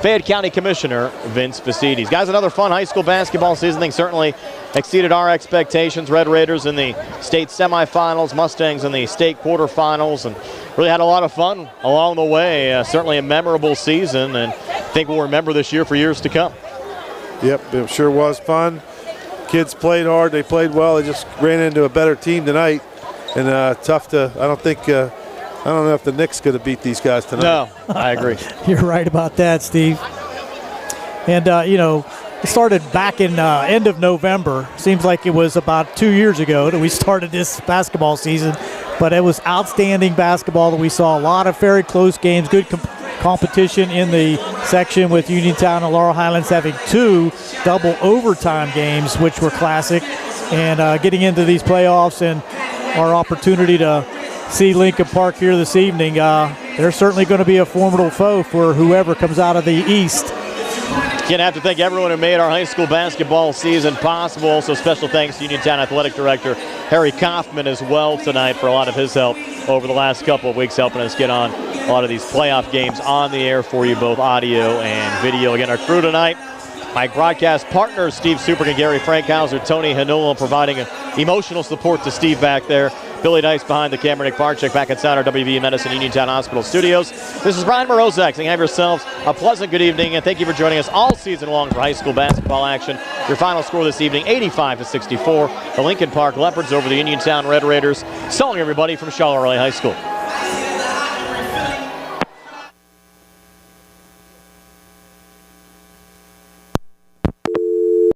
Fayette County Commissioner Vince Vicides. Guys, another fun high school basketball season. Things certainly exceeded our expectations. Red Raiders in the state semifinals, Mustangs in the state quarterfinals, and really had a lot of fun along the way. Certainly a memorable season, and I think we'll remember this year for years to come. Yep, it sure was fun. Kids played hard. They played well. They just ran into a better team tonight, and tough to. I don't know if the Knicks could have beat these guys tonight. No, I agree. You're right about that, Steve. And, it started back in end of November. Seems like it was about 2 years ago that we started this basketball season. But it was outstanding basketball that we saw. A lot of very close games, good competition in the section with Uniontown and Laurel Highlands having 2 double overtime games, which were classic. And getting into these playoffs and our opportunity to see Lincoln Park here this evening, they're certainly going to be a formidable foe for whoever comes out of the East. Again, I have to thank everyone who made our high school basketball season possible. Also, special thanks to Uniontown Athletic Director Harry Kaufman as well tonight for a lot of his help over the last couple of weeks, helping us get on a lot of these playoff games on the air for you, both audio and video. Again, our crew tonight, my broadcast partners, Steve Superkin, Gary Frankhauser, Tony Hanula, providing emotional support to Steve back there. Billy Dice behind the camera, Nick Barczyk back inside our WVU Medicine Uniontown Hospital studios. This is Brian Morozak saying have yourselves a pleasant good evening, and thank you for joining us all season long for high school basketball action. Your final score this evening, 85-64. The Lincoln Park Leopards over the Uniontown Red Raiders. So long, everybody, from Charlotte High School.